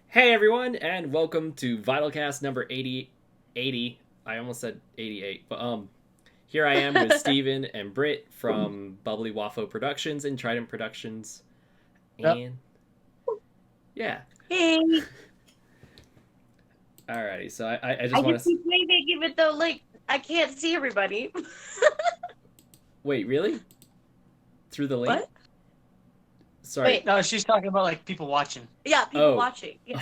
Hey everyone, and welcome to VYTALCast number 80. I almost said 88, but here I am with Steven and Britt from Bubbly Waffo Productions and Trident Productions, Yep. and yeah, Hey, alrighty. So I I just want just to keep waving even though I can't see everybody. wait. Really? Through the link? What? Sorry. Wait, No, she's talking about like people watching. yeah, people Oh. watching. Yeah.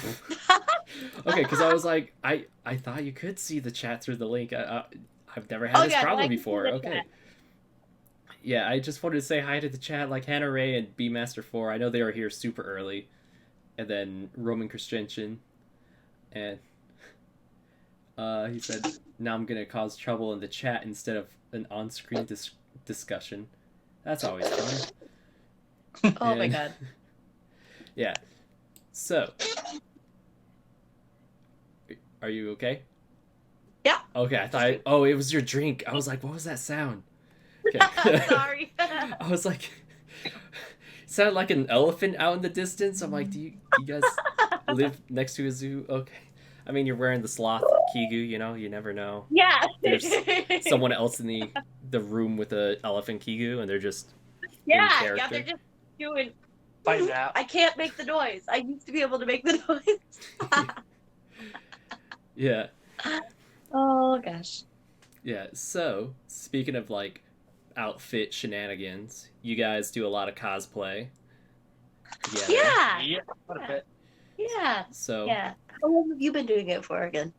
Okay, because I was like, I thought you could see the chat through the link. I've never had Oh this yeah, no, problem I can see before. the Okay. chat. Yeah, I just wanted to say hi to the chat, like Hannah Ray and B Master 4. I know they were here super early. And then Roman Christian. And he said, now I'm going to cause trouble in the chat instead of an on screen discussion. That's always fun. Oh my And god. yeah. So, are you okay? Yeah. Okay, I thought, oh, it was your drink. I was like, what was that sound? Okay. Sorry. I was like, it sounded like an elephant out in the distance. I'm like, do you guys live next to a zoo? Okay. I mean, you're wearing the sloth kigu, you never know. Yeah. There's someone else in the room with a elephant kigu, and they're just in Yeah, character. yeah, they're just doing. Find out. I can't make the noise. I used to be able to make the noise. Yeah. Oh gosh. Yeah. So, speaking of like outfit shenanigans, you guys do a lot of cosplay together. Yeah. Yeah, what a bit. Yeah. So, Yeah. How long have you been doing it for again?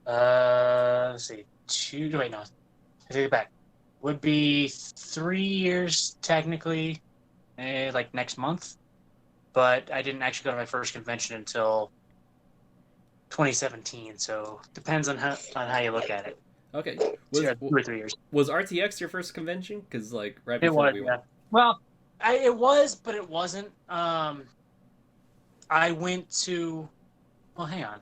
Let's see. Wait, no. I take it back. Would be 3 years technically, like next month. But I didn't actually go to my first convention until 2017. So depends on how you look at it. okay. So yeah, 2 or 3 years. Was RTX your first convention? Because like right It before was. we Yeah. went. Well, it was, but it wasn't. I went to. Well, hang on.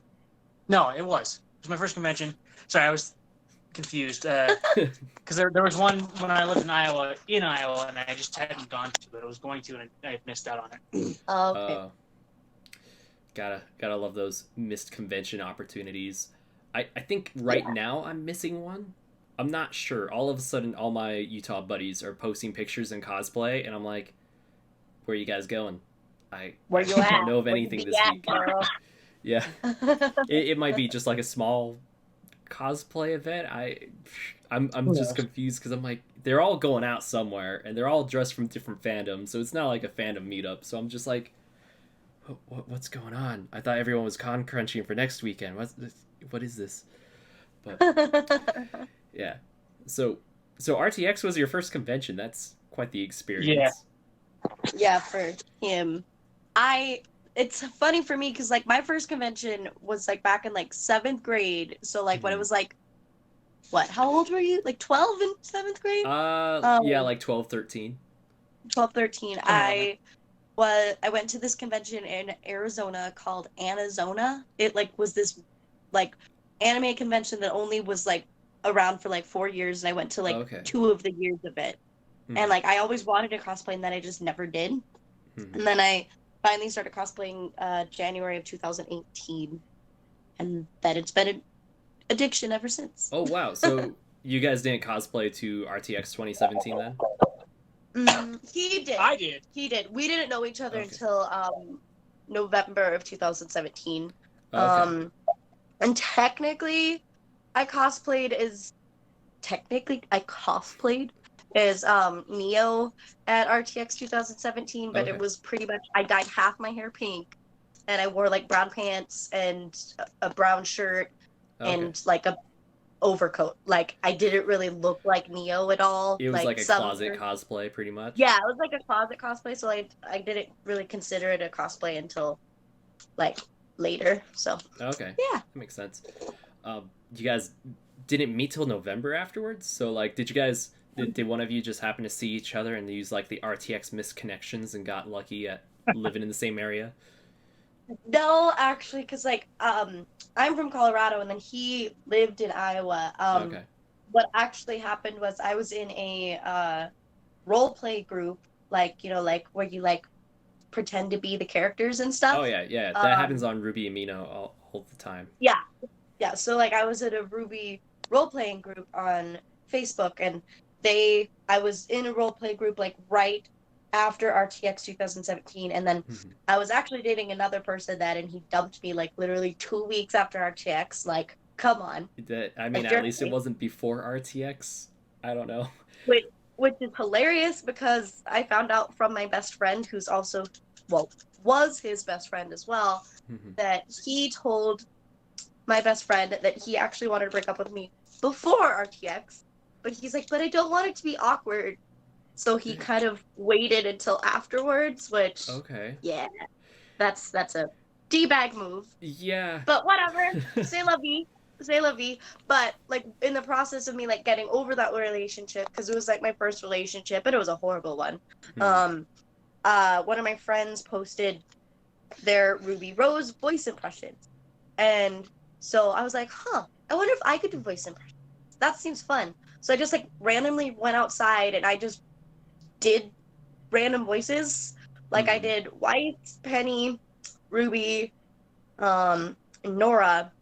No, it was. It was my first convention. Sorry, I was confused. Because there was one when I lived in Iowa, and I just hadn't gone to it. I was going to, and I missed out on it. Oh, okay. Gotta love those missed convention opportunities. I think right now I'm missing one. I'm not sure. All of a sudden, all my Utah buddies are posting pictures in cosplay, and I'm like, "Where are you guys going?" I Where you don't at? know of Where you anything be this at, week. girl? Yeah, it might be just like a small cosplay event. I'm just confused because I'm like, they're all going out somewhere, and they're all dressed from different fandoms, so it's not like a fandom meetup. So I'm just like, what's going on? I thought everyone was con crunching for next weekend. What is this? But yeah, so RTX was your first convention. That's quite the experience. Yeah, for him. It's funny for me because like my first convention was like back in like seventh grade. So like when it was like, what? How old were you? Like 12 in seventh grade? Yeah, like 12, 13. 12, 13. I went to this convention in Arizona called Anazona. It like was this like anime convention that only was like around for like 4 years, and I went to like Okay. 2 of the years of it. And like I always wanted to cosplay, and then I just never did. And then I finally started cosplaying January of 2018, and then it's been an addiction ever since. Oh wow! So you guys didn't cosplay to RTX 2017 then? He did. I did. He did. We didn't know each other Okay. until November of 2017. Okay. And technically, I cosplayed as Neo at RTX 2017, but Okay. it was pretty much I dyed half my hair pink, and I wore like brown pants and a brown shirt Okay. and like a overcoat. Like I didn't really look like Neo at all. It was like a some closet were- cosplay, pretty much. Yeah, it was like a closet cosplay, so I didn't really consider it a cosplay until like later. So Okay. yeah. That makes sense. You guys didn't meet till November afterwards, so like, did one of you just happen to see each other and use like the RTX missed connections and got lucky at living in the same area? No, actually, because like I'm from Colorado, and then he lived in Iowa. Okay. What actually happened was I was in a role play group, like like where you like pretend to be the characters and stuff. Oh yeah. That happens on RWBY and Mino all the time. Yeah. Yeah. So like I was at a RWBY role-playing group on Facebook, and I was in a role-play group like right after RTX 2017, and then I was actually dating another person then, and he dumped me like literally 2 weeks after RTX. Like, come on. I mean, like, at least it wasn't before RTX. I don't know. Which is hilarious because I found out from my best friend, who's also, well, was his best friend as well, that he told my best friend that he actually wanted to break up with me before RTX, but he's like, but I don't want it to be awkward. So he kind of waited until afterwards, which, yeah, that's a D-bag move. Yeah. But whatever, say la vie. But like in the process of me like getting over that relationship, because it was like my first relationship and it was a horrible one. One of my friends posted their Ruby Rose voice impressions, and so I was like, I wonder if I could do voice impressions. That seems fun. So I just like randomly went outside and I just did random voices. Like I did White, Penny, Ruby, and Nora.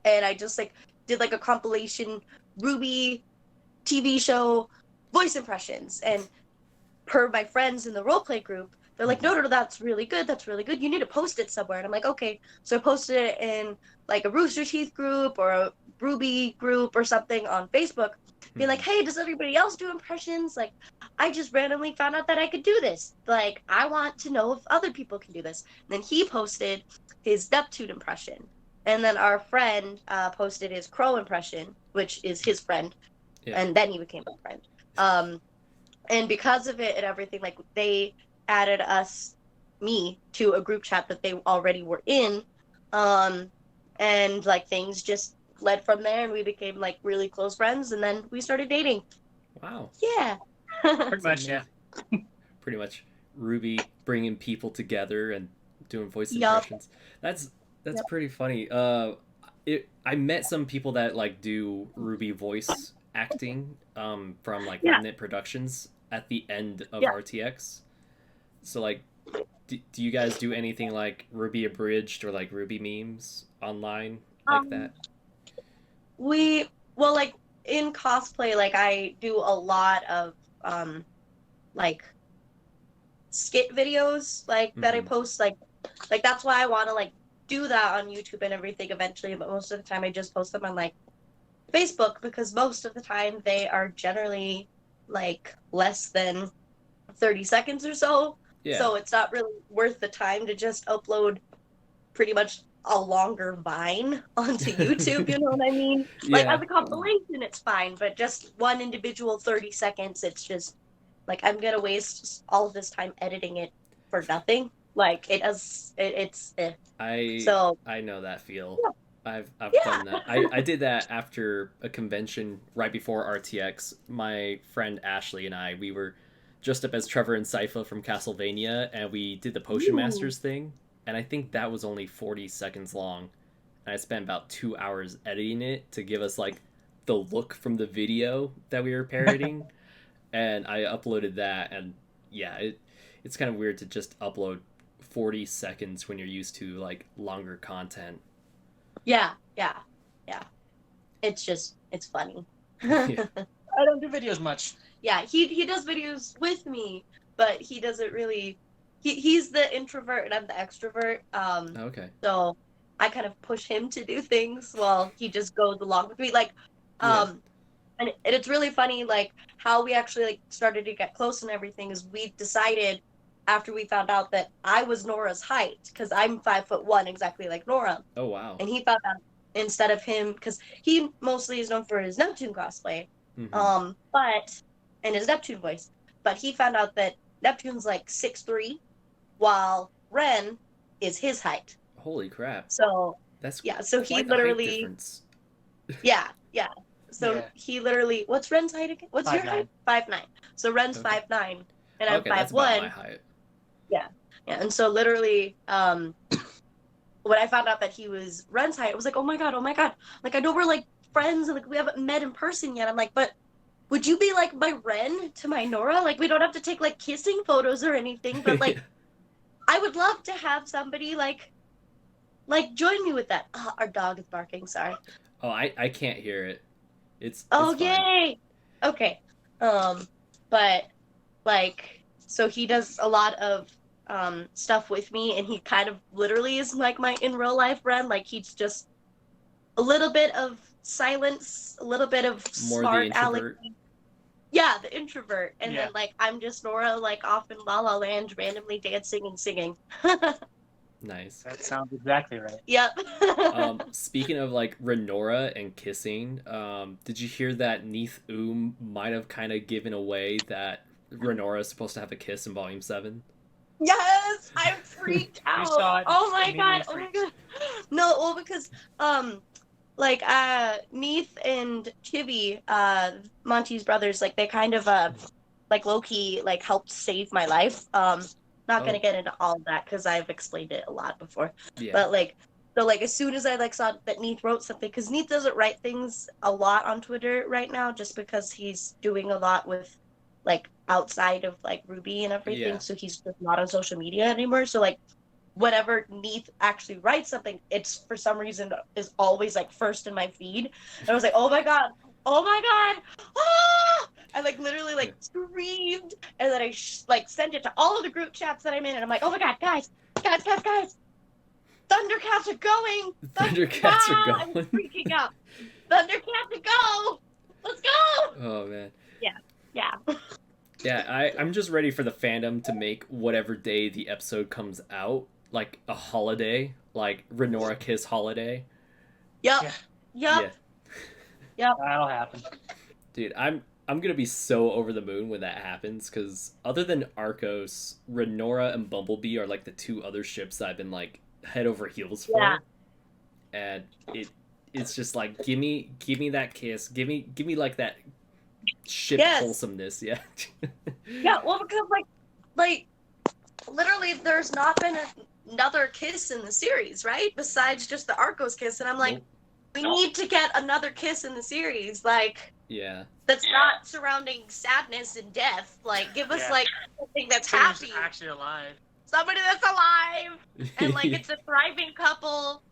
And I just like did like a compilation RWBY TV show voice impressions. And per my friends in the roleplay group, they're like, no, that's really good. That's really good. You need to post it somewhere. And I'm like, okay. So I posted it in like a Rooster Teeth group or a RWBY group or something on Facebook. Being like, hey, does everybody else do impressions? Like, I just randomly found out that I could do this. Like, I want to know if other people can do this. And then he posted his Neptune impression. And then our friend posted his Crow impression, which is his friend. Yeah. And then he became a friend. And because of it and everything, like, they added me to a group chat that they already were in. And, like, things just led from there, and we became, like, really close friends, and then we started dating. Wow. Yeah. Pretty much, yeah. Pretty much RWBY bringing people together and doing voice impressions. That's pretty funny. I met some people that, like, do RWBY voice acting from, like, Remnant Productions at the end of RTX. So, like, do you guys do anything like RWBY Abridged or, like, RWBY memes online like that? Well, like, in cosplay, like, I do a lot of, like, skit videos, like, that I post, like, that's why I want to, like, do that on YouTube and everything eventually, but most of the time I just post them on, like, Facebook, because most of the time they are generally, like, less than 30 seconds or so, so it's not really worth the time to just upload pretty much a longer Vine onto YouTube, you know what I mean? Like, as a compilation, it's fine, but just one individual 30 seconds, it's just, like, I'm gonna waste all of this time editing it for nothing. Like, it's I know that feel. Yeah. I've done that. I did that after a convention right before RTX. My friend Ashley and we were dressed up as Trevor and Sypha from Castlevania, and we did the Potion Masters thing. And I think that was only 40 seconds long. And I spent about 2 hours editing it to give us, like, the look from the video that we were parodying. And I uploaded that, and yeah, it's kind of weird to just upload 40 seconds when you're used to, like, longer content. Yeah. It's funny. I don't do videos much. Yeah, he does videos with me, but he doesn't really... He's the introvert and I'm the extrovert. Okay. So I kind of push him to do things while he just goes along with me. Like, and it's really funny, like, how we actually, like, started to get close and everything is we decided after we found out that I was Nora's height, because I'm 5'1", exactly like Nora. Oh, wow. And he found out instead of him, because he mostly is known for his Neptune cosplay, and his Neptune voice. But he found out that Neptune's like 6'3", while Ren is his height. Holy crap! So that's so he literally So he literally, what's Ren's height again? What's your height? 5'9". So Ren's 5'9", and I'm 5'1". That's about my height. Yeah, and so literally, when I found out that he was Ren's height, I was like, oh my god, like, I know we're like friends and like we haven't met in person yet. I'm like, but would you be like my Ren to my Nora? Like, we don't have to take like kissing photos or anything, but like I would love to have somebody like join me with that. Oh, our dog is barking. Sorry. Oh, I can't hear it. It's Oh, fine. yay! Okay. But like, so he does a lot of stuff with me, and he kind of literally is like my in real life friend. Like, he's just a little bit of silence, a little bit of More the smart aleck. introvert. Yeah, the introvert, and Yeah. then like I'm just Nora, like off in La La Land, randomly dancing and singing. Nice. That sounds exactly right. Yep. Speaking of like Renora and kissing, did you hear that Neith might have kind of given away that Renora is supposed to have a kiss in Volume 7? Yes, I'm freaked You out. saw it, Oh my immediately god. Oh my freaked. god. No, well, because like Neith and Chibi, Monty's brothers, like they kind of like low key like helped save my life. Not gonna Oh. get into all of that because I've explained it a lot before. Yeah. But like, so like as soon as I like saw that Neith wrote something, because Neith doesn't write things a lot on Twitter right now, just because he's doing a lot with like outside of like RWBY and everything, Yeah. so he's just not on social media anymore. So like, whenever Neith actually writes something, it's for some reason is always like first in my feed. And I was like, oh my god, ah! I like literally like screamed, and then I like sent it to all of the group chats that I'm in, and I'm like, oh my god, guys, Thundercats are going. Thundercats are I'm going. freaking out. Thundercats are go. Let's go. Oh man. Yeah. Yeah, I'm just ready for the fandom to make whatever day the episode comes out like a holiday, like Renora Kiss holiday. Yep. Yeah. Yep. Yeah. That'll happen. Dude, I'm gonna be so over the moon when that happens, because other than Arcos, Renora and Bumblebee are like the two other ships that I've been like head over heels for. Yeah. And it's just like give me that kiss, give me like that ship Yes. wholesomeness, yeah. Yeah, well, because like literally, there's not been another kiss in the series, right? Besides just the Arcos kiss, and I'm like, Nope. we need to get another kiss in the series, like Yeah. that's not surrounding sadness and death. Like, give us Yeah. like something that's Someone's happy, actually alive. somebody that's alive, and like it's a thriving couple.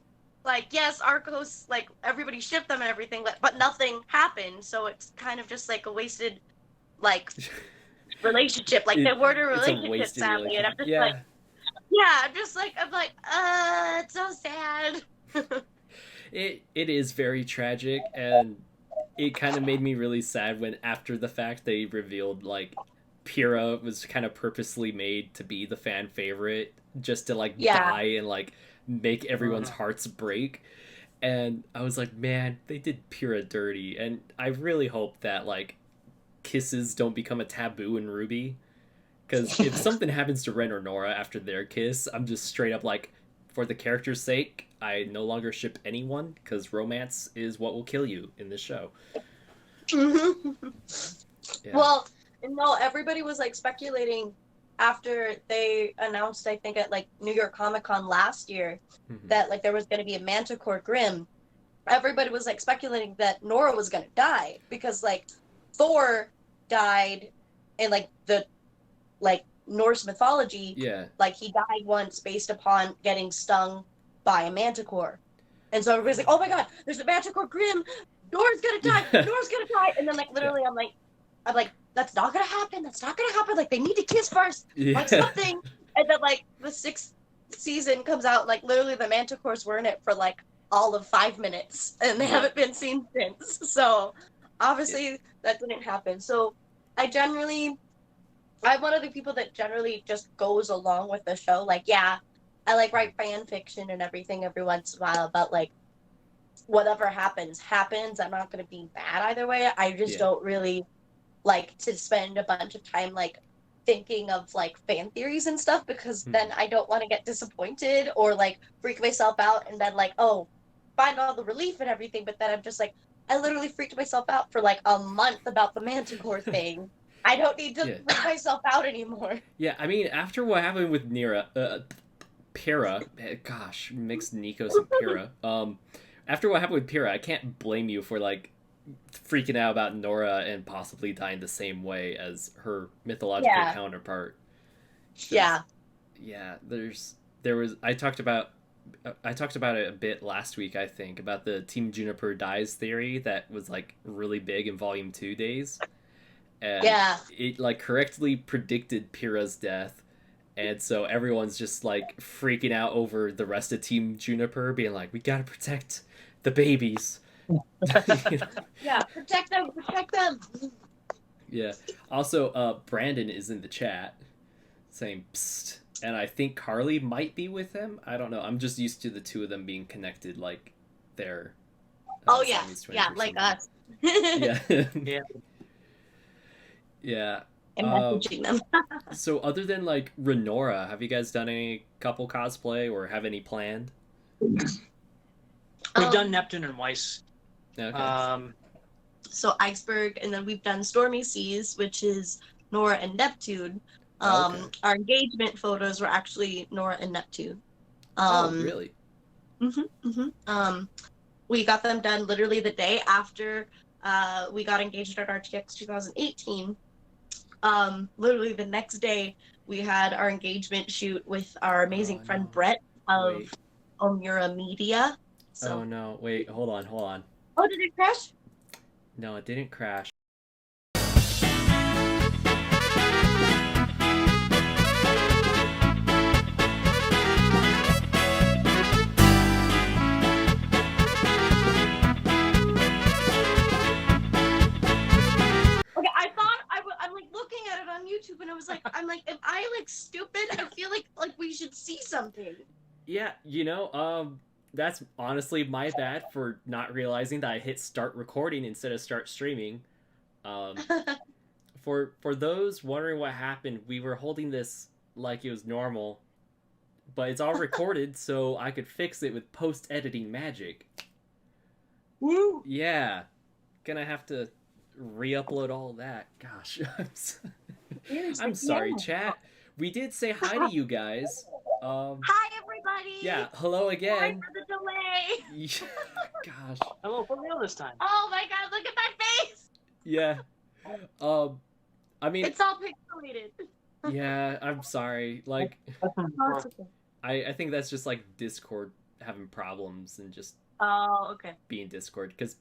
Like, yes, Arcos, like everybody shipped them and everything, but nothing happened, so it's kind of just like a wasted, like, relationship. Like, they weren't a It's relationship, sadly, and I'm just yeah. like, yeah, I'm like, it's so sad. It is very tragic, and it kind of made me really sad when after the fact they revealed like Pyrrha was kind of purposely made to be the fan favorite just to like Yeah. die and like make everyone's hearts break. And I was like, man, they did Pyrrha dirty, and I really hope that like kisses don't become a taboo in RWBY. Because if something happens to Ren or Nora after their kiss, I'm just straight up like, for the character's sake, I no longer ship anyone, because romance is what will kill you in this show. Yeah. Well, no, everybody was like speculating after they announced, I think at like New York Comic Con last year, Mhm. that like there was going to be a Manticore Grimm. Everybody was like speculating that Nora was going to die because like Thor died in like the like Norse mythology. Yeah. Like he died once based upon getting stung by a manticore. And so everybody's like, oh my god, there's a Manticore Grimm. Nora's gonna die. Nora's gonna die. And then like literally I'm like, that's not gonna happen. That's not gonna happen. Like they need to kiss first. Yeah. Like something. And then like the 6th season comes out, like literally the Manticores were in it for like all of 5 minutes, and they haven't been seen since. So obviously that didn't happen. So I'm one of the people that generally just goes along with the show. Like, yeah, I like write fan fiction and everything every once in a while, but like whatever happens. I'm not gonna be mad either way. I just don't really like to spend a bunch of time like thinking of like fan theories and stuff, because then I don't want to get disappointed or like freak myself out and then like, oh, find all the relief and everything, but then I'm just like, I literally freaked myself out for like a month about the Manticore thing. I don't need to freak myself out anymore. Yeah, I mean, after what happened with Pyrrha, gosh, mixed Nikos and Pyrrha. After what happened with Pyrrha, I can't blame you for like freaking out about Nora and possibly dying the same way as her mythological counterpart. Yeah. yeah, there was I talked about it a bit last week, I think, about the Team Juniper dies theory that was like really big in Volume 2 days. And Yeah. it like correctly predicted Pyrrha's death. And so everyone's just like freaking out over the rest of Team Juniper being like, we gotta protect the babies. You know? Yeah, protect them, protect them. Yeah. Also, Brandon is in the chat saying psst. And I think Carly might be with him. I don't know. I'm just used to the two of them being connected like they're Oh yeah, Siamese twins yeah, or like something. us. Yeah. Yeah. Yeah. And messaging them. So other than like Renora, have you guys done any couple cosplay or have any planned? We've done Neptune and Weiss. Okay. So Iceberg, and then we've done Stormy Seas, which is Nora and Neptune. Okay. Our engagement photos were actually Nora and Neptune. Oh, really? We got them done literally the day after we got engaged at RTX 2018. Literally the next day, we had our engagement shoot with our amazing friend Brett of Omura Media. So... Oh no! Wait, hold on. Oh, did it crash? No, it didn't crash. I'm like looking at it on YouTube, and I was like, am I like stupid? I feel like we should see something. Yeah, that's honestly my bad for not realizing that I hit start recording instead of start streaming. For those wondering what happened, we were holding this like it was normal, but it's all recorded, so I could fix it with post-editing magic. Woo! Yeah, gonna have to re-upload all that. Gosh, I'm sorry, chat. We did say hi to you guys. Hi, everybody. Yeah, hello again. Sorry for the delay. Gosh. Hello for real this time. Oh my God! Look at my face. Yeah. I mean, it's all pixelated. Yeah, I'm sorry. Like, I think that's just like Discord having problems and just Okay. being Discord, because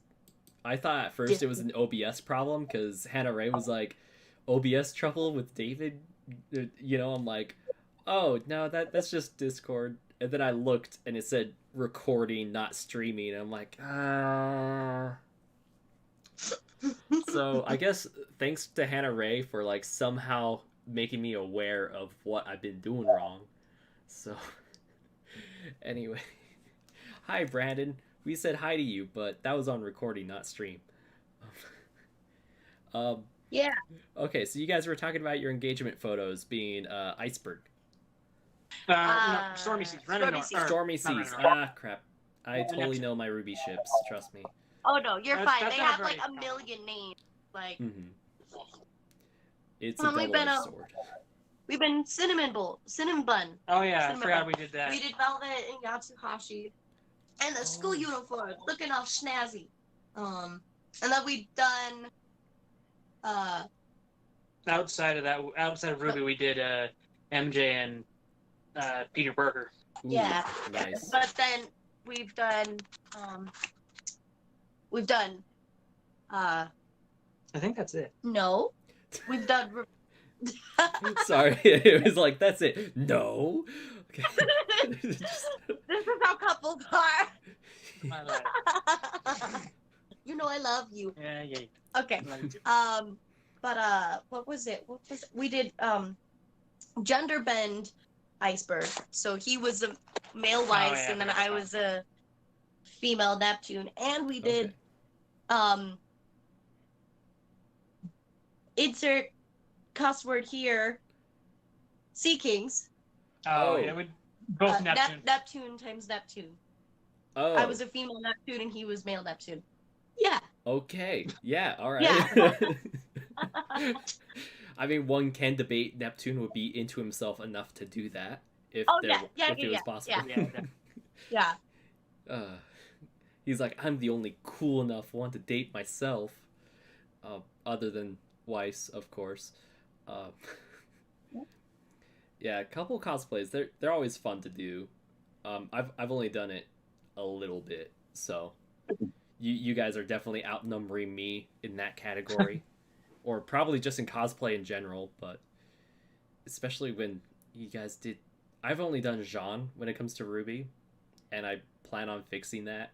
I thought at first it was an OBS problem because Hannah Ray was like, OBS trouble with David. I'm like, oh no, that's just Discord. And then I looked and it said recording, not streaming. And I'm like, So I guess thanks to Hannah Ray for like somehow making me aware of what I've been doing wrong. So anyway, hi Brandon. We said hi to you, but that was on recording, not stream. Yeah. Okay, so you guys were talking about your engagement photos being Iceberg. No, Stormy Seas. Stormy Seas. Ah, crap. I totally know my RWBY ships. Trust me. Oh no, you're fine. They have like a million names. Like. Mm-hmm. It's a double-edged sword. We've been cinnamon bun. Oh yeah, I forgot we did that. We did Velvet and Yatsuhashi, and the school uniform, looking all snazzy. And then we've done. Outside of RWBY, we did MJ and Peter Berger. Ooh, yeah. Nice. But then we've done. I think that's it. No, we've done. Sorry, it was like, that's it. No. Okay. This is how couples are. You know I love you. Yeah. Okay. But what was it? We did gender bend Iceberg. So he was a male Weiss, and then I was a female Neptune, and we did insert cuss word here. Sea Kings. Oh yeah, we both Neptune. Neptune times Neptune. Oh. I was a female Neptune and he was male Neptune. Yeah. Okay. Yeah. All right. Yeah. I mean, one can debate Neptune would be into himself enough to do that if it was possible. Yeah. He's like, I'm the only cool enough one to date myself, other than Weiss, of course. Yeah, a couple cosplays. They're always fun to do. I've only done it a little bit, so you guys are definitely outnumbering me in that category, or probably just in cosplay in general. But especially when you guys did, I've only done Jean when it comes to RWBY, and I plan on fixing that.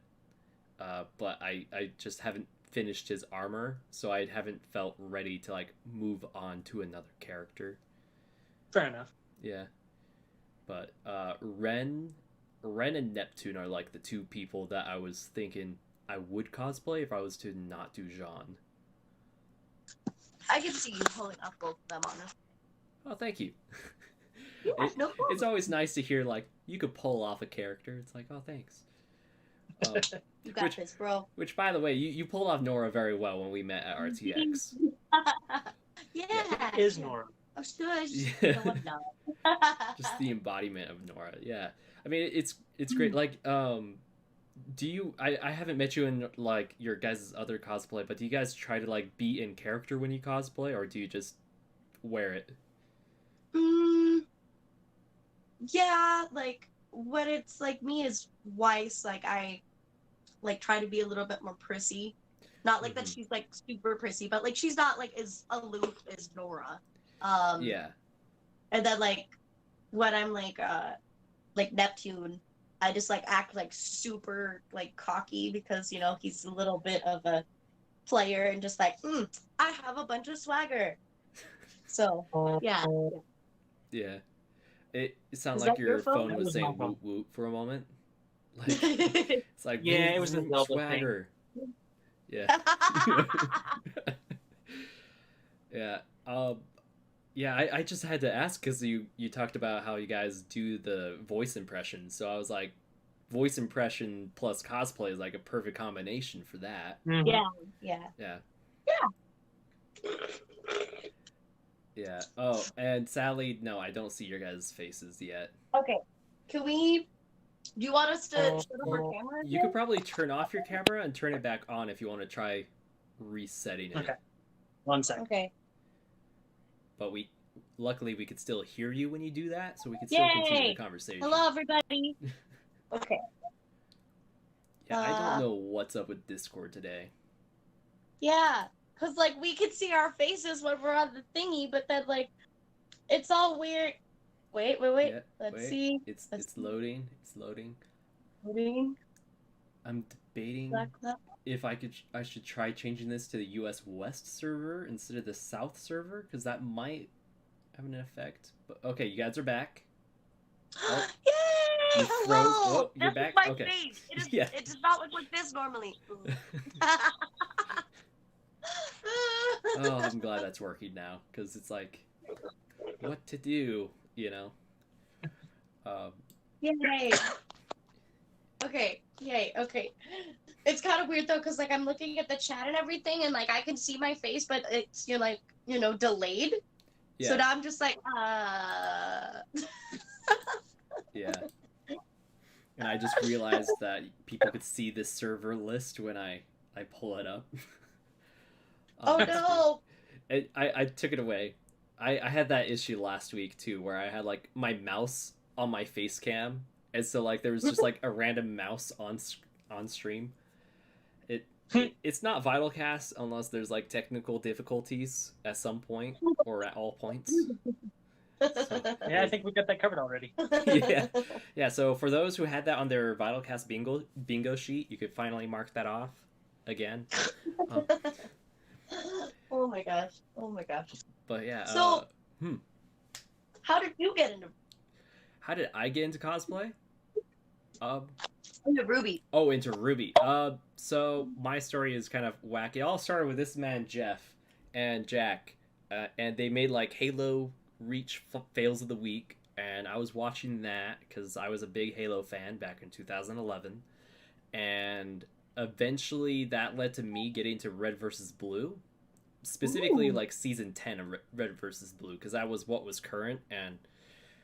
But I just haven't finished his armor, so I haven't felt ready to like move on to another character. Fair enough. Yeah, but Ren and Neptune are like the two people that I was thinking I would cosplay if I was to not do Jean. I can see you pulling up both of them, honestly. Oh, thank you. Yeah, no problem. It's always nice to hear like you could pull off a character. It's like, oh, thanks. You got this, bro. Which, by the way, you pulled off Nora very well when we met at RTX. Yeah. It is Nora. Oh, shush. Yeah. No, I'm not. Just the embodiment of Nora. Yeah, I mean it's great. Like, do you? I haven't met you in like your guys' other cosplay, but do you guys try to like be in character when you cosplay, or do you just wear it? Yeah, like when it's like me as Weiss, like I like try to be a little bit more prissy. Not like that she's like super prissy, but like she's not like as aloof as Nora. Yeah. And then like when I'm like Neptune, I just like act like super like cocky because you know he's a little bit of a player and just like I have a bunch of swagger. So yeah. Yeah. It sounds Is like that your your phone? phone That was was my saying phone. woot woot for a moment. Like it's like Yeah, woot it was the woot Zelda thing. swagger. Yeah. Yeah. Yeah, I just had to ask because you talked about how you guys do the voice impression. So I was like, voice impression plus cosplay is like a perfect combination for that. Mhm. Yeah. Yeah. Yeah. Oh, and sadly, no, I don't see your guys' faces yet. Okay. Can we? Do you want us to shut off our camera? You could probably turn off your camera and turn it back on if you want to try resetting it. Okay. 1 second. Okay. But luckily we could still hear you when you do that, so we could still continue the conversation. Hello, everybody. Okay. Yeah, I don't know what's up with Discord today. Yeah, because like we can see our faces when we're on the thingy, but then like it's all weird. Wait. Yeah, Let's see. It's loading. It's loading. Loading. I'm debating if I should try changing this to the US West server instead of the South server, because that might have an effect. But okay, you guys are back. Yay! You Hello. froze. Oh, you're this back? is my Okay. face. It is. Yeah. It does not look like this normally. Oh, I'm glad that's working now, because it's like, what to do, you know? Yay. Okay. Yay. Okay. It's kind of weird though, because like I'm looking at the chat and everything, and like I can see my face, but it's delayed. Yeah. So now I'm just like, Yeah. And I just realized that people could see this server list when I pull it up. Oh no! I took it away. I had that issue last week too, where I had like my mouse on my face cam, and so like there was just like a random mouse on stream. It's not VYTALCast unless there's like technical difficulties at some point or at all points. So, Yeah, I think we got that covered already. yeah. So for those who had that on their VYTALCast bingo sheet, you could finally mark that off again. Oh my gosh! But yeah. So, how did you get into? How did I get into cosplay? Into RWBY. Oh, into RWBY. So my story is kind of wacky. It all started with this man Jeff and Jack, and they made like Halo Reach fails of the week, and I was watching that because I was a big Halo fan back in 2011, and eventually that led to me getting to Red versus Blue, specifically like season 10 of Red versus Blue, because that was what was current. And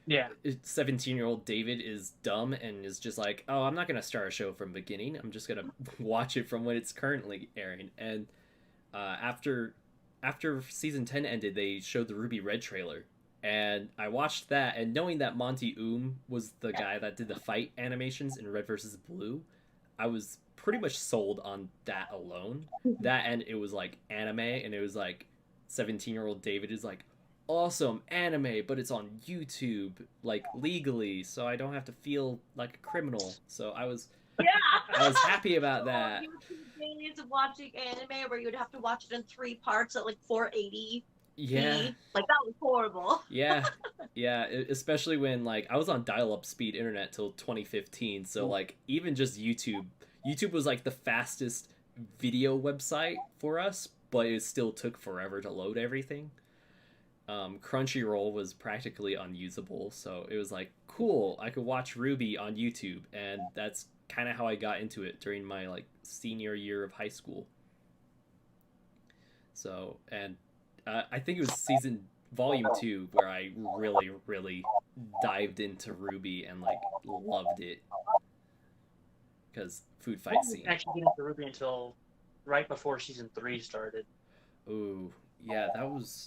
yeah, 17-year-old David is dumb and is just like, oh, I'm not gonna start a show from the beginning, I'm just gonna watch it from when it's currently airing. And after season 10 ended, they showed the Ruby Red trailer, And I watched that, and knowing that Monty was the guy that did the fight animations in Red versus Blue, I was pretty much sold on that alone. That, and it was like anime, and it was like 17-year-old David is like, awesome anime, but it's on YouTube, like legally, so I don't have to feel like a criminal. So I was happy about that. YouTube days of watching anime where you'd have to watch it in 3 parts at like 480. Yeah. Like, that was horrible. Yeah. Yeah, especially when like I was on dial-up speed internet till 2015, so like even just YouTube was like the fastest video website for us, but it still took forever to load everything. Crunchyroll was practically unusable, so it was like, cool, I could watch RWBY on YouTube, and that's kind of how I got into it during my like senior year of high school. So, and I think it was volume 2 where I really, really dived into RWBY and like loved it, because food fight scene. I didn't actually get into RWBY until right before season 3 started. Ooh, yeah, that was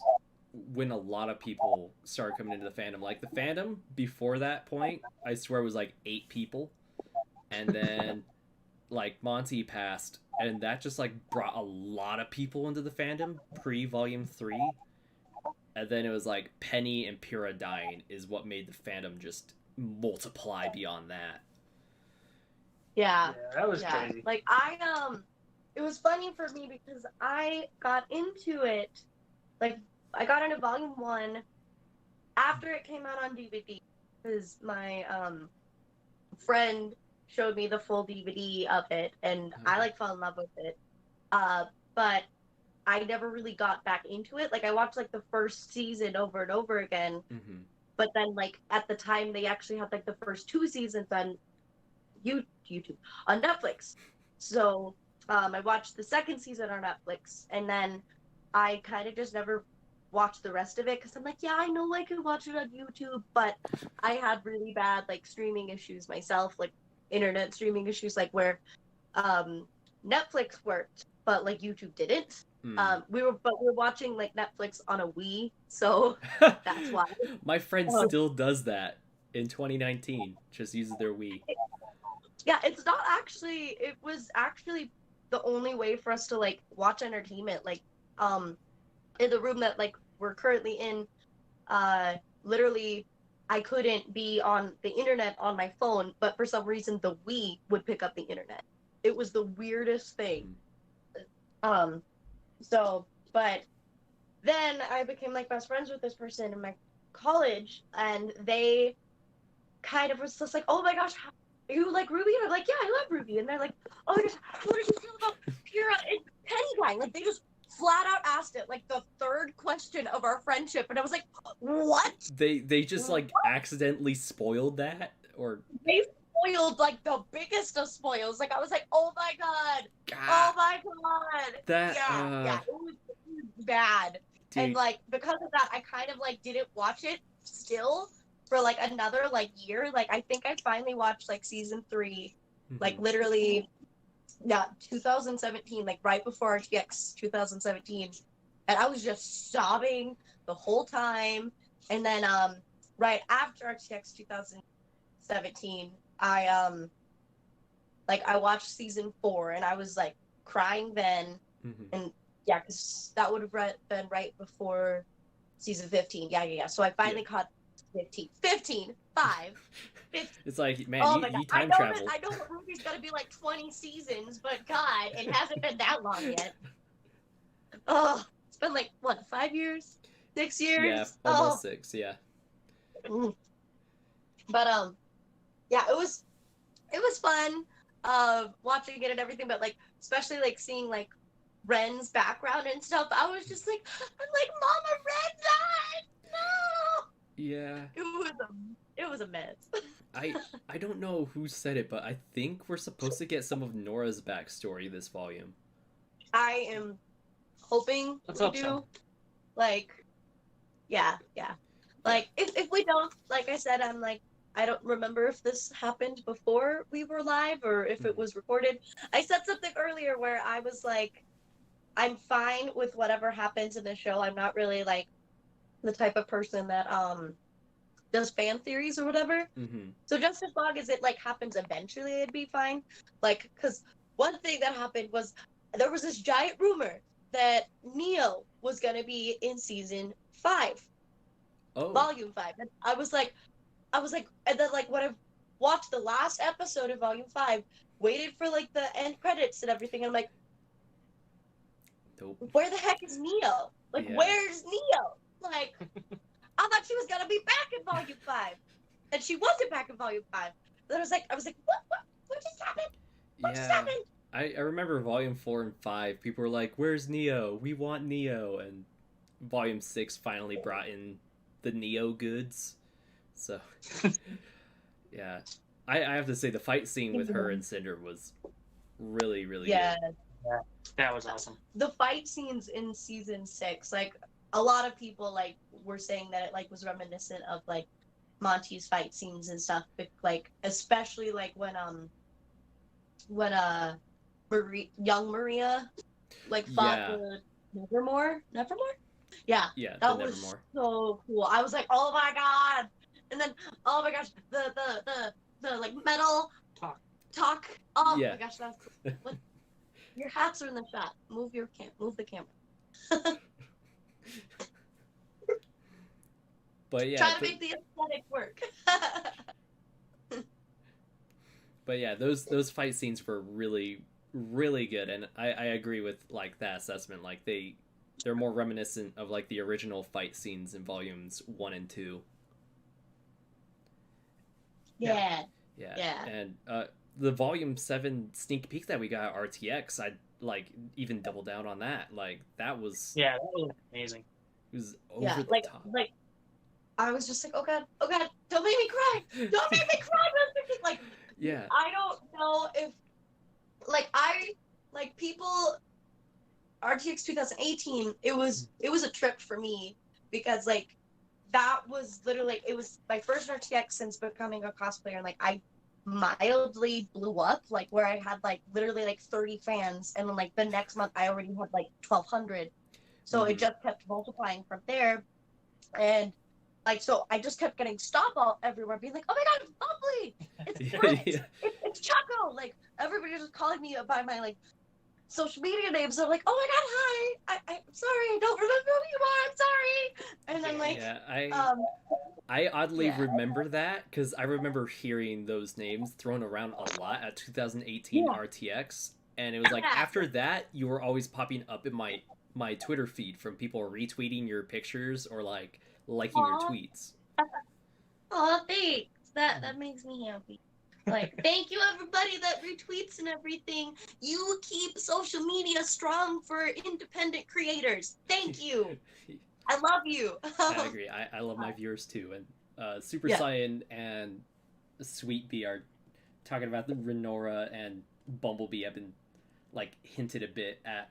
when a lot of people started coming into the fandom. Like the fandom before that point, I swear it was like 8 people, and then like Monty passed, and that just like brought a lot of people into the fandom pre volume 3, and then it was like Penny and Pyrrha dying is what made the fandom just multiply beyond that. Yeah, that was crazy. Like it was funny for me because I got into it, like I got into volume 1 after it came out on DVD, because my friend showed me the full DVD of it, and I like fell in love with it. But I never really got back into it. Like I watched like the first season over and over again, but then like at the time they actually had like the first 2 seasons on YouTube on Netflix. So I watched the second season on Netflix, and then I kind of just never watched the rest of it because I'm like, yeah, I know I could watch it on YouTube, but I had really bad like streaming issues myself, like internet streaming issues, like where Netflix worked but like YouTube didn't. We were watching like Netflix on a Wii, so that's why. My friend still does that in 2019, just uses their Wii. Yeah, it was actually the only way for us to like watch entertainment. Like in the room that like we're currently in, literally I couldn't be on the internet on my phone, but for some reason the Wii would pick up the internet. It was the weirdest thing. So, but then I became like best friends with this person in my college, and they kind of was just like, oh my gosh, you like RWBY? And I'm like, yeah, I love RWBY. And they're like, oh my gosh, what did you feel about Pyrrha and Penny dying? Like they just flat out asked it, like the 3rd question of our friendship, and I was like, what? They just like accidentally spoiled that, or they spoiled like the biggest of spoils. Like I was like, oh my god. Oh my god. That it was bad. Dude. And like because of that, I kind of like didn't watch it still for like another like year. Like I think I finally watched like season 3, like literally 2017, like right before RTX 2017, and I was just sobbing the whole time. And then right after RTX 2017, I watched season 4, and I was like crying then. And yeah, because that would have been right before season 15. Yeah. So I finally caught 15. 15. It's like, man, oh you time travel. I know that RWBY's got to be like 20 seasons, but God, it hasn't been that long yet. Oh, it's been like, what, 5 years? 6 years? Yeah, almost 6, yeah. But, yeah, it was fun, watching it and everything, but, like, especially, like, seeing, like, Ren's background and stuff, I was just like, Mama Ren died! No! Yeah. It was a mess. I don't know who said it, but I think we're supposed to get some of Nora's backstory this volume. I am hoping we do. So. Like, yeah. Like, if we don't, like I said, I'm like, I don't remember if this happened before we were live or if it was recorded. I said something earlier where I was like, I'm fine with whatever happens in the show. I'm not really like the type of person that does fan theories or whatever. Mm-hmm. So just as long as it like happens eventually, it'd be fine. Like, because one thing that happened was there was this giant rumor that Neo was gonna be in season 5, Oh, volume 5, and I was like, and then like when I watched the last episode of volume 5, waited for like the end credits and everything, and I'm like, nope. where the heck is Neo? Like, Yeah. where's Neo? Like, I thought she was gonna be back in volume 5, and she wasn't back in volume 5. Then I was like, what just happened? What just happened? I remember volume 4 and 5, people were like, where's Neo? We want Neo. And volume 6 finally brought in the Neo goods. So, yeah. I have to say, the fight scene with her and Cinder was really, really good. Yeah, that was awesome. The fight scenes in season 6, like, a lot of people, like, were saying that it, like, was reminiscent of, like, Monty's fight scenes and stuff, but, like, especially, like, when young Maria, like, fought the Nevermore? Yeah, Yeah, that the was Nevermore. so cool. I was like, oh my god! And then, oh my gosh, the like metal talk. Oh Yeah. my gosh, that's cool. What? Your hats are in the shot. Move the camera. But yeah, Try to make the aesthetic work. But yeah, those fight scenes were really, really good, and I agree with like that assessment. Like they're more reminiscent of like the original fight scenes in volumes 1 and 2. Yeah. And the volume 7 sneak peek that we got at RTX, I'd like even double down on that. Like that was that was amazing. It was over the top. Like I was just like, oh god, don't make me cry, don't make me cry. Like, yeah, I don't know if people RTX 2018. It was a trip for me because like that was literally, it was my first RTX since becoming a cosplayer, and like I mildly blew up, like where I had like literally like 30 fans, and then like the next month I already had like 1,200. So it just kept multiplying from there, and like so I just kept getting everywhere, being like, oh my god, it's Bubbly, it's Brett, it's Choco, like everybody was calling me by my like social media names. I'm like, oh my god, hi, I'm sorry, I don't remember who you are, I'm sorry. And then like I oddly remember that because I remember hearing those names thrown around a lot at 2018 RTX, and it was like after that you were always popping up in my Twitter feed from people retweeting your pictures or like liking your tweets. Oh, thanks. That makes me happy. Like, thank you everybody that retweets and everything. You keep social media strong for independent creators. Thank you. I love you. I agree. I love my viewers too. And Super Saiyan and Sweet Bee are talking about the Renora and Bumblebee. I've been like hinted a bit at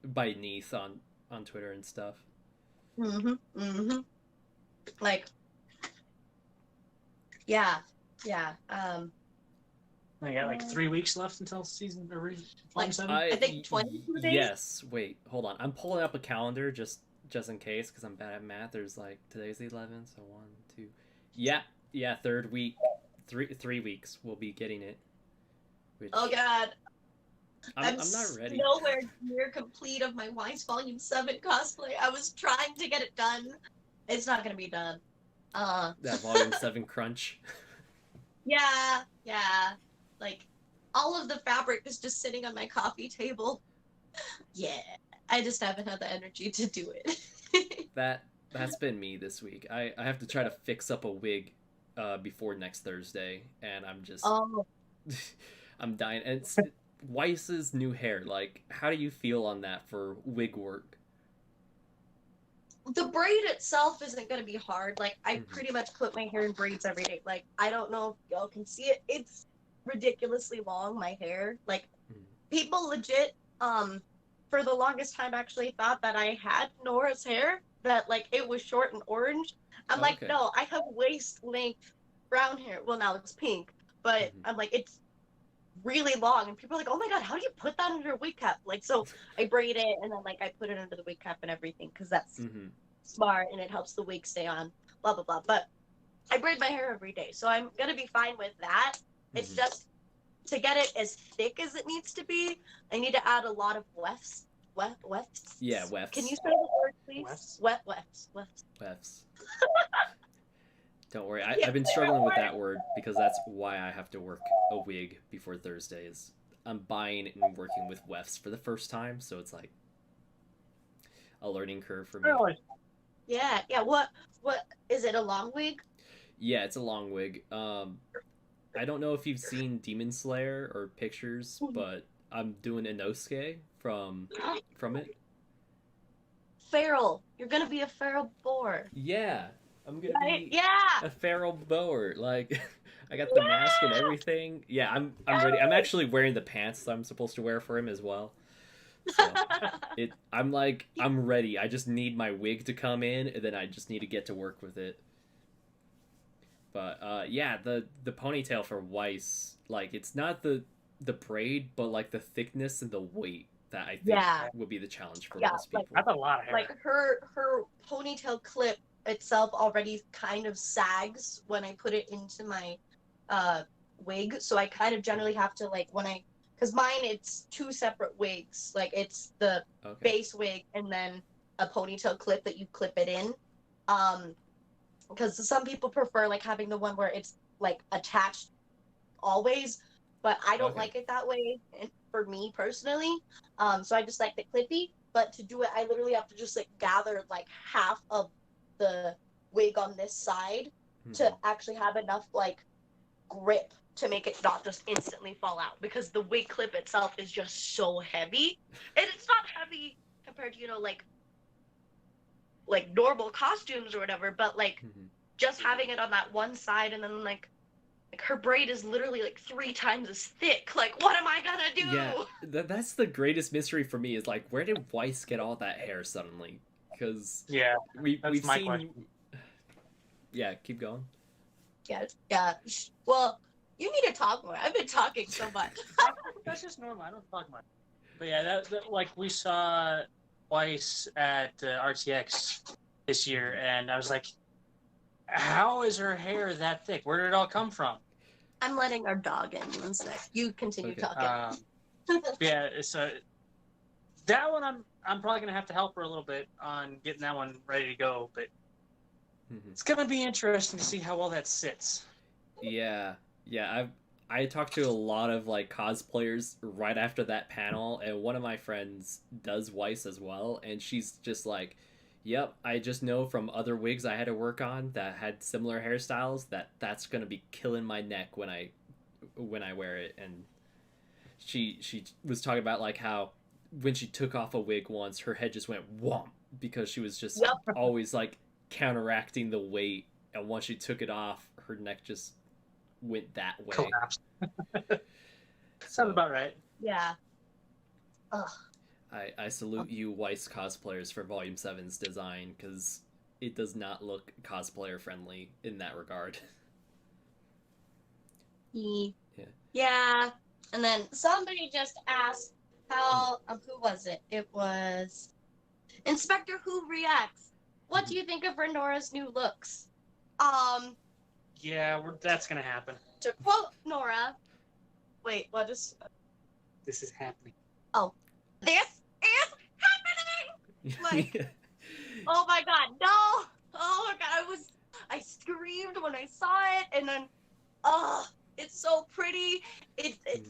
by Neith on Twitter and stuff. Like, yeah. I got like 3 weeks left until season volume 7. I think 22 days. Yes. Wait. Hold on. I'm pulling up a calendar just in case because I'm bad at math. There's like today's the 11th, so 1, 2. Yeah. Third week. 3 weeks. We'll be getting it. Which, oh god. I'm not ready. Nowhere near complete of my Wise Volume 7 cosplay. I was trying to get it done. It's not gonna be done. That Volume 7 crunch. Yeah. Like, all of the fabric is just sitting on my coffee table. Yeah. I just haven't had the energy to do it. That's been me this week. I have to try to fix up a wig before next Thursday, and I'm just I'm dying. And it's Weiss's new hair. Like, how do you feel on that for wig work? The braid itself isn't going to be hard. Like, I pretty much put my hair in braids every day. Like, I don't know if y'all can see it. It's ridiculously long, my hair. Like, people legit, for the longest time actually thought that I had Nora's hair, that, like, it was short and orange. I'm like, no, I have waist-length brown hair. Well, now it's pink. But I'm like, it's really long, and people are like, oh my god, how do you put that under a wig cap? Like, so I braid it, and then like I put it under the wig cap and everything, because that's smart and it helps the wig stay on, blah, blah, blah. But I braid my hair every day, so I'm going to be fine with that. It's just to get it as thick as it needs to be, I need to add a lot of wefts. Wefts? Yeah, wefts. Can you say the word, please? Wefts. Wefts. Don't worry, I've been struggling with that word because that's why I have to work a wig before Thursdays. I'm buying and working with wefts for the first time, so it's like a learning curve for me. Really? Yeah. What is it, a long wig? Yeah, it's a long wig. I don't know if you've seen Demon Slayer or pictures, but I'm doing Inosuke from it. Feral. You're gonna be a feral boar. Yeah, I'm gonna be Yeah. a feral boar. Like, I got the mask and everything. Yeah, I'm ready. I'm actually wearing the pants that I'm supposed to wear for him as well. So I'm ready. I just need my wig to come in, and then I just need to get to work with it. But yeah, the ponytail for Weiss, like, it's not the braid, but like the thickness and the weight that I think would be the challenge for most people. That's a lot of hair. Like her ponytail clip itself already kind of sags when I put it into my wig, so I kind of generally have to, like, because mine, it's 2 separate wigs. Like, it's the base wig and then a ponytail clip that you clip it in. Because some people prefer, like, having the one where it's, like, attached always, but I don't like it that way, for me personally. So I just like the clippy, but to do it, I literally have to just, like, gather, like, half of the wig on this side to actually have enough, like, grip to make it not just instantly fall out, because the wig clip itself is just so heavy. And it's not heavy compared to, like normal costumes or whatever, but like just having it on that one side, and then like her braid is literally like 3 times as thick. Like, what am I gonna do? Yeah, that's the greatest mystery for me, is like, where did Weiss get all that hair suddenly? Because we've seen. Question. Yeah, keep going. Yeah. Well, you need to talk more. I've been talking so much. That's just normal. I don't talk much. But yeah, that like, we saw Weiss at RTX this year, and I was like, how is her hair that thick? Where did it all come from? I'm letting our dog in 1 sec. You continue talking. Yeah, so that one I'm probably gonna have to help her a little bit on getting that one ready to go, but it's gonna be interesting to see how well that sits. Yeah, I talked to a lot of like cosplayers right after that panel, and one of my friends does Weiss as well, and she's just like, yep, I just know from other wigs I had to work on that had similar hairstyles that's gonna be killing my neck when I wear it. And she was talking about like how when she took off a wig once, her head just went whomp, because she was just always like counteracting the weight, and once she took it off, her neck just went that way. Collapsed. Sounds about right. Yeah. Ugh. I salute you, Weiss cosplayers, for Volume 7's design, because it does not look cosplayer friendly in that regard. Yeah. And then somebody just asked how, who was it? It was Inspector Who Reacts. What do you think of Renora's new looks? Yeah, that's gonna happen. To quote Nora, wait, what is... This is happening. Oh, this is happening! Like, oh my god, no! Oh my god, I screamed when I saw it, and then, it's so pretty.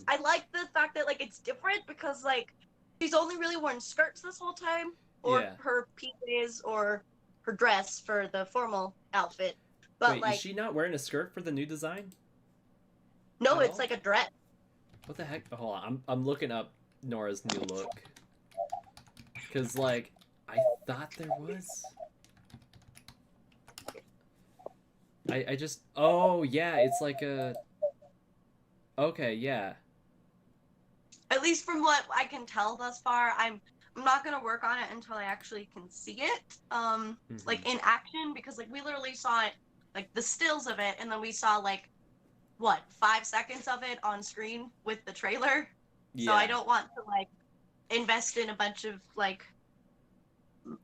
I like the fact that, like, it's different, because, like, she's only really worn skirts this whole time, or her PJs, or her dress for the formal outfit. But, wait, like, is she not wearing a skirt for the new design? No, it's like a dress. What the heck? Hold on, I'm looking up Nora's new look. Because, like, I thought there was... I just... Oh, yeah, it's like a... Okay, yeah. At least from what I can tell thus far, I'm not gonna work on it until I actually can see it, like, in action, because, like, we literally saw it, like, the stills of it, and then we saw, like, what, 5 seconds of it on screen with the trailer? Yeah. So I don't want to, like, invest in a bunch of, like,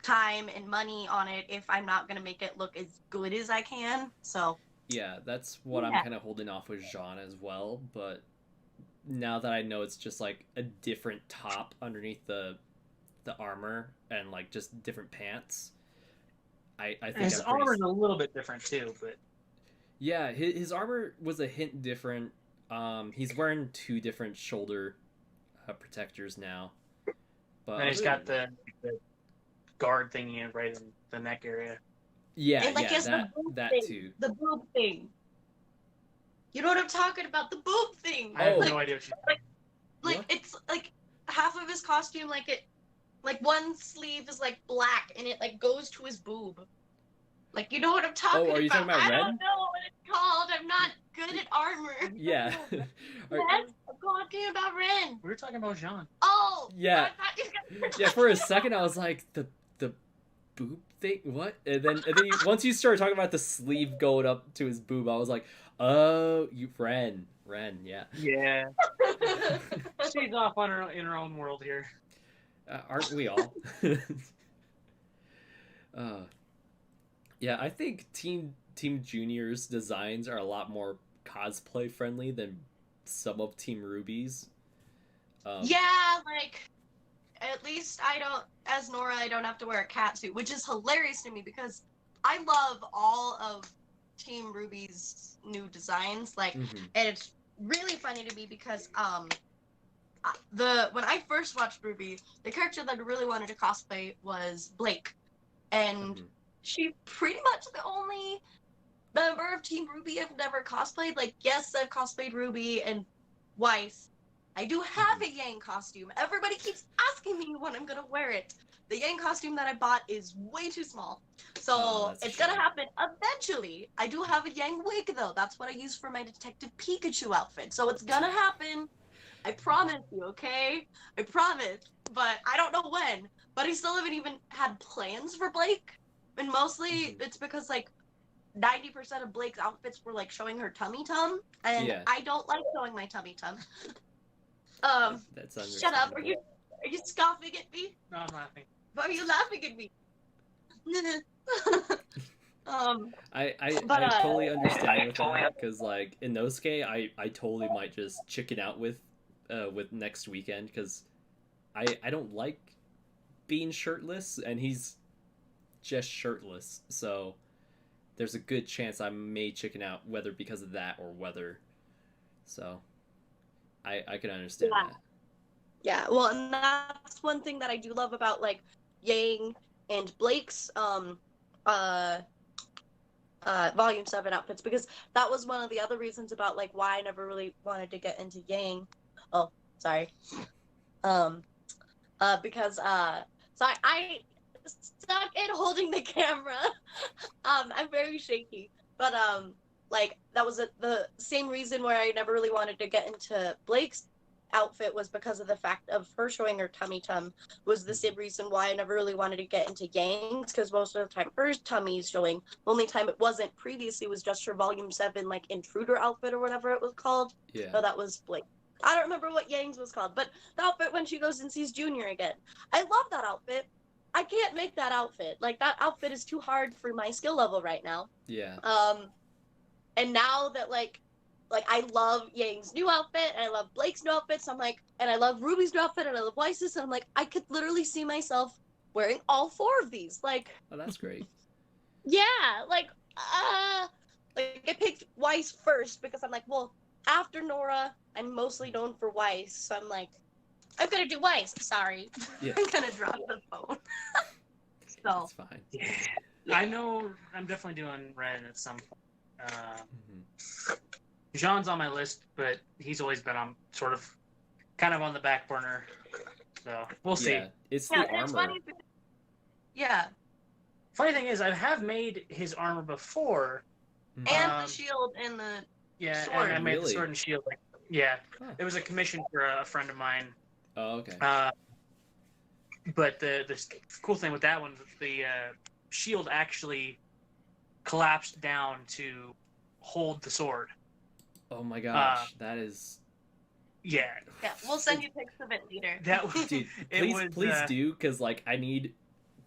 time and money on it if I'm not gonna make it look as good as I can. So Yeah, that's what I'm kind of holding off with Jean as well. But now that I know it's just like a different top underneath the armor and like just different pants, I think his armor is a little bit different too. But yeah, his armor was a hint different. He's wearing 2 different shoulder protectors now. But and he's got the guard thingy right in the neck area. Yeah, and, like, that too. The boob thing. You know what I'm talking about? The boob thing. I have no idea what you're like it's like half of his costume, like one sleeve is like black and it like goes to his boob. Like, you know what I'm talking about? Are you talking about I red? don't know what it's called. I'm not good at armor. Yeah. Yes, I'm talking about Ren. We were talking about Jean. Oh. Yeah. I thought you guys were Yeah, for a second I was like, the boob thing? What? And then once you started talking about the sleeve going up to his boob, I was like, oh, Ren, yeah. Yeah. She's off on in her own world here. Aren't we all? Yeah, I think Team Junior's designs are a lot more cosplay friendly than some of Team RWBY's. Yeah, like, at least as Nora, I don't have to wear a cat suit, which is hilarious to me because I love all of Team RWBY's new designs. Like, and it's really funny to me because when I first watched RWBY, the character that I really wanted to cosplay was Blake, and she's pretty much the only member of Team RWBY I've never cosplayed. Like, yes, I've cosplayed Ruby and Weiss. I do have a Yang costume. Everybody keeps asking me when I'm gonna wear it. The Yang costume that I bought is way too small. So it's gonna happen eventually. I do have a Yang wig though. That's what I use for my Detective Pikachu outfit. So it's gonna happen. I promise you, okay? I promise. But I don't know when. But I still haven't even had plans for Blake. And mostly it's because like 90% of Blake's outfits were like showing her tummy tum. And I don't like showing my tummy tum. That's shut up. Are you scoffing at me? No, I'm laughing. Why are you laughing at me? I totally understand with that because like Inosuke, I totally might just chicken out with next weekend because I don't like being shirtless and he's just shirtless, so there's a good chance I may chicken out, whether because of that or whether. So I can understand that. Yeah, well, and that's one thing that I do love about like Yang and Blake's Volume 7 outfits, because that was one of the other reasons about like why I never really wanted to get into Yang. Oh, sorry. Because so I stuck in holding the camera. I'm very shaky, but like that was the same reason where I never really wanted to get into Blake's outfit, was because of the fact of her showing her tummy tum, was the same reason why I never really wanted to get into Yang's, because most of the time her tummy is showing. The only time it wasn't previously was just her Volume 7 like intruder outfit or whatever it was called. Yeah. No, that was Blake. I don't remember what Yang's was called, but the outfit when she goes and sees Junior again. I love that outfit. I can't make that outfit. Like, that outfit is too hard for my skill level right now. Yeah. And now that like I love Yang's new outfit and I love Blake's new outfit, so I'm like, and I love Ruby's new outfit and I love Weiss's, and I'm like, I could literally see myself wearing all 4 of these. Like, oh, that's great. Yeah, like I picked Weiss first because I'm like, well, after Nora, I'm mostly known for Weiss, so I'm like, I'm gonna do Weiss. Sorry, Yeah. I'm gonna drop the phone. So That's fine. Yeah. I know I'm definitely doing Ren at some point. Jean's on my list, but he's always been on kind of on the back burner. So we'll see. Yeah, it's the armor. funny. Yeah, Funny thing is, I have made his armor before. and the shield and the sword. And I made the Really? sword and shield. Huh. It was a commission for a friend of mine. Oh, okay. But the cool thing with that one, the shield actually collapsed down to hold the sword. Oh my gosh, that is. Yeah, Yeah, we'll send you pics of it later. that was Dude, it was, please do, because like I need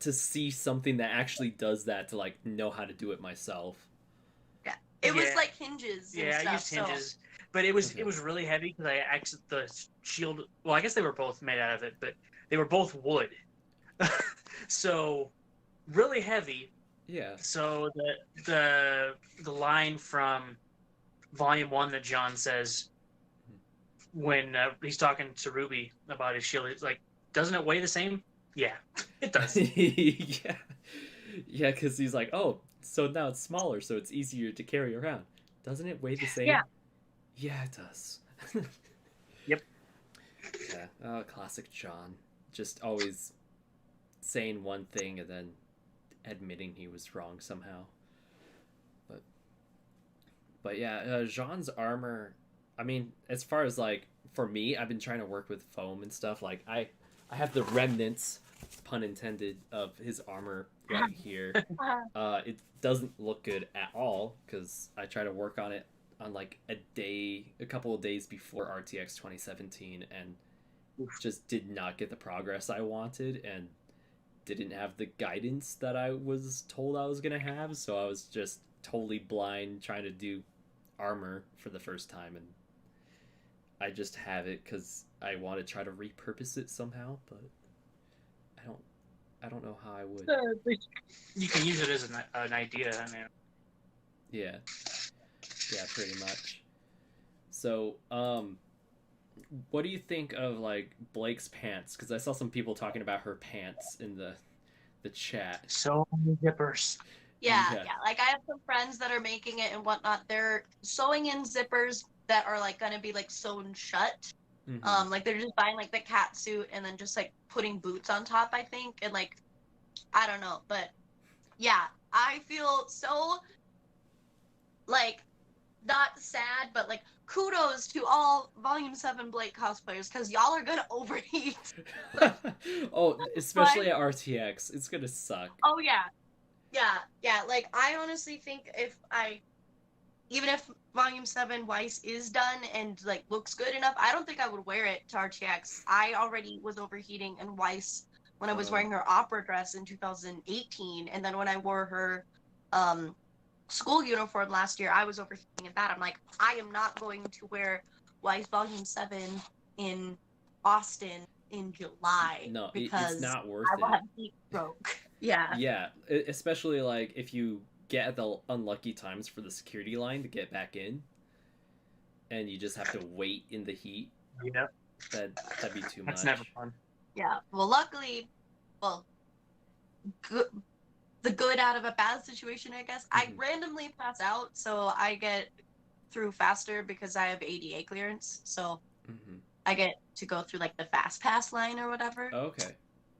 to see something that actually does that to like know how to do it myself. Yeah, it was like hinges. And stuff, I used hinges, but it was really heavy because I actually the shield. Well, I guess they were both made out of it, but they were both wood, so really heavy. Yeah. So the line from Volume 1 that John says when he's talking to RWBY about his shield, it's like, doesn't it weigh the same? Yeah, it does. Yeah. Yeah, because he's like, oh, so now it's smaller, so it's easier to carry around. Doesn't it weigh the same? Yeah. Yeah, it does. Yep. Yeah. Oh, classic John. Just always saying one thing and then admitting he was wrong somehow. But yeah, Jean's armor. I mean, as far as like for me, I've been trying to work with foam and stuff. Like I have the remnants, pun intended, of his armor right here. It doesn't look good at all because I try to work on it on like a couple of days before RTX 2017, and just did not get the progress I wanted, and didn't have the guidance that I was told I was gonna have. So I was just totally blind trying to do armor for the first time, and I just have it because I want to try to repurpose it somehow, but I don't know how I would. You can use it as an idea. I mean, yeah, pretty much. So, what do you think of like Blake's pants? Because I saw some people talking about her pants in the chat. So many zippers. Yeah. Like I have some friends that are making it and whatnot. They're sewing in zippers that are like gonna be like sewn shut. Mm-hmm. Like they're just buying like the cat suit and then just like putting boots on top, I think, and like I don't know, but yeah, I feel so like not sad, but like kudos to all Volume 7 Blake cosplayers because y'all are gonna overheat. Oh, especially at RTX, it's gonna suck. Oh yeah. Like I honestly think even if Volume 7 Weiss is done and like looks good enough, I don't think I would wear it to RTX. I already was overheating in Weiss when I was wearing her opera dress in 2018, and then when I wore her school uniform last year, I was overheating at that. I'm like, I am not going to wear Weiss Volume 7 in Austin in July. No, because it's not worth I will it. have heat stroke. Yeah. Yeah, especially like if you get at the unlucky times for the security line to get back in, and you just have to wait in the heat. Yeah. That'd be too much. That's never fun. Yeah. Well, luckily, the good out of a bad situation, I guess. I randomly pass out, so I get through faster because I have ADA clearance. So I get to go through like the fast pass line or whatever. Okay.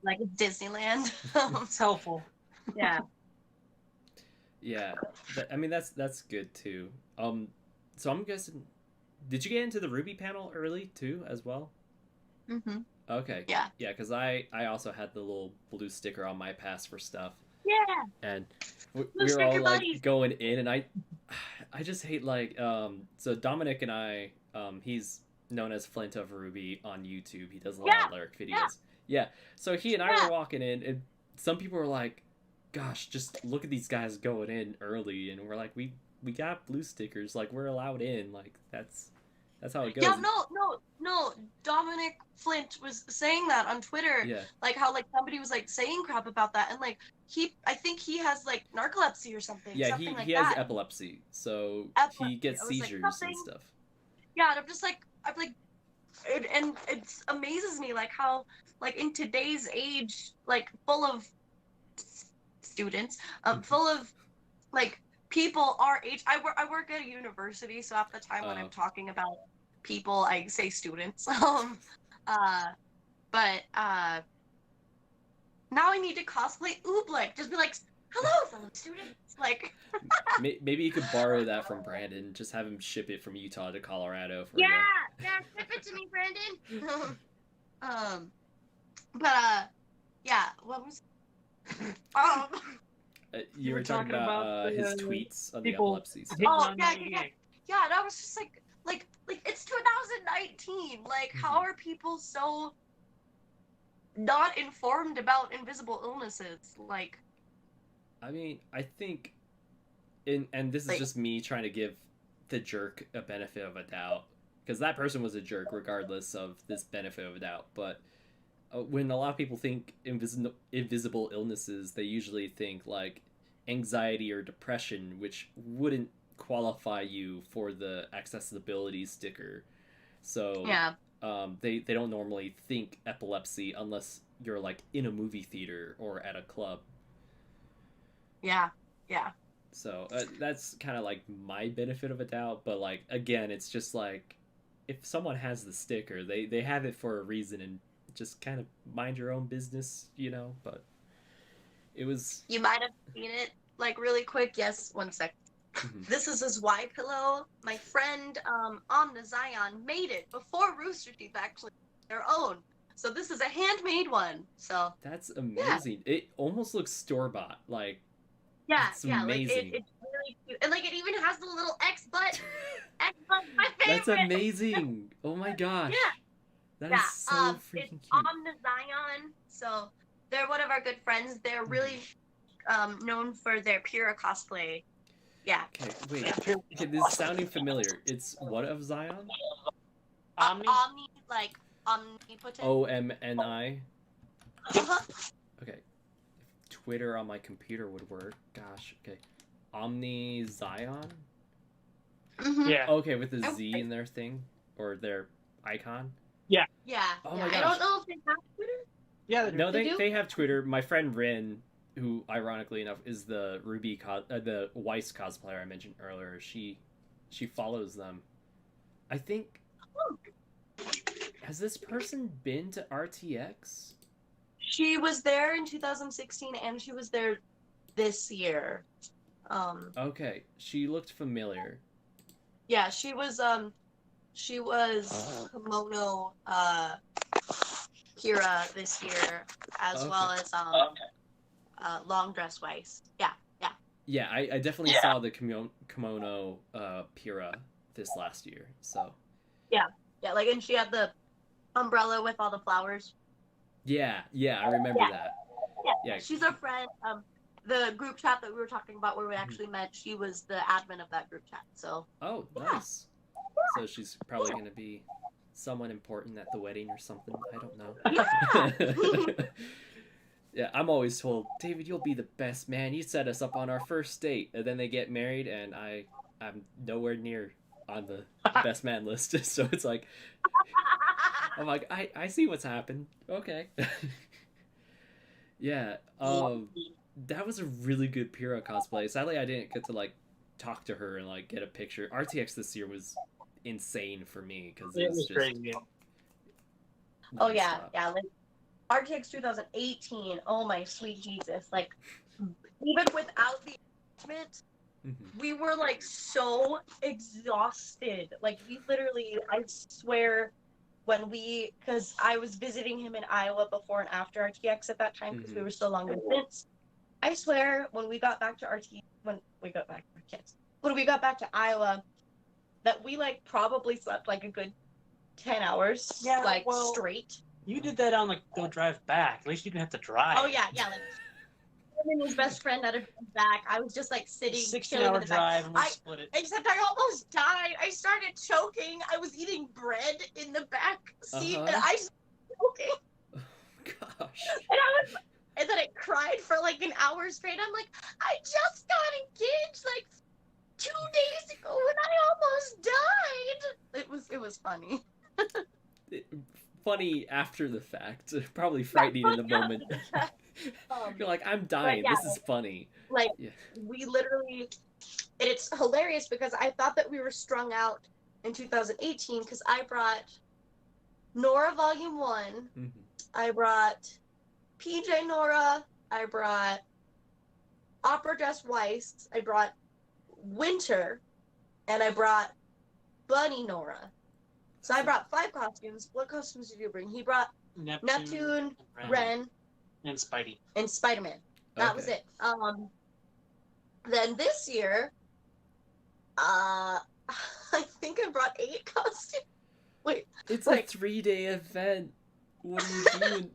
Like Disneyland. It's helpful. Yeah. Yeah. I mean that's good too. So I'm guessing, did you get into the RWBY panel early too as well? Mm-hmm. Okay. Yeah. Yeah, because I also had the little blue sticker on my pass for stuff. Yeah. And we were all like going in, and I just hate like so Dominic and I he's known as Flint of RWBY on YouTube. He does a lot of lyric videos. Yeah. So he and I were walking in, and some people were like, "Gosh, just look at these guys going in early," and we're like, "We got blue stickers. Like we're allowed in. Like that's how it goes." Yeah. No. Dominic Flint was saying that on Twitter. Yeah. Like how like somebody was like saying crap about that, and like I think he has like narcolepsy or something. Yeah, something he has epilepsy, so he gets seizures and stuff. Yeah, and I'm like, and it amazes me like how like in today's age, like full of students, full of like people our age. I work at a university, so half the time when I'm talking about people, I say students. But now I need to cosplay Oobleck. Just be like, hello, fellow students. Like, maybe you could borrow that from Brandon. Just have him ship it from Utah to Colorado for yeah, ship it to me, Brandon. Yeah. What was? You were talking about his tweets on the epilepsy stuff. Oh yeah. And I was just like it's 2019. Like, how are people so not informed about invisible illnesses. Like, I mean, I think, and this is like, just me trying to give the jerk a benefit of a doubt, because that person was a jerk regardless of this benefit of a doubt. But when a lot of people think invisible illnesses, they usually think like anxiety or depression, which wouldn't qualify you for the accessibility sticker. So yeah, they don't normally think epilepsy unless you're like in a movie theater or at a club. yeah, yeah. So that's kind of like my benefit of a doubt. But like again, it's just like if someone has the sticker, they have it for a reason, and just kind of mind your own business, you know. But it was. You might have seen it, like, really quick. Yes, one sec. This is his Y pillow. My friend Omna Zion made it before Rooster Teeth actually made their own. So this is a handmade one. So That's amazing. Yeah. It almost looks store-bought. Like, yeah, it's yeah, amazing. like it's really cute. And like it even has the little X butt. X butt's my favorite. That's amazing. Oh my gosh. Yeah. That is so freaking it's cute. Omna Zion. So they're one of our good friends. They're really known for their Pura cosplay. Yeah. Okay, wait. Okay, this is sounding familiar. It's what of Zion? Omni? Omni, like omnipotent. OMNI. Uh-huh. Okay. If Twitter on my computer would work. Gosh. Okay. Omni Zion? Mm-hmm. Yeah. Okay, with a Z in their thing or their icon. Yeah. Oh yeah. my gosh. I don't know if they have Twitter. Yeah. No, They do? they have Twitter. My friend Rin, who ironically enough is the the Weiss cosplayer I mentioned earlier, she follows them. I think. Has this person been to RTX? She was there in 2016, and she was there this year. Okay, she looked familiar. Yeah, she was Kimono Kira this year, as Okay. well as Long Dress Weiss. Yeah. Yeah, I definitely saw the kimono Pira this last year. So Yeah, like, and she had the umbrella with all the flowers. yeah, I remember that. Yeah. She's our friend. The group chat that we were talking about where we actually met, she was the admin of that group chat. So. Oh, nice. So she's probably going to be someone important at the wedding or something. I don't know. Yeah, I'm always told, David, you'll be the best man. You set us up on our first date, and then they get married, and I'm nowhere near on the best man list. So it's like, I'm like, I see what's happened. Okay. Yeah. That was a really good Pyrrha cosplay. Sadly, I didn't get to like talk to her and like get a picture. RTX this year was insane for me because it was just crazy. Oh yeah, like RTX 2018. Oh my sweet Jesus! Like, even without the attachment, we were like so exhausted. Like, we literally, I swear, because I was visiting him in Iowa before and after RTX at that time because we were still long distance. I swear, when we got back to Iowa, that we like probably slept like a good 10 hours, straight. You did that on the drive back. At least you didn't have to drive. Oh yeah, like him and his best friend had to come back. I was just like sitting, 16-hour drive, and we split it. Except I almost died. I started choking. I was eating bread in the back seat, and I was choking. Oh, gosh. And then I cried for like an hour straight. I'm like, I just got engaged like 2 days ago, and I almost died. It was funny. Funny after the fact, probably frightening in the moment. You're like, I'm dying. This is funny. Like, we literally, it's hilarious because I thought that we were strung out in 2018 because I brought Nora Volume 1, I brought PJ Nora, I brought Opera Dress Weiss, I brought Winter, and I brought Bunny Nora. So I brought 5 costumes. What costumes did you bring? He brought Neptune, Ren, and Spidey. And Spider-Man. That was it. Then this year, I think I brought 8 costumes. Wait. It's like a 3-day event. What are you doing?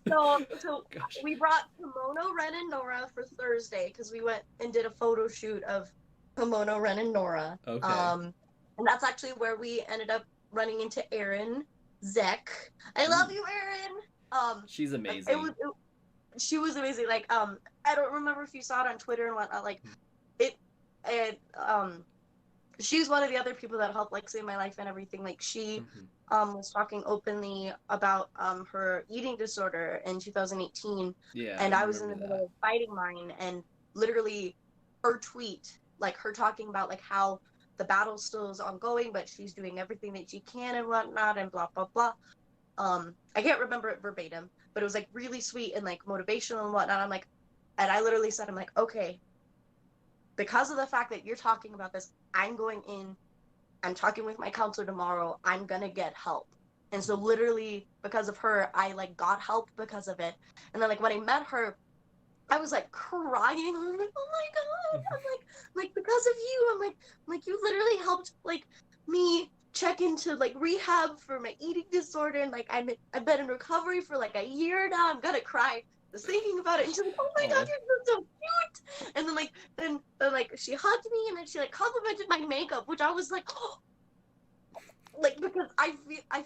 So Gosh. we brought Kimono, Ren, and Nora for Thursday because we went and did a photo shoot of Kimono, Ren, and Nora. Okay. And that's actually where we ended up running into Erin Zek. I love you, Erin. She's amazing. She was amazing. Like, I don't remember if you saw it on Twitter and whatnot. Like, she's one of the other people that helped like save my life and everything. Like, she was talking openly about her eating disorder in 2018. Yeah. And I was in the middle of fighting mine, and literally her tweet, like her talking about like how the battle still is ongoing, but she's doing everything that she can and whatnot, and blah blah blah. I can't remember it verbatim, but it was like really sweet and like motivational and whatnot. I'm like, and I literally said, I'm like, okay, because of the fact that you're talking about this, I'm going in, I'm talking with my counselor tomorrow, I'm gonna get help. And so literally because of her, I like got help because of it. And then like when I met her, I was like crying. I'm like, oh my god! I'm like because of you. I'm like you literally helped like me check into like rehab for my eating disorder, and like I've been in recovery for like a year now. I'm gonna cry just thinking about it. And she's like, oh my god, you're so cute. And then like she hugged me, and then she like complimented my makeup, which I was like, oh. Like, because I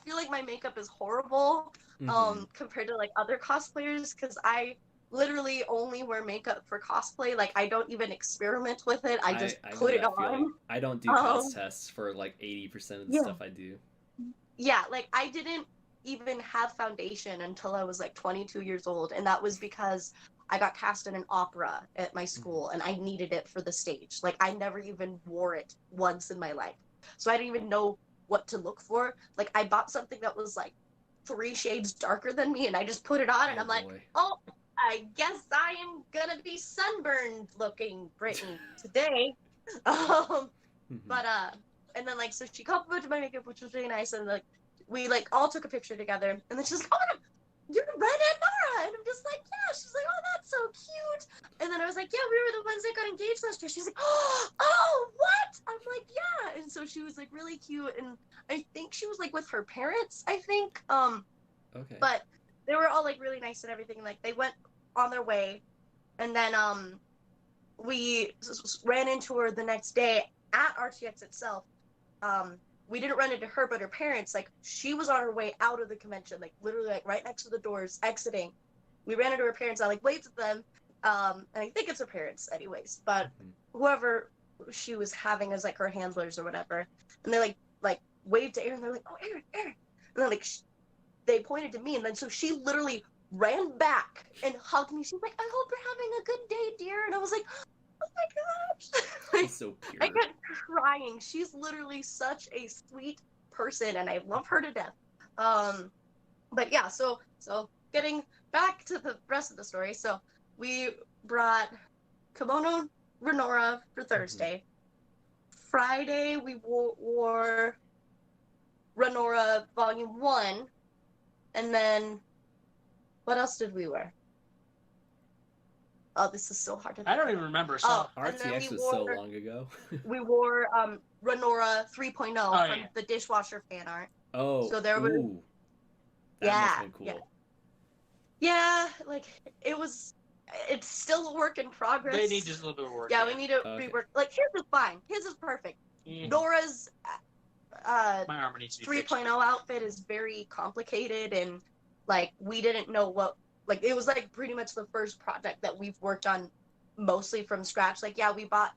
feel like my makeup is horrible compared to like other cosplayers, because I literally only wear makeup for cosplay. Like, I don't even experiment with it. I just put it on. I don't do cos tests for like 80% of the stuff I do. Yeah, like I didn't even have foundation until I was like 22 years old, and that was because I got cast in an opera at my school, and I needed it for the stage. Like, I never even wore it once in my life, so I didn't even know what to look for. Like, I bought something that was like 3 shades darker than me, and I just put it on, and I'm like, oh, I guess I am gonna be sunburned looking Brittany today. But and then like, so she complimented my makeup, which was really nice, and like we like all took a picture together, and then she's like, oh my god, you're Ren and Nora, and I'm just like, yeah. She's like, oh, that's so cute. And then I was like, yeah, we were the ones that got engaged last year. She's like, oh, what? I'm like, yeah. And so she was like really cute, and I think she was like with her parents, I think. Okay. But they were all like really nice and everything. Like, they went on their way, and then we ran into her the next day at RTX itself. We didn't run into her, but her parents, like, she was on her way out of the convention, like literally like right next to the doors exiting. We ran into her parents. I like waved at them, and I think it's her parents anyways, but whoever she was having as like her handlers or whatever, and they like waved to Erin. They're like, oh, Erin, and then like they pointed to me, and then so she literally ran back and hugged me. She's like, I hope you're having a good day, dear. And I was like, oh my gosh. Like, she's so pure. I kept crying. She's literally such a sweet person, and I love her to death. But yeah, so getting back to the rest of the story. So we brought Kimono Renora for Thursday. Friday we wore Renora Volume 1, and then what else did we wear? Oh, this is so hard to think. I don't even remember. So RTX was so long ago. We wore Renora 3.0 from the dishwasher fan art. Oh. So there was that must have been cool. Yeah, like it's still a work in progress. They need just a little bit of work. Yeah, we need to rework. Like, his is fine. His is perfect. Nora's my armor needs to be 3.0 outfit is very complicated, and like we didn't know what, like, it was like pretty much the first project that we've worked on mostly from scratch. Like, yeah, we bought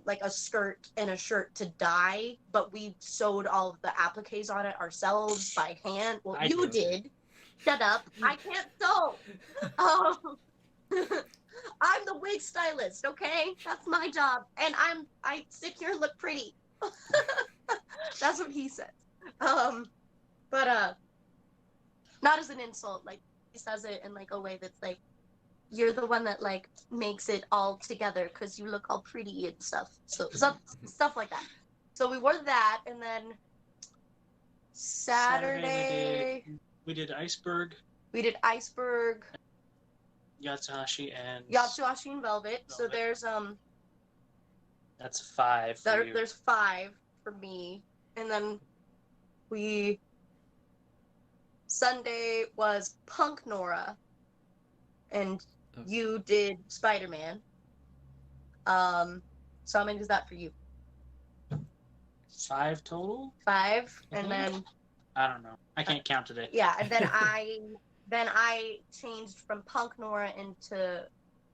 like a skirt and a shirt to dye, but we sewed all of the appliques on it ourselves by hand. Well, you did. Shut up. I can't sew. I'm the wig stylist, okay? That's my job. And I sit here and look pretty. That's what he said. But not as an insult. Like, he says it in like a way that's like, you're the one that like makes it all together because you look all pretty and stuff. So stuff like that. So we wore that, and then Saturday we did Iceberg. We did Iceberg. Yatsuhashi and Velvet. So there's that's 5 for you. There's 5 for me, and then we Sunday was Punk Nora, and Okay. you did Spider-Man. So how many is that for you? 5 total? 5, and then I don't know. I can't count today. yeah, and then I changed from Punk Nora into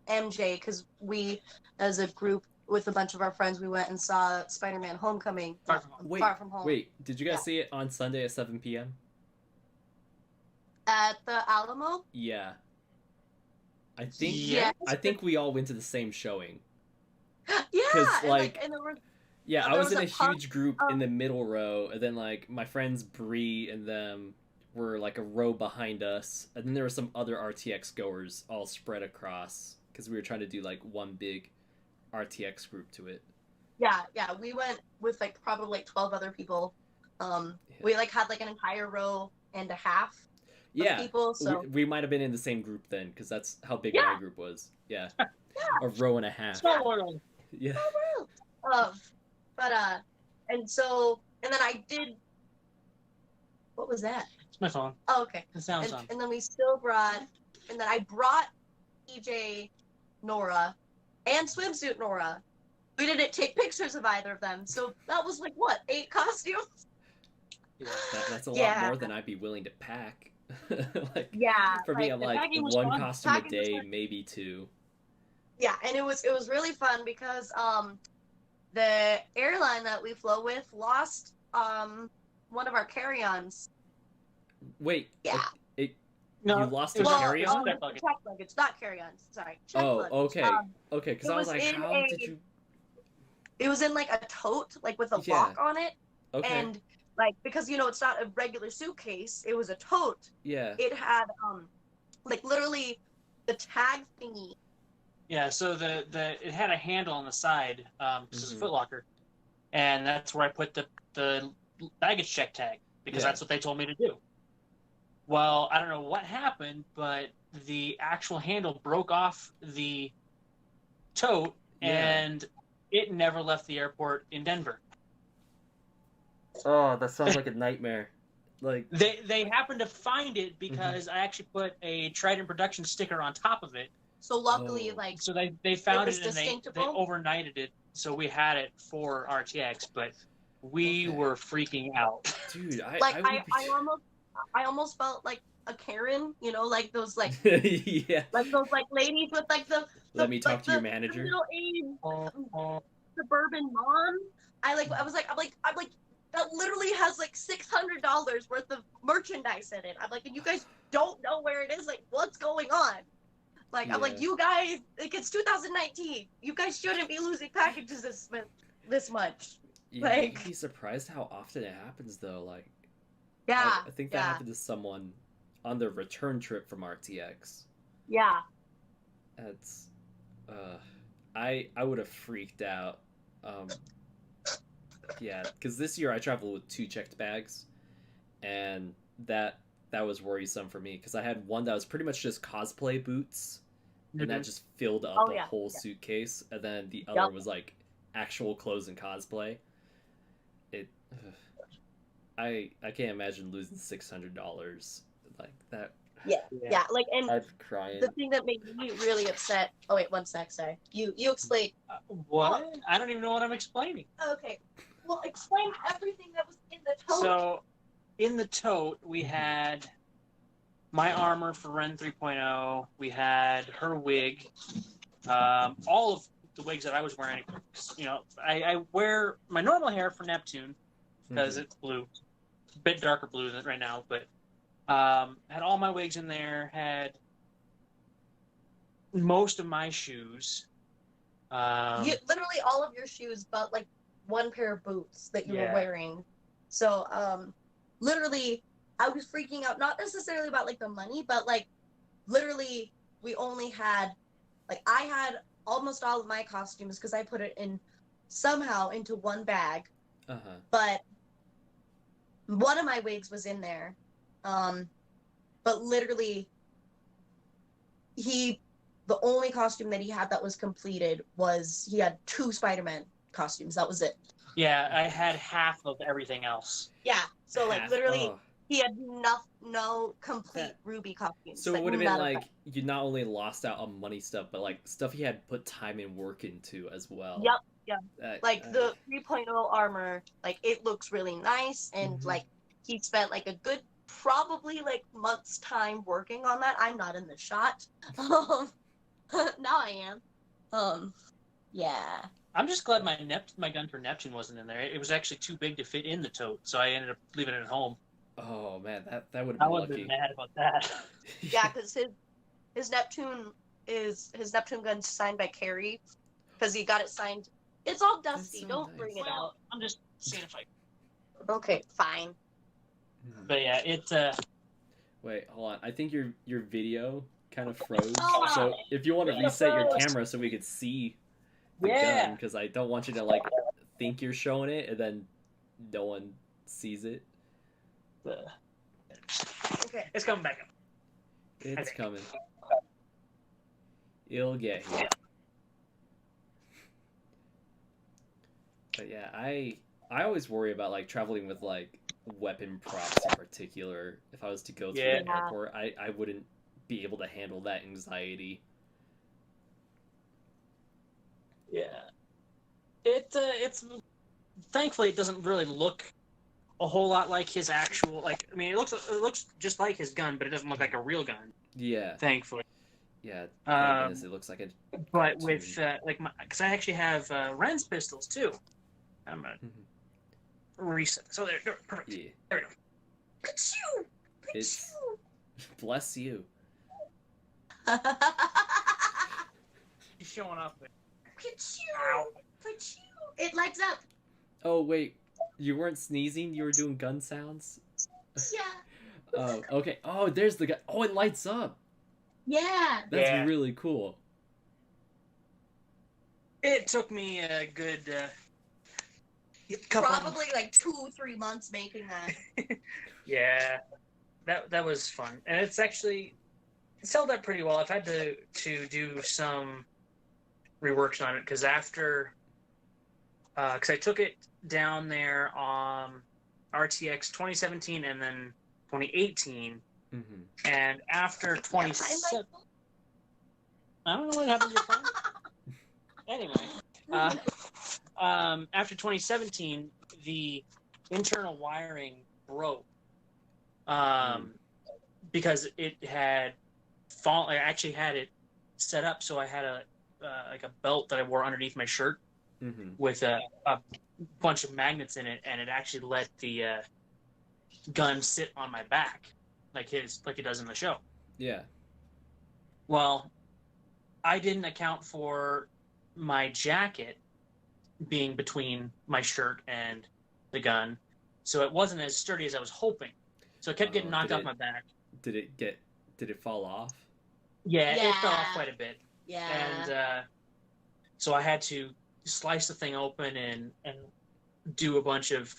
MJ because we, as a group with a bunch of our friends, we went and saw Spider-Man: Homecoming. Far From Home. Far From Home. Wait, did you guys Yeah. see it on Sunday at 7 p.m.? At the Alamo. Yeah. I think Yeah. I think we all went to the same showing. Yeah, 'Cause, and, like, and there were Yeah, I there was in was a a punk- huge group in the middle row, and then like my friends Bree and them were like a row behind us, and then there were some other RTX goers all spread across because we were trying to do like one big RTX group to it. yeah, we went with like probably like 12 other people. We like had like an entire row and a half Yeah, of people. So we might have been in the same group then, because that's how big Yeah. my group was. Yeah, a row and a half. Small world. Yeah, but and so and then I did. What was that? It's my phone. Oh, okay. The sound's on. And then we still brought, and then I brought EJ Nora and Swimsuit Nora. We didn't take pictures of either of them, so that was like what, 8 costumes? Yeah. that's a lot Yeah. more than I'd be willing to pack. Like Yeah. for me, I'm the like packing was one fun. costume a Packing was day, fun. maybe 2. Yeah, and it was really fun because the airline that we flew with lost one of our carry-ons. Wait, Yeah. No, You lost it was a a carry-on? check luggage. Check luggage, not carry-ons. Sorry. Check Oh, luggage. okay. Okay, because it I was was like, in how a- did you? It was in like a tote, like with a Yeah. lock on it, Okay, and like because it's not a regular suitcase, it was a tote. yeah, It had like literally the tag thingy. Yeah, so the it had a handle on the side, this is a Mhm. Foot Locker, and that's where I put the baggage check tag because Yeah. that's what they told me to do. Well, I don't know what happened, but the actual handle broke off the tote, Yeah. and it never left the airport in Denver. Oh, that sounds like a nightmare. Like, They happened to find it because I actually put a Trident production sticker on top of it. So luckily, Oh. like So they found was it and they distinctable? overnighted it, so we had it for RTX, but we Okay. were freaking out. dude, I like would I almost felt like a Karen, like those like be... yeah. like those like ladies with like the Let me talk like to your the manager. middle-aged suburban mom. I was like, I'm like that literally has like $600 worth of merchandise in it. I'm like, and you guys don't know where it is. Like, what's going on? Like, I'm like, Yeah. you guys, like, it's 2019. You guys shouldn't be losing packages this much. Yeah, like- you'd be surprised how often it happens though. Like, Yeah, I think that happened to someone on their return trip from RTX. yeah. That's, I would have freaked out. Yeah, because this year I traveled with 2 checked bags, and that was worrisome for me because I had one that was pretty much just cosplay boots, and that just filled up Oh, a yeah, whole yeah. suitcase, and then the other Yup. was like actual clothes and cosplay. It, I can't imagine losing $600 like that. Yeah, like, and I'd be crying. the thing that made me really upset. Oh wait, one sec. Sorry. You explain. What? I don't even know what I'm explaining. Okay. Well, explain everything that was in the tote. So, in the tote, we had my armor for Ren 3.0. We had her wig. All of the wigs that I was wearing. I wear my normal hair for Neptune because it's blue, a bit darker blue than right now. But had all my wigs in there. Had most of my shoes. Literally all of your shoes, but like one pair of boots that you were Yeah. wearing. So, literally, I was freaking out. Not necessarily about like the money, but like, literally, we only had, like, I had almost all of my costumes because I put it in somehow into one bag. But one of my wigs was in there. But literally, the only costume that he had that was completed was he had 2 Spider-Man costumes. That was it. Yeah, I had half of everything else. Yeah. So like Half- literally, oh. He had no complete RWBY costumes. So like, it would have been none of like them. you not only lost out on money stuff, but like stuff he had put time and work into as well. Yep, yep. That, Like the 3.0 armor, like it looks really nice, and Mhm. like he spent like a good probably like month's time working on that. I'm not in the shot. Now I am. Yeah. I'm just glad my gun for Neptune wasn't in there. It was actually too big to fit in the tote, so I ended up leaving it at home. Oh man, that would have I been would have lucky. been mad about that. Yeah, because his Neptune gun's signed by Carrie, because he got it signed. It's all dusty. so Don't nice. bring it out. I'm just seeing if I. Okay, fine. But yeah, Wait, hold on. I think your video kind of froze. Oh, So if you want to reset your camera so we could see the gun, because I don't want you to like think you're showing it and then no one sees it. Okay. It's coming back up. It's coming. It'll get here. But yeah, I always worry about like traveling with like weapon props in particular. If I was to go through an airport, I wouldn't be able to handle that anxiety. Yeah. It's thankfully it doesn't really look a whole lot like his actual like. I mean, it looks just like his gun, but it doesn't look like a real gun. Yeah. Thankfully. Yeah. Thank goodness it looks like a. But with like because I actually have Ren's pistols too. I'm gonna reset. So they're perfect. Yeah. There we go. It's bless you. He's showing off. It lights up. Oh wait, you weren't sneezing. You were doing gun sounds. Yeah. Oh, okay. Oh, there's the gun. Oh, it lights up. Yeah. That's really cool. It took me a good couple. Probably like 2-3 months making that. Yeah, that was fun, and it's held up pretty well. I've had to do some reworks on it because after I took it down there on RTX 2017 and then 2018, and after 2017, I don't know what happened to your phone. Anyway, after 2017, the internal wiring broke because it had fallen. I actually had it set up so I had a like a belt that I wore underneath my shirt with a bunch of magnets in it, and it actually let the gun sit on my back like it does in the show. Yeah. Well, I didn't account for my jacket being between my shirt and the gun, so it wasn't as sturdy as I was hoping. So it kept getting knocked off my back. Did it fall off? Yeah, it fell off quite a bit. Yeah. And so I had to slice the thing open and do a bunch of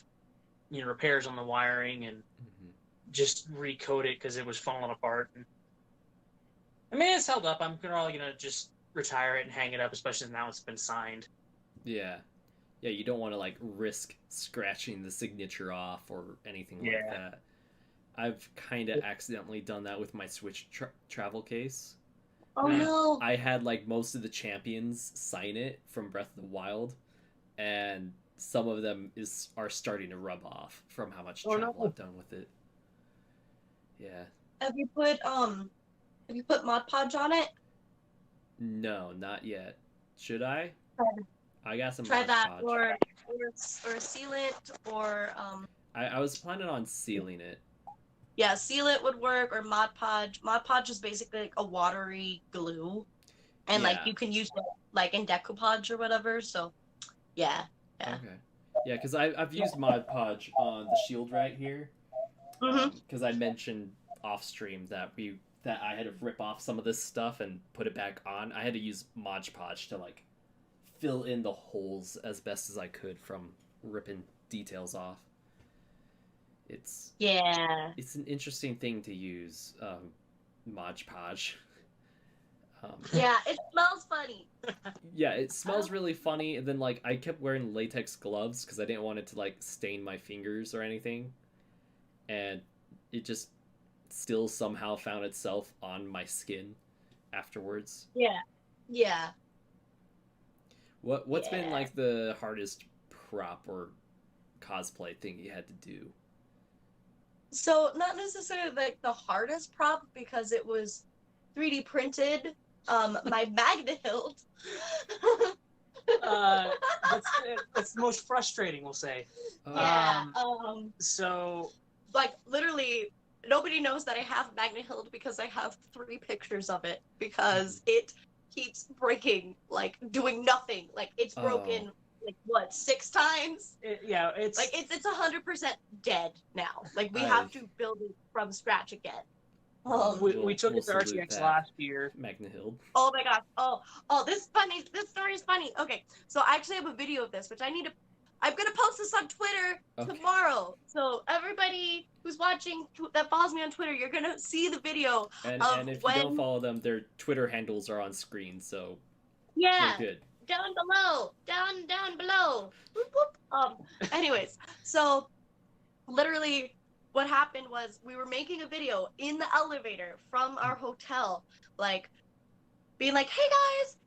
repairs on the wiring and just recode it because it was falling apart. And, I mean, it's held up. I'm probably gonna just retire it and hang it up, especially now it's been signed. Yeah. Yeah, you don't want to like risk scratching the signature off or anything like that. I've kind of accidentally done that with my Switch travel case. Oh no! I had like most of the champions sign it from Breath of the Wild, and some of them are starting to rub off from how much travel I've done with it. Yeah. Have you put Mod Podge on it? No, not yet. Should I? I got some. Try Mod that, Podge. or seal it, or I was planning on sealing it. Yeah, seal it would work, or Mod Podge. Mod Podge is basically like a watery glue, and like you can use it like in decoupage or whatever. So, yeah. Okay. Yeah, because I've used Mod Podge on the shield right here. Because I mentioned off stream that I had to rip off some of this stuff and put it back on. I had to use Mod Podge to like fill in the holes as best as I could from ripping details off. It's an interesting thing to use, Mod Podge. Yeah, it smells funny. Yeah, it smells really funny, and then like I kept wearing latex gloves because I didn't want it to like stain my fingers or anything. And it just still somehow found itself on my skin afterwards. Yeah. Yeah. What's been Yeah. like the hardest prop or cosplay thing you had to do? So not necessarily like the hardest prop because it was 3D printed. My magnet hilt. That's the most frustrating, we'll say. Yeah. So, Like literally, nobody knows that I have magnet hilt because I have 3 pictures of it because it keeps breaking, like doing nothing. Like it's broken. Like what, 6 times? it's Like it's 100% dead now. Like we have to build it from scratch again. we took it to RTX last year. Magna Hill. Oh my gosh. Oh, this is funny. This story is funny. Okay, so I actually have a video of this, which I'm gonna post this on Twitter tomorrow. So everybody who's watching that follows me on Twitter, you're gonna see the video. And if you don't follow them, their Twitter handles are on screen. So yeah, good. Down below, down below. Whoop, whoop. Anyways, so literally what happened was we were making a video in the elevator from our hotel, like being like, hey guys,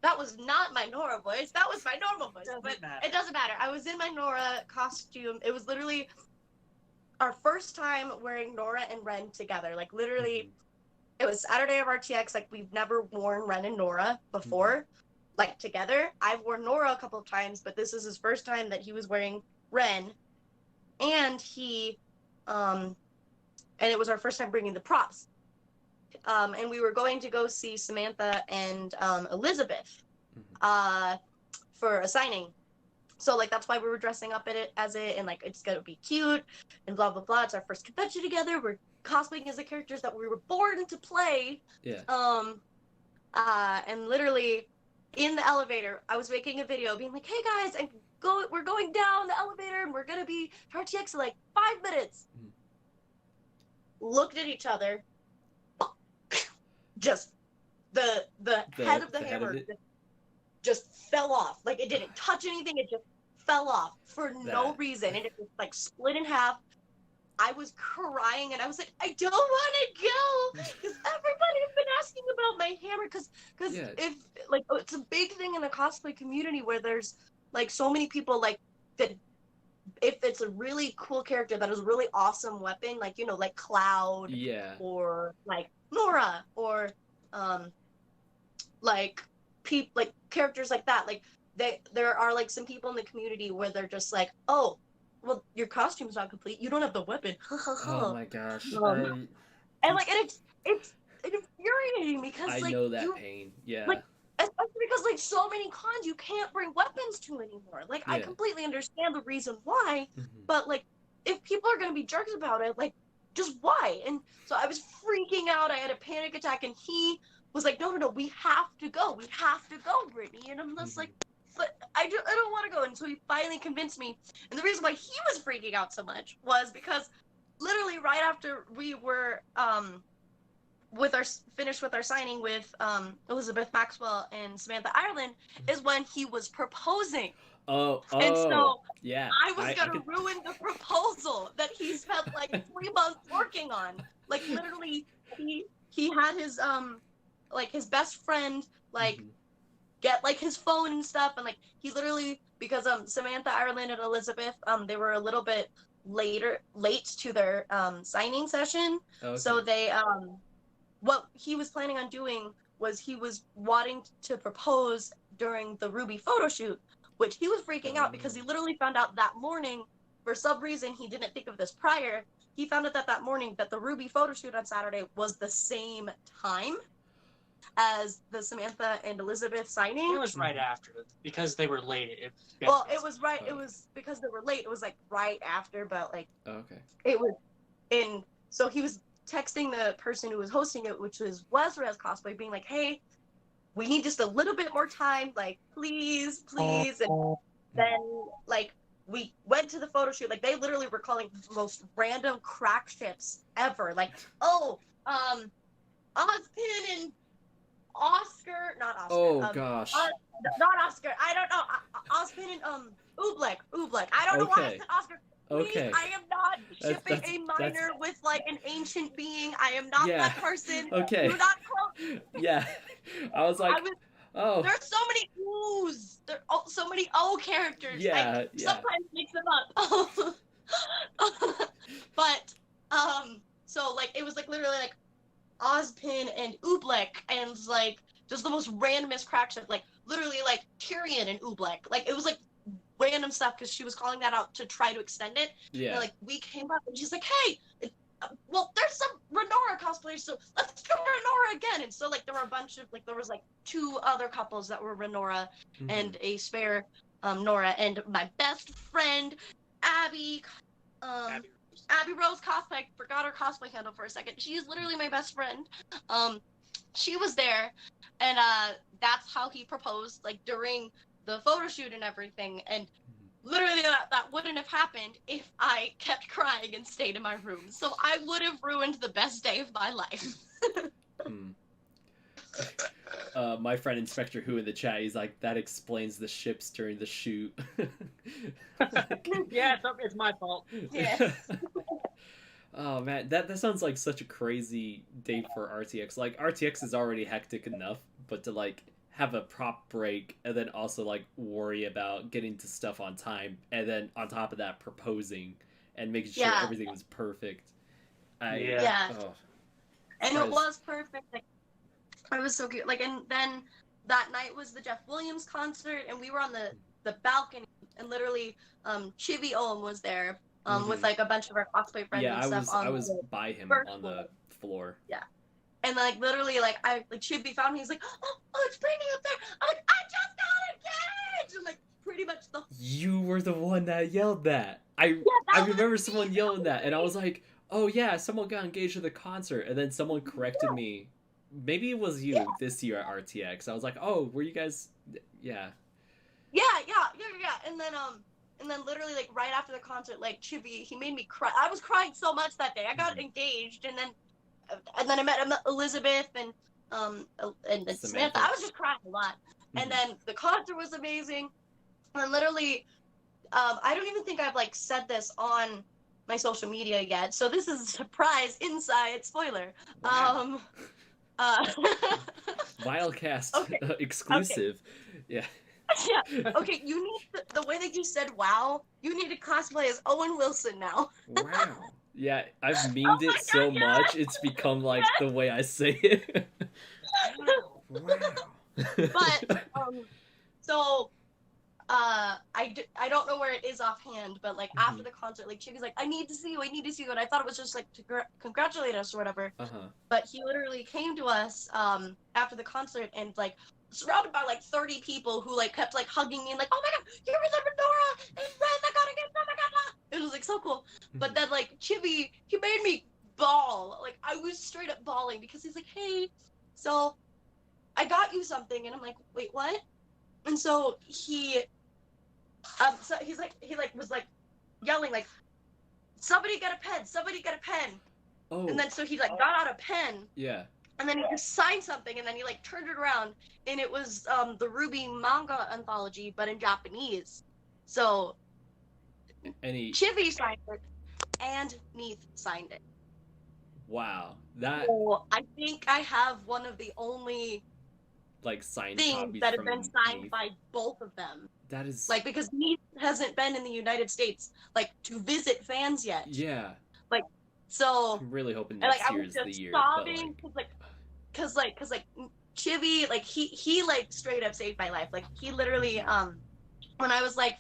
that was not my Nora voice, that was my normal voice, but it doesn't matter. I was in my Nora costume. It was literally our first time wearing Nora and Ren together, like literally it was Saturday of RTX. Like we've never worn Ren and Nora before, like together. I've worn Nora a couple of times, but this is his first time that he was wearing Ren, and and it was our first time bringing the props. And we were going to go see Samantha and Elizabeth for a signing. So like that's why we were dressing up as it, and like it's gonna be cute and blah blah blah. It's our first convention together. We're cosplaying as the characters that we were born to play. Yeah. And literally in the elevator, I was making a video being like, "Hey guys, we're going down the elevator and we're gonna be RTX in like 5 minutes." Looked at each other. Just the head of the hammer just fell off. Like it didn't touch anything. It just fell off for no reason, and it just like split in half. I was crying, and I was like, I don't want to go because everybody has been asking about my hammer. Because if like it's a big thing in the cosplay community where there's like so many people like that. If it's a really cool character that is a really awesome weapon, like like Cloud, or like Nora, or like characters like that, like there are like some people in the community where they're just like, oh, well, your costume's not complete, you don't have the weapon. Oh my gosh. And like it's infuriating because I know that pain. Yeah. Like, especially because like so many cons you can't bring weapons to anymore. Like I completely understand the reason why, but like if people are gonna be jerks about it, like just why? And so I was freaking out. I had a panic attack, and he was like, no, we have to go, Brittany. And I'm just like, but I don't want to go. And so he finally convinced me. And the reason why he was freaking out so much was because literally right after we were finished with our signing with Elizabeth Maxwell and Samantha Ireland is when he was proposing. And so yeah, I was gonna ruin the proposal that he spent like 3 months working on. Like literally, he had his like his best friend like get like his phone and stuff, and like he literally, because Samantha Ireland and Elizabeth they were a little bit late to their signing session, so they what he was planning on doing was he was wanting to propose during the RWBY photo shoot, which he was freaking out because he literally found out that morning, for some reason he didn't think of this prior, he found out that morning that the RWBY photo shoot on Saturday was the same time as the Samantha and Elizabeth signing. It was right after, because they were late. It was right. It was because they were late. It was like right after, but like it was in. So he was texting the person who was hosting it, which was Wesres Cosplay, being like, "Hey, we need just a little bit more time, like please." And then like we went to the photo shoot. Like they literally were calling the most random crack ships ever. Like, Ozpin and Oscar, not Oscar. Oh gosh. Not Oscar. I don't know. Ozpin and Oobleck. I don't know why I said Oscar. Okay. I am not shipping That's a minor with like an ancient being. I am not that person. Okay. Do not quote. Yeah. I was like, oh. There's so many oohs. There are so many O characters. Yeah, I sometimes mix them up. But so like it was like literally like Ozpin and Oobleck and like just the most randomest crack shit. Like literally like Tyrion and Oobleck. Like it was like random stuff because she was calling that out to try to extend it. Yeah. And like we came up and she's like, hey, well, there's some Renora cosplayers, so let's do Renora again. And so like there were a bunch of like there was like 2 other couples that were Renora and a spare Nora, and my best friend Abby Rose cosplay. Forgot her cosplay handle for a second. She's literally my best friend. She was there, and that's how he proposed, like during the photo shoot and everything. And literally that wouldn't have happened if I kept crying and stayed in my room. So I would have ruined the best day of my life. My friend Inspector Who in the chat, he's like, that explains the ships during the shoot. Yeah, it's my fault. Yeah. Oh man, that sounds like such a crazy day for RTX. Like RTX is already hectic enough, but to like have a prop break and then also like worry about getting to stuff on time, and then on top of that proposing and making sure everything was perfect. And it was perfect. Like, it was so cute. Like, and then that night was the Jeff Williams concert, and we were on the balcony, and literally Chibi Ohm was there with like a bunch of our cosplay friends and stuff. I was by him on the floor. Yeah. And like literally, like Chibi found me. He's like, "Oh, it's Brittany up there." I'm like, "I just got engaged!" And like pretty much You were the one that yelled that. I remember someone yelling that, and I was like, "Oh yeah, someone got engaged at the concert," and then someone corrected me. Maybe it was you this year at RTX. I was like, "Oh, were you guys?" Yeah. Yeah. And then literally like right after the concert, like Chibi, he made me cry. I was crying so much that day. I got engaged, and then I met Elizabeth and Samantha. I was just crying a lot. And then the concert was amazing. And literally, I don't even think I've like said this on my social media yet. So this is a surprise inside spoiler. Wow. VYTALCast exclusive. Okay. Yeah. Yeah. Okay, you need the way that you said wow, you need to cosplay as Owen Wilson now. Wow. Yeah, I've memed it so much, it's become like the way I say it. Wow. But so I don't know where it is offhand, but like after the concert, like Chibi's like, I need to see you, and I thought it was just like to congratulate us or whatever. But he literally came to us after the concert and like surrounded by like 30 people who like kept like hugging me and like, oh my god, you remember Nora and Ren that got again, oh my god. It was like so cool. But then like Chibi, he made me bawl. Like I was straight up bawling because he's like, hey, so I got you something, and I'm like, wait, what? And so he was like yelling like, somebody get a pen. Oh. And then so he like got out a pen. Yeah. And then he just signed something, and then he like turned it around, and it was the RWBY manga anthology, but in Japanese. So Chibi signed it, and Neith signed it. Wow, that. So I think I have one of the only like signed things copies that have been signed Neith. by both of them. That is like because Neith hasn't been in the United States like to visit fans yet. Yeah. Like so. I'm really hoping next year is the year. Sobbing because Chibi, like he like straight up saved my life. Like he literally when I was like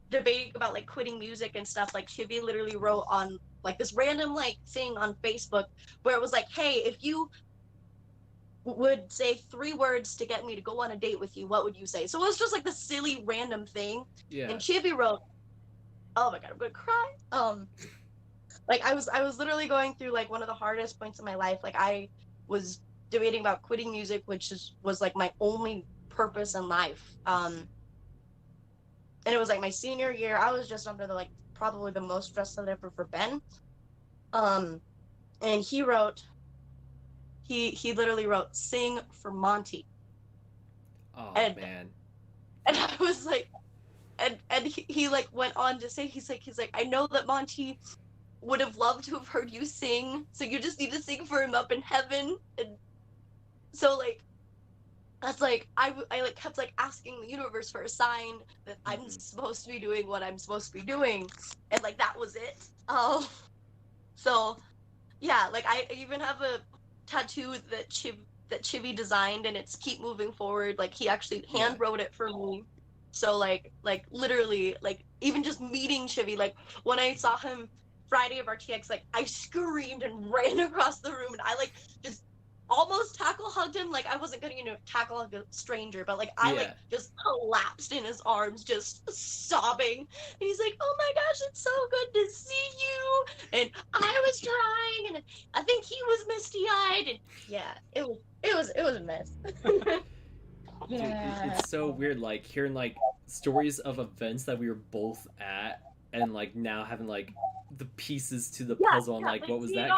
debating about like quitting music and stuff, like Chibi literally wrote on like this random like thing on Facebook where it was like, hey, if you would say 3 words to get me to go on a date with you, what would you say? So it was just like this silly random thing. Yeah. And Chibi wrote, oh my god, I'm gonna cry. Like I was literally going through like one of the hardest points in my life. Like I was debating about quitting music, which was like my only purpose in life. And it was like my senior year. I was just under the like probably the most stressed I've ever been. And he wrote, he literally wrote, "Sing for Monty." Oh man. And I was like, he like went on to say he's like I know that Monty would have loved to have heard you sing, so you just need to sing for him up in heaven. And so like that's like I like kept like asking the universe for a sign that I'm supposed to be doing what I'm supposed to be doing, and like that was it. So yeah, like I even have a tattoo that Chibi designed, and it's keep moving forward. Like he actually hand wrote it for me. So like literally like even just meeting Chibi, like when I saw him Friday of RTX, like I screamed and ran across the room, and I like just almost tackle hugged him. Like I wasn't gonna tackle hug a stranger, but like I like just collapsed in his arms, just sobbing. And he's like, "Oh my gosh, it's so good to see you." And I was trying, and I think he was misty-eyed, and yeah, it was a mess. Dude, it's so weird, like hearing like stories of events that we were both at, and like now having like the pieces to the puzzle, and like what was that?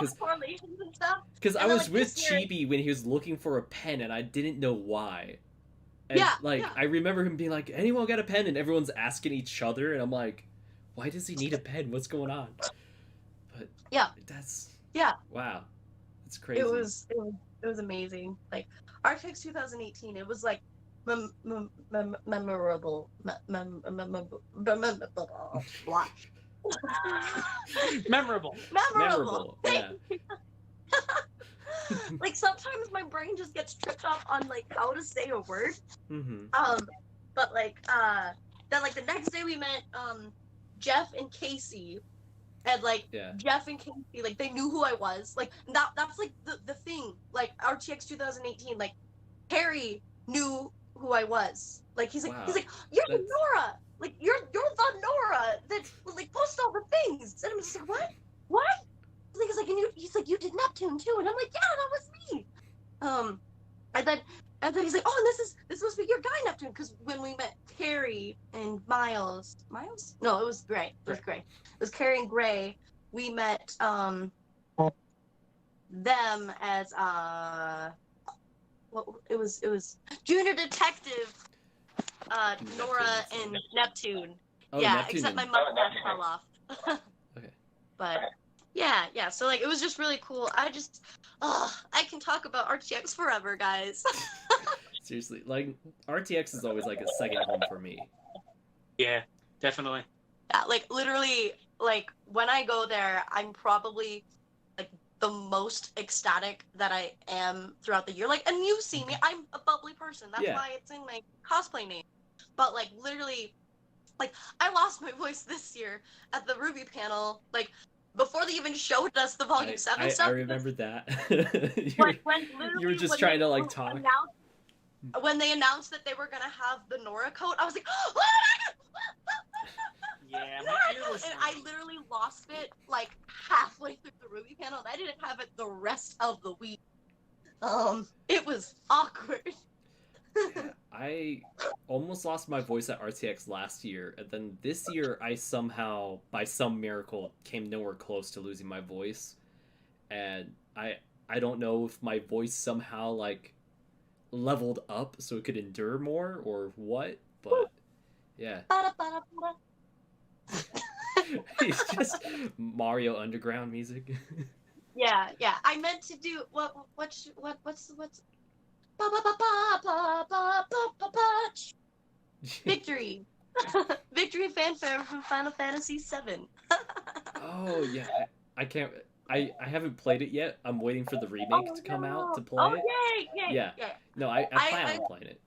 Because I was with Chibi when he was looking for a pen, and I didn't know why. And I remember him being like, "Anyone got a pen?" And everyone's asking each other, and I'm like, "Why does he need a pen? What's going on?" But that's wow, it's crazy. It was amazing. Like RTX 2018, it was like memorable. Memorable. Yeah. Like sometimes my brain just gets tripped up on like how to say a word. But like then like the next day we met Jeff and Casey, and like Jeff and Casey, like they knew who I was. Like that's like the thing. Like RTX 2018, like Harry knew who I was. Like he's like you're the Nora. Like you're the Nora that like post all the things. And I'm just like, what? He's like, he's like, you did Neptune too, and I'm like, yeah, that was me. And then he's like, oh, and this must be your guy Neptune, because when we met Carrie and Miles, no, it was Gray. It was Gray. It was Carrie and Gray. We met them as it was Junior Detective Nora and Neptune. Oh, yeah, Neptune except my mustache fell off. Okay. But yeah. So like it was just really cool. I can talk about RTX forever, guys. Seriously, like RTX is always like a second home for me. Yeah, definitely. Yeah, like literally, like when I go there, I'm probably like the most ecstatic that I am throughout the year. Like, and you see me, I'm a bubbly person. That's why it's in my cosplay name. But like literally, like I lost my voice this year at the RWBY panel. Like before they even showed us the Volume 7 stuff. I remember that. you were just trying to like talk. When they announced that they were gonna have the Nora coat, I was like, oh, yeah, and I literally lost it like halfway through the RWBY panel, and I didn't have it the rest of the week. It was awkward. Yeah, I almost lost my voice at RTX last year, and then this year I somehow, by some miracle, came nowhere close to losing my voice. And I don't know if my voice somehow like leveled up so it could endure more or what, but yeah. It's just Mario Underground music. Yeah. I meant to do what's Victory. Victory fanfare from Final Fantasy VII. Oh yeah, I haven't played it yet. I'm waiting for the remake to come out to play it. Yay! Yeah. No, I plan on playing it.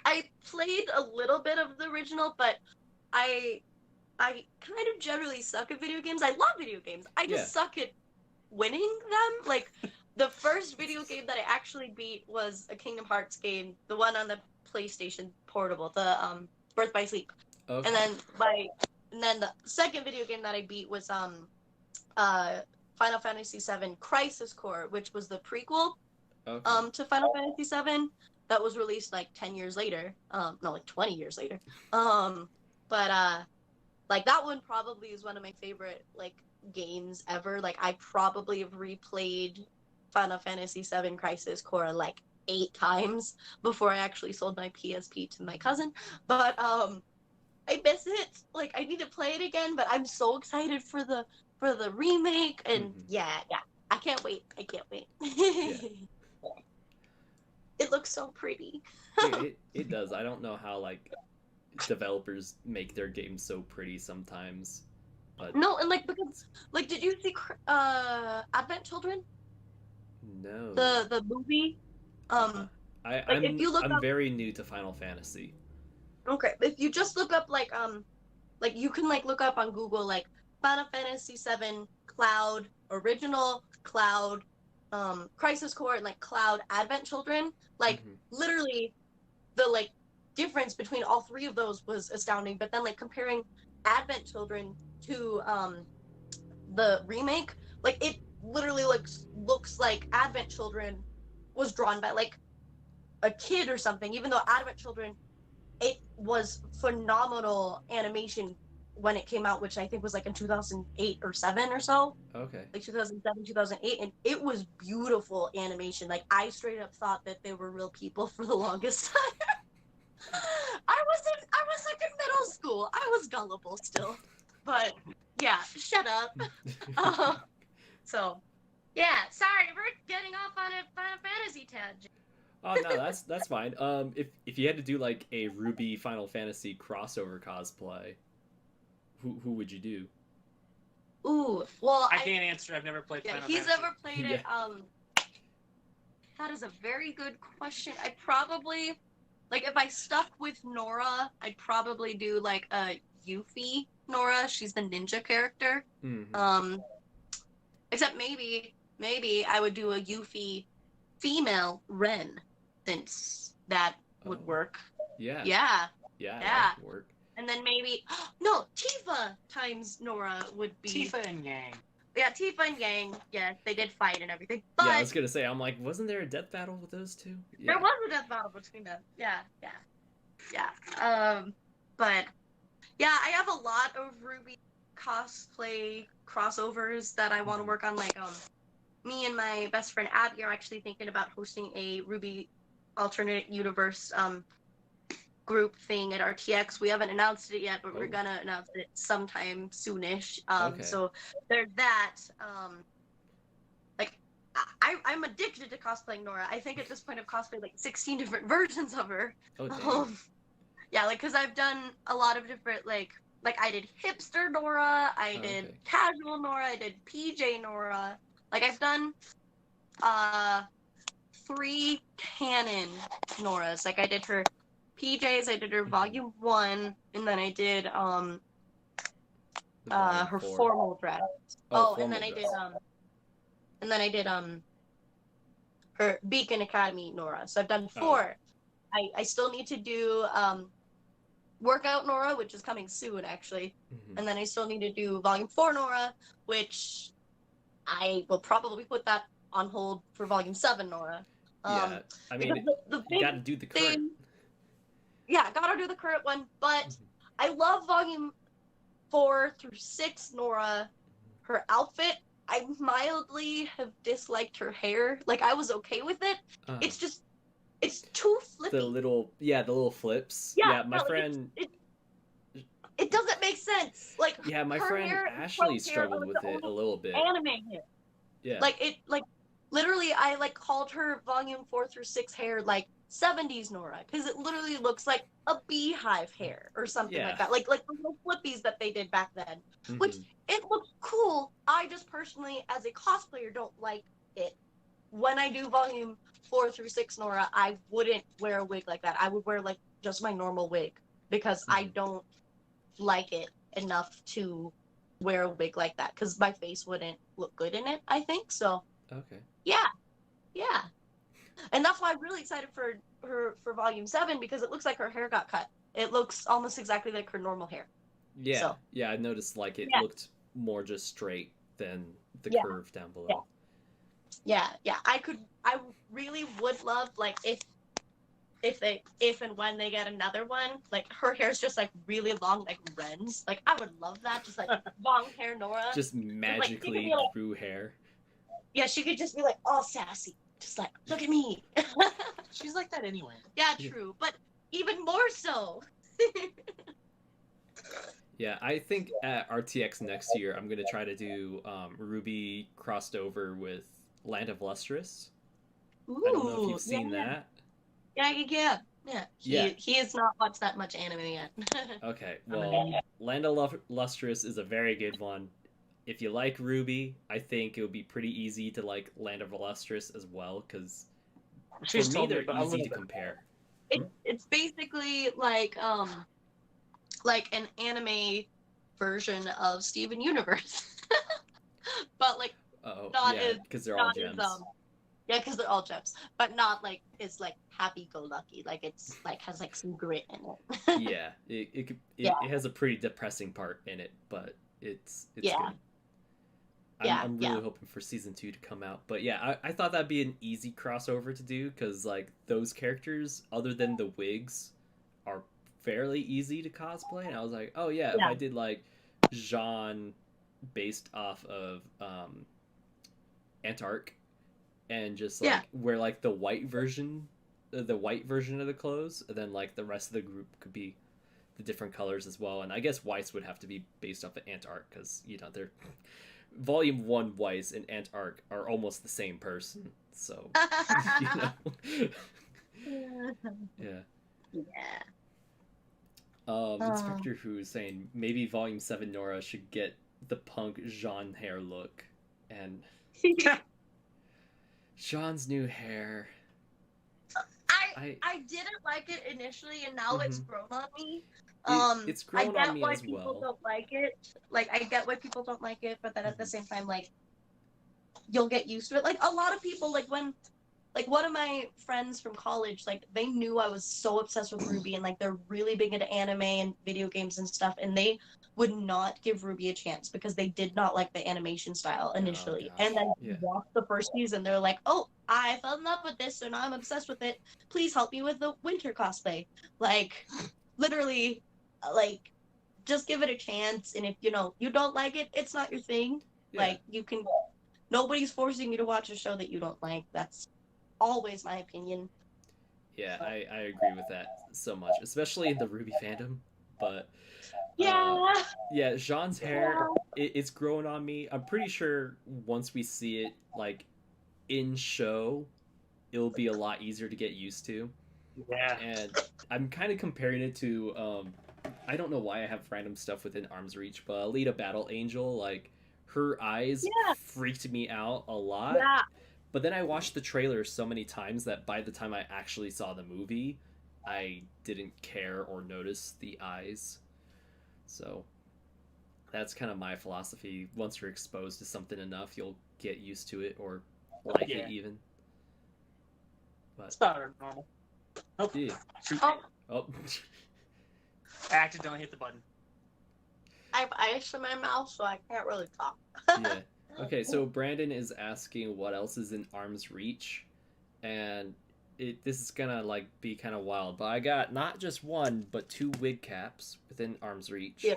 I played a little bit of the original, but I kind of generally suck at video games. I love video games. I just suck at winning them. Like the first video game that I actually beat was a Kingdom Hearts game, the one on the PlayStation Portable, the Birth by Sleep. Okay. And then the second video game that I beat was Final Fantasy VII Crisis Core, which was the prequel to Final Fantasy VII that was released like 10 years later. No, like 20 years later. But like that one probably is one of my favorite like games ever. Like I probably have replayed Final Fantasy VII Crisis Core like 8 times before I actually sold my PSP to my cousin. But I miss it. Like, I need to play it again, but I'm so excited for the remake, and yeah, I can't wait. I can't wait. It looks so pretty. It does. I don't know how like developers make their games so pretty sometimes. But No, and like because like did you see Advent Children? no. The movie? If you look I'm up, very new to Final Fantasy. okay, if you just look up like you can like look up on Google like Final Fantasy 7 Cloud Original, Cloud Crisis Core, and like Cloud Advent Children, like literally the like difference between all three of those was astounding. But then like comparing Advent Children to the remake, like it literally looks like Advent Children was drawn by like a kid or something, even though Advent Children, it was phenomenal animation when it came out, which I think was like in 2008 or 7 or so. Okay. Like 2007, 2008, and it was beautiful animation. Like I straight up thought that they were real people for the longest time. I was like in middle school. I was gullible still. But yeah, shut up. So yeah, sorry, we're getting off on a Final Fantasy tangent. Oh no, that's fine. If you had to do like a RWBY Final Fantasy crossover cosplay, who would you do? Ooh, well, I can't answer. I've never played Final Fantasy. He's never played it. That is a very good question. I'd probably, like, if I stuck with Nora, I'd probably do like a Yuffie Nora. She's the ninja character. Except maybe I would do a Yuffie female Ren, since that would work. Yeah. Yeah. That would work. And then maybe no, Tifa times Nora would be Tifa and Yang. Yeah, Tifa and Yang. Yeah, they did fight and everything. But yeah, I was gonna say, I'm like, wasn't there a death battle with those two? Yeah. There was a death battle between them. Yeah. But yeah, I have a lot of RWBY cosplay crossovers that I want to work on. Like, me and my best friend Abby are actually thinking about hosting a RWBY alternate universe group thing at RTX. We haven't announced it yet, but we're gonna announce it sometime soonish. So there's that. Like I'm addicted to cosplaying Nora. I think at this point I've cosplayed like 16 different versions of her. Yeah, like because I've done a lot of different like I did hipster Nora, I did casual Nora, I did PJ Nora. Like I've done 3 canon Noras. Like I did her PJs, I did her volume 1, and then I did her formal dress. And then I did her Beacon Academy Nora. So I've done 4. I still need to do Workout Nora, which is coming soon actually. And then I still need to do volume 4 Nora, which I will probably put that on hold for volume 7 Nora. Yeah, I mean, you gotta do the current. Yeah, gotta do the current one, but I love volume 4 through 6 Nora. Her outfit, I mildly have disliked her hair. Like, I was okay with it. It's just, it's too flippy. The little flips. Yeah, my friend... It doesn't make sense. Like, yeah, my friend Ashley struggled with it a little bit. Anime hair. Yeah. Literally, I, called her volume 4 through 6 hair, 70s Nora, because it literally looks like a beehive hair or something like that. Like the little flippies that they did back then, which it looks cool. I just personally, as a cosplayer, don't like it. When I do volume 4 through 6 Nora, I wouldn't wear a wig like that. I would wear just my normal wig because I don't like it enough to wear a wig like that because my face wouldn't look good in it, I think. So yeah. And that's why I'm really excited for volume 7 because it looks like her hair got cut. It looks almost exactly like her normal hair. Yeah, I noticed it looked more just straight than the curve down below. Yeah. I really would love if and when they get another one, her hair's just really long like Ren's. I would love that, just long hair Nora. Just magically grew hair. Yeah, she could just be all sassy. Just look at me. She's like that anyway. Yeah, true. But even more so. Yeah, I think at RTX next year, I'm gonna try to do RWBY crossed over with Land of Lustrous. I don't know if Ooh, you've seen yeah, that. yeah. Yeah. He has not watched that much anime yet. Okay. Well, Land of Lustrous is a very good one. If you like RWBY, I think it would be pretty easy to like Land of Lustrous as well, because for She's me told me they're about a easy little to bit. compare. It's basically like an anime version of Steven Universe, but like Oh not yeah, as because they're all not as gems. yeah, because they're all gems, but not like it's like happy go lucky. Like it's like has like some grit in it. Yeah, Yeah, it has a pretty depressing part in it, but it's yeah, good. yeah, I'm yeah. really hoping for season 2 to come out. But yeah, I thought that'd be an easy crossover to do because like those characters, other than the wigs, are fairly easy to cosplay. And I was like, oh yeah, if Yeah. I did like Jean based off of Antark and just Yeah. like wear like the white version of the clothes, and then like the rest of the group could be the different colors as well. And I guess Weiss would have to be based off of Antark because you know they're Volume 1 Weiss and Antark are almost the same person. So you know. Yeah. Yeah. Inspector Who is saying maybe Volume 7 Nora should get the punk Jean hair look. And Jean's new hair. I didn't like it initially, and now it's grown on me. It's I grown get on me why as people well. don't like it. Like, I get why people don't like it, but then at the same time, like, you'll get used to it. Like, a lot of people, like, when, like, one of my friends from college, like, they knew I was so obsessed with RWBY, and, like, they're really big into anime and video games and stuff, and they would not give RWBY a chance because they did not like the animation style initially. Oh, And then yeah. watched the first season, they're like, oh, I fell in love with this, so now I'm obsessed with it. Please help me with the winter cosplay. Like, literally, like, just give it a chance, and if you know you don't like it, it's not your thing. Yeah. Like, you can, nobody's forcing you to watch a show that you don't like. That's always my opinion. Yeah, I agree with that so much, especially in the RWBY fandom. But Yeah. yeah, Jean's hair, it's growing on me. I'm pretty sure once we see it like in show, it'll be a lot easier to get used to. Yeah. And I'm kind of comparing it to I don't know why I have random stuff within arm's reach, but Alita Battle Angel, like her eyes freaked me out a lot. Yeah. But then I watched the trailer so many times that by the time I actually saw the movie, I didn't care or notice the eyes. So that's kind of my philosophy. Once you're exposed to something enough, you'll get used to it or like it even. But it's about normal. Nope. yeah. Oh. I accidentally hit the button. I have ice in my mouth, so I can't really talk. Yeah. Okay, so Brandon is asking what else is in arm's reach, and this is gonna like be kind of wild, but I got not just one but 2 wig caps within arm's reach. Yeah.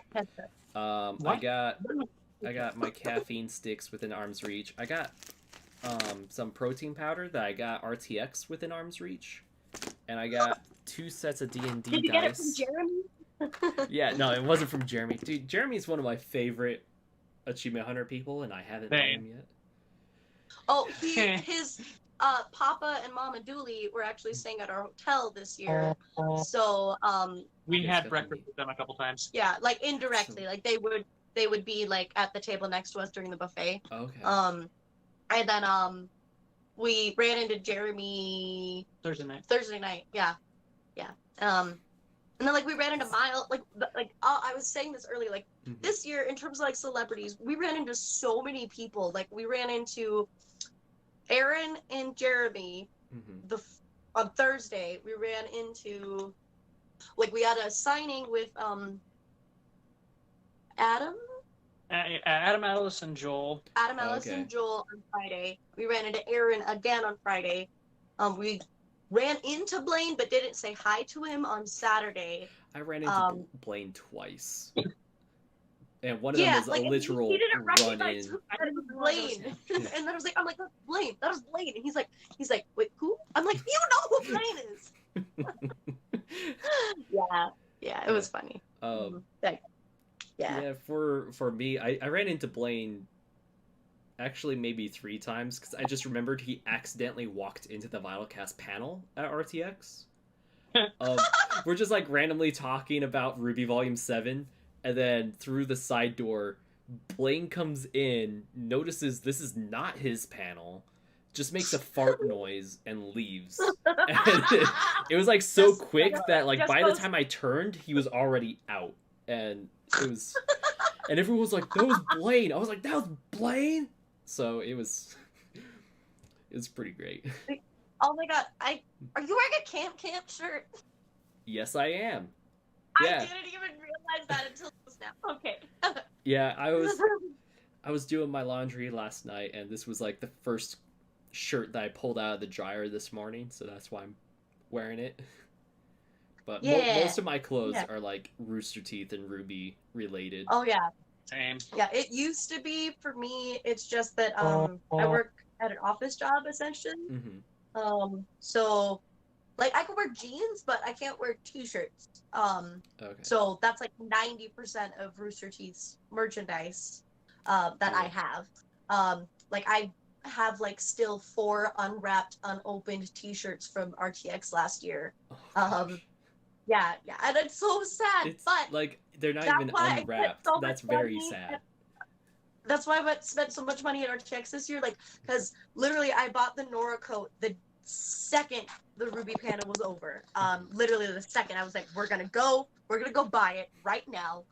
I got my caffeine sticks within arm's reach. I got some protein powder that I got RTX within arm's reach, and I got 2 sets of D&D dice. Did you get it from Jeremy? Yeah, no, it wasn't from Jeremy. Dude, Jeremy's one of my favorite Achievement Hunter people, and I haven't met him yet. Oh, his Papa and Mama Dooley were actually staying at our hotel this year, so we had breakfast with them a couple times. Yeah, like indirectly, like they would be like at the table next to us during the buffet. Okay. And then we ran into Jeremy Thursday night. Yeah. And then like we ran into Miles, like I was saying this earlier, like this year in terms of like celebrities, we ran into so many people. Like we ran into Aaron and Jeremy on Thursday. We ran into, like, we had a signing with Adam, Ellis, and Joel. Adam Ellis and Joel on Friday. We ran into Aaron again on Friday. We ran into Blaine but didn't say hi to him on Saturday. I ran into Blaine twice. And one of them was like, a literal he didn't run recognize in. that it was Blaine. And then I was like, that's Blaine. That was Blaine. And he's like, wait, who? I'm like, you know who Blaine is. Yeah, it was funny. for me, I ran into Blaine actually maybe 3 times because I just remembered he accidentally walked into the VYTALCast panel at RTX. We're just like randomly talking about RWBY Volume 7, and then through the side door, Blaine comes in, notices this is not his panel, just makes a fart noise and leaves. And it was like so quick that like by the time I turned, he was already out, and it was, and everyone was like, "That was Blaine." I was like, "That was Blaine." So it was pretty great. Oh my god! Are you wearing a camp shirt? Yes, I am. Yeah. I didn't even realize that until just now. Okay. Yeah, I was doing my laundry last night, and this was like the first shirt that I pulled out of the dryer this morning, so that's why I'm wearing it. But most of my clothes are like Rooster Teeth and RWBY related. Oh yeah. Same. Yeah, it used to be for me. It's just that I work at an office job essentially. Mm-hmm. So like I can wear jeans, but I can't wear t-shirts. Okay. So that's like 90% of Rooster Teeth's merchandise that I have. Like I have like still 4 unwrapped, unopened t-shirts from RTX last year. Yeah, and it's so sad. But like they're not even unwrapped. That's very sad. That's why I spent so much money at RTX this year, like, because literally I bought the Nora coat the second the RWBY panel was over. Literally the second I was like, we're gonna go buy it right now.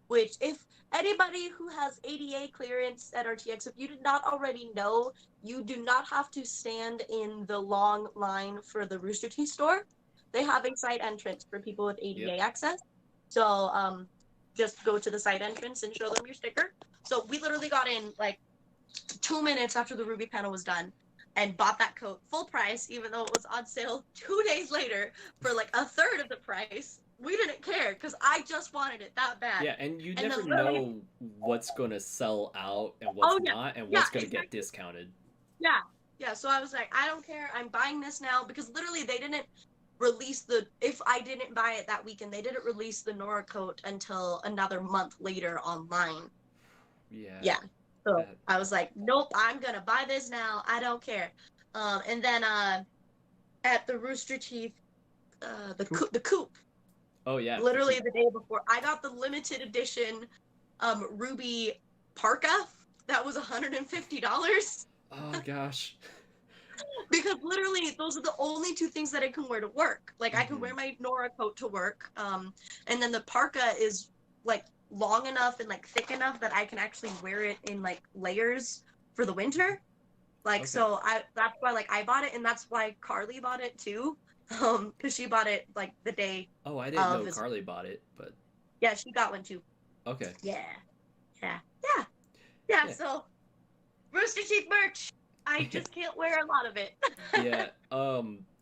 Which if anybody who has ADA clearance at RTX, if you did not already know, you do not have to stand in the long line for the Rooster Teeth store. They have a side entrance for people with ADA access. So just go to the side entrance and show them your sticker. So we literally got in like 2 minutes after the RWBY panel was done and bought that coat full price, even though it was on sale 2 days later for like a third of the price. We didn't care because I just wanted it that bad. Yeah, and you never know what's going to sell out and what's not, and what's going to get discounted. Yeah. So I was like, I don't care. I'm buying this now because literally they didn't release if I didn't buy it that weekend, they didn't release the Nora coat until another month later online. Yeah. So I was like, nope, I'm gonna buy this now. I don't care. And then at the Rooster Teeth, the coop. Oh yeah. Literally the day before, I got the limited edition RWBY parka that was $150. Oh gosh. Because literally those are the only 2 things that I can wear to work. Like I can wear my Nora coat to work, and then the parka is like long enough and like thick enough that I can actually wear it in like layers for the winter. Like so that's why like I bought it, and that's why Carly bought it too, because she bought it like the day. Oh, I didn't know Carly bought it, but yeah, she got one too. Okay. Yeah. So Rooster Teeth merch. I just can't wear a lot of it. Yeah.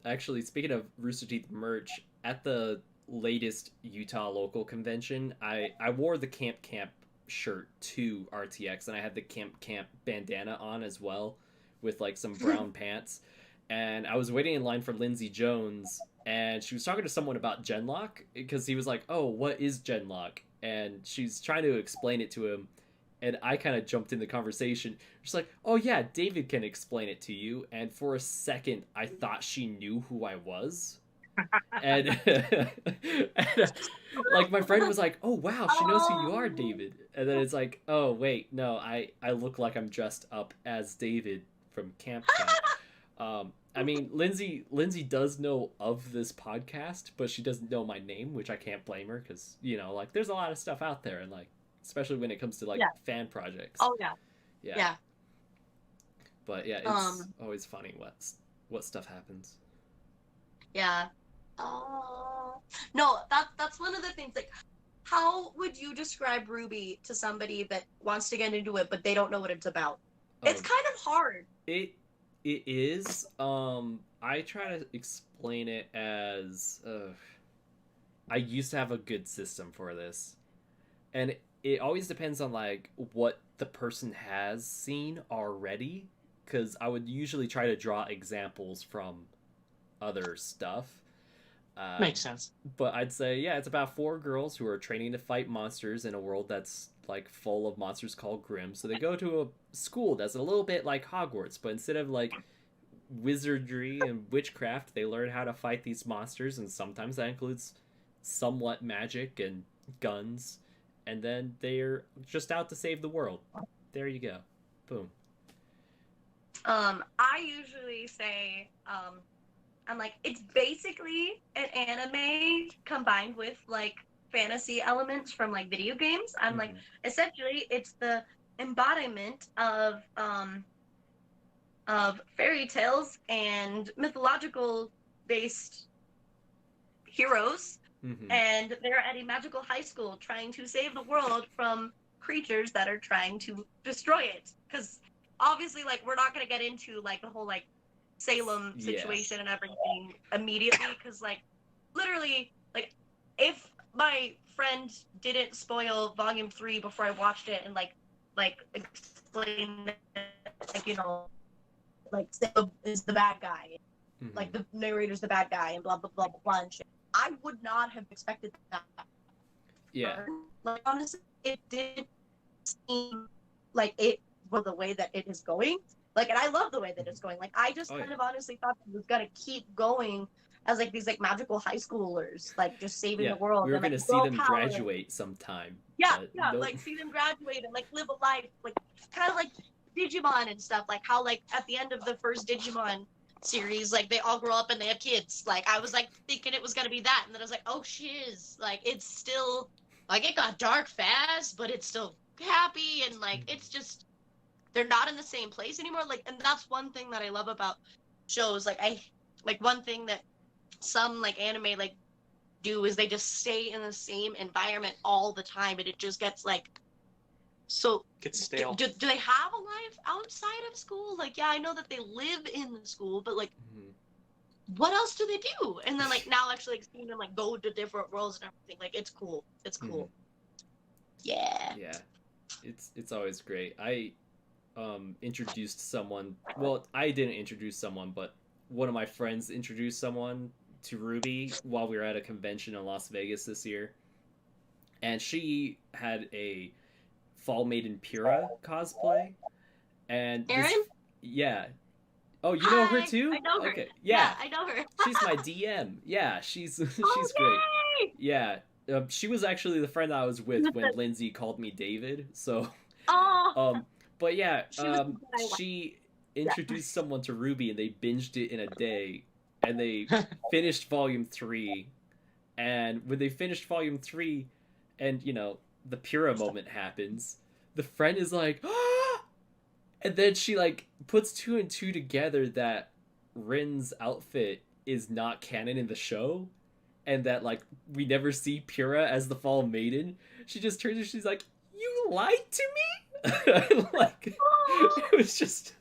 Actually, speaking of Rooster Teeth merch, at the latest Utah local convention, I wore the Camp shirt to RTX, and I had the Camp bandana on as well, with like some brown pants. And I was waiting in line for Lindsay Jones, and she was talking to someone about Genlock, because he was like, "Oh, what is Genlock?" And she's trying to explain it to him. And I kind of jumped in the conversation. She's like, "Oh yeah, David can explain it to you." And for a second, I thought she knew who I was. and like my friend was like, "Oh wow, she knows who you are, David." And then it's like, "Oh wait, no, I look like I'm dressed up as David from Camp." I mean, Lindsay does know of this podcast, but she doesn't know my name, which I can't blame her because like there's a lot of stuff out there, and like. Especially when it comes to like fan projects. Oh yeah. But yeah, it's always funny what stuff happens. Yeah. No, that's one of the things. Like, how would you describe RWBY to somebody that wants to get into it but they don't know what it's about? It's kind of hard. It is. I try to explain it as I used to have a good system for this, and it always depends on like what the person has seen already, because I would usually try to draw examples from other stuff. Makes sense. But I'd say, yeah, it's about 4 girls who are training to fight monsters in a world that's like full of monsters called Grimm. So they go to a school that's a little bit like Hogwarts, but instead of like wizardry and witchcraft, they learn how to fight these monsters, and sometimes that includes somewhat magic and guns. And then they're just out to save the world. There you go. Boom. I usually say, I'm like, it's basically an anime combined with like fantasy elements from like video games. I'm like, essentially, it's the embodiment of fairy tales and mythological based heroes, and they're at a magical high school trying to save the world from creatures that are trying to destroy it. Because obviously, like, we're not going to get into like the whole like Salem situation and everything immediately, because like literally, like, if my friend didn't spoil volume 3 before I watched it and like explain that, like, you know, like Salem is the bad guy, like the narrator's the bad guy, and blah blah blah blah blah and shit, I would not have expected that. Yeah. Like, honestly, it did seem like it was the way that it is going. Like, and I love the way that it's going. Like, I just kind of honestly thought it was gonna keep going as like these like magical high schoolers, like just saving the world. We were and, gonna like, see them graduate sometime. Yeah, nope. Like see them graduate and like live a life, like kind of like Digimon and stuff. Like how like at the end of the first Digimon series, like they all grow up and they have kids. Like I was like thinking it was gonna be that, and then I was like, oh shiz, like it's still like it got dark fast, but it's still happy, and like it's just they're not in the same place anymore. Like, and that's one thing that I love about shows. Like I like one thing that some like anime like do is they just stay in the same environment all the time, and it just gets like so gets stale. Do they have a life outside of school? Like, yeah, I know that they live in the school, but like what else do they do? And then like now actually like seeing them like go to different worlds and everything, like it's cool. It's cool. Yeah. It's always great. I introduced someone, well, I didn't introduce someone, but one of my friends introduced someone to RWBY while we were at a convention in Las Vegas this year, and she had a Fall Maiden Pura cosplay, and Erin? Oh, you know her too? I know her. Okay, yeah, I know her. She's my DM. Yeah, she's great. Yeah, she was actually the friend I was with when Lindsay called me David. So, but yeah, she introduced someone to RWBY and they binged it in a day, and they finished volume 3. And when they finished volume 3, and you know the Pura moment happens, the friend is like, ah! And then she like puts 2 and 2 together that Rin's outfit is not canon in the show, and that like we never see Pura as the Fall Maiden. She just turns and she's like, "You lied to me." Like, it was just,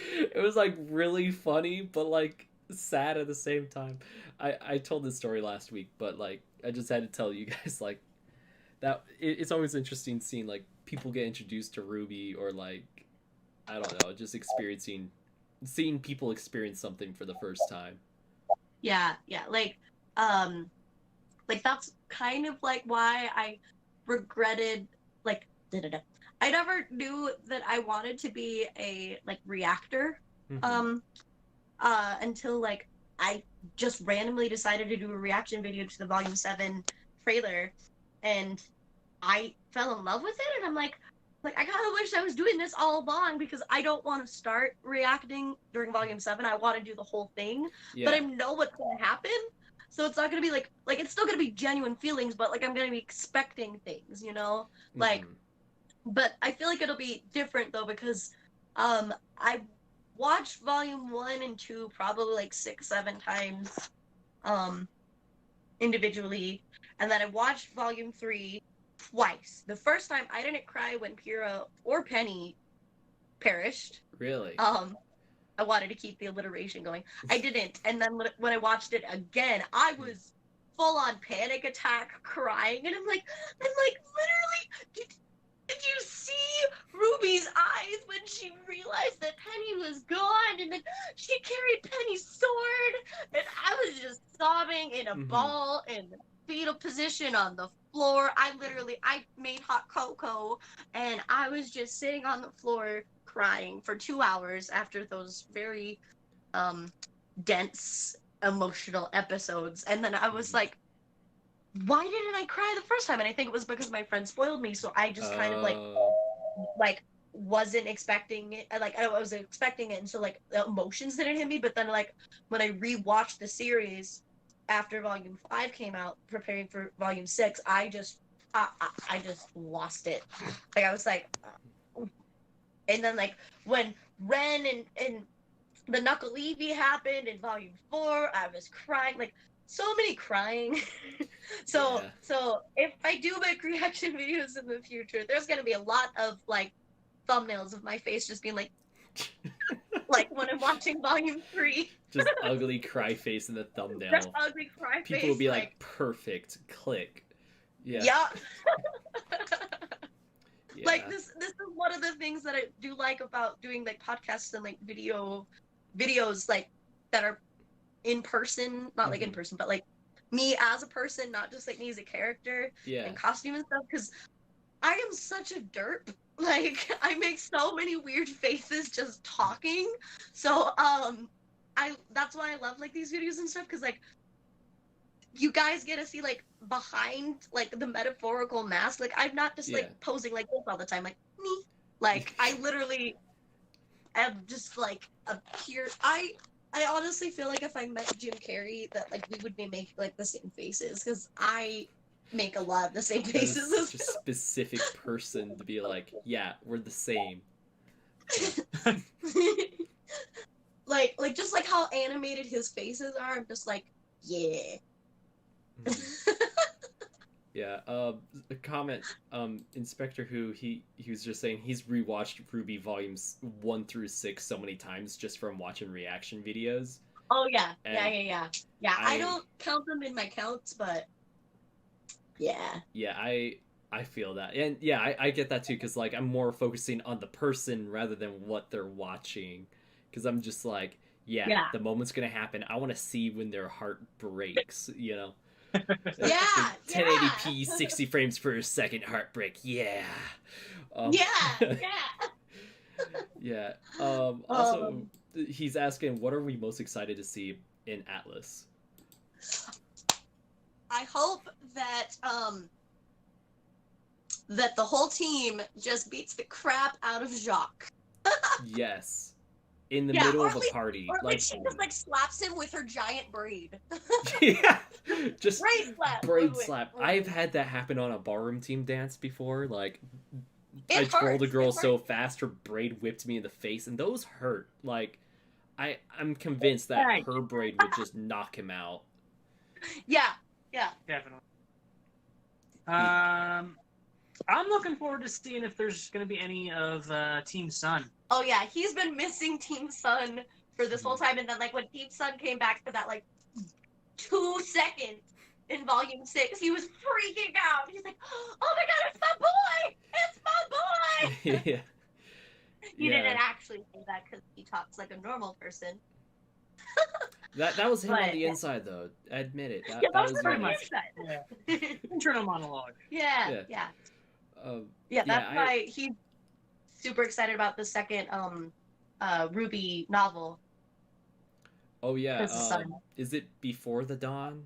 it was like really funny, but like sad at the same time. I told this story last week, but like I just had to tell you guys like that. It's always interesting seeing like people get introduced to RWBY, or like I don't know, just seeing people experience something for the first time. Yeah, like that's kind of like why I regretted like I never knew that I wanted to be a like reactor until like I just randomly decided to do a reaction video to the volume 7 trailer, and I fell in love with it, and I'm like I kind of wish I was doing this all along, because I don't want to start reacting during volume 7. I want to do the whole thing, but I know what's going to happen. So it's not going to be like it's still going to be genuine feelings, but like I'm going to be expecting things, you know? Like, but I feel like it'll be different though, because I watched volume 1 and 2 probably like 6-7 times individually, and then I watched volume 3 twice. The first time I didn't cry when Pura or Penny perished. Really? I wanted to keep the alliteration going. I didn't. And then when I watched it again, I was full on panic attack crying, and I'm like literally, did you see Ruby's eyes when she realized that Penny was gone, and then she carried Penny's sword, and I was just sobbing in a Mhm. ball in the fetal position on the floor. I made hot cocoa and I was just sitting on the floor crying for 2 hours after those very dense emotional episodes. And then I was like, why didn't I cry the first time? And I think it was because my friend spoiled me, so I just kind of like wasn't expecting it. Like I was expecting it, and so like the emotions didn't hit me. But then like when I rewatched the series after Volume 5 came out, preparing for Volume 6, I just lost it. Like I was like, and then like when Ren and the Knuckle Levy happened in Volume 4, I was crying, like so many crying. So if I do make reaction videos in the future, there's gonna be a lot of like thumbnails of my face just being like when I'm watching Volume 3. Just ugly cry face in the thumbnail. Just ugly cry face. People will be like, perfect, click. Yeah. Yeah. Yeah. Like this is one of the things that I do like about doing like podcasts and like videos like that are in person, not like in person, but like me as a person, not just like me as a character and costume and stuff, because I am such a derp. Like I make so many weird faces just talking. So that's why I love like these videos and stuff, because like you guys get to see like behind like the metaphorical mask. Like I'm not just like posing like this all the time, like me. Like I literally am just like a pure. I honestly feel like if I met Jim Carrey, that like we would be making like the same faces, because I make a lot of the same faces. Such a specific person to be like, yeah, we're the same. like just like how animated his faces are, I'm just like, yeah. Yeah. A comment. Inspector Who, he was just saying he's rewatched RWBY volumes 1 through 6 so many times just from watching reaction videos. Oh yeah, And yeah. I don't count them in my counts, but yeah. Yeah, I feel that, and yeah, I get that too, because like I'm more focusing on the person rather than what they're watching, because I'm just like, yeah, the moment's gonna happen. I want to see when their heart breaks, you know. Yeah, 1080p 60 frames per second heartbreak. Yeah. Yeah. Also, he's asking, what are we most excited to see in Atlas? I hope that that the whole team just beats the crap out of Jacques. Yes. In the middle of a party. Or like she just like slaps him with her giant braid. Yeah. Just braid slap. I've had that happen on a ballroom team dance before. Like I trolled a girl so fast her braid whipped me in the face, and those hurt. Like I'm convinced that her braid would just knock him out. Yeah, definitely. I'm looking forward to seeing if there's going to be any of Team Sun. Oh yeah, he's been missing Team Sun for this whole time, and then like when Team Sun came back for that like 2 seconds in Volume 6, he was freaking out. He's like, "Oh my god, it's my boy! It's my boy!" Yeah. He didn't actually say that because he talks like a normal person. That was him on the inside, though. I admit it. That was pretty much internal monologue. Yeah. That's why he's super excited about the second RWBY novel. Oh yeah. Is it Before the Dawn?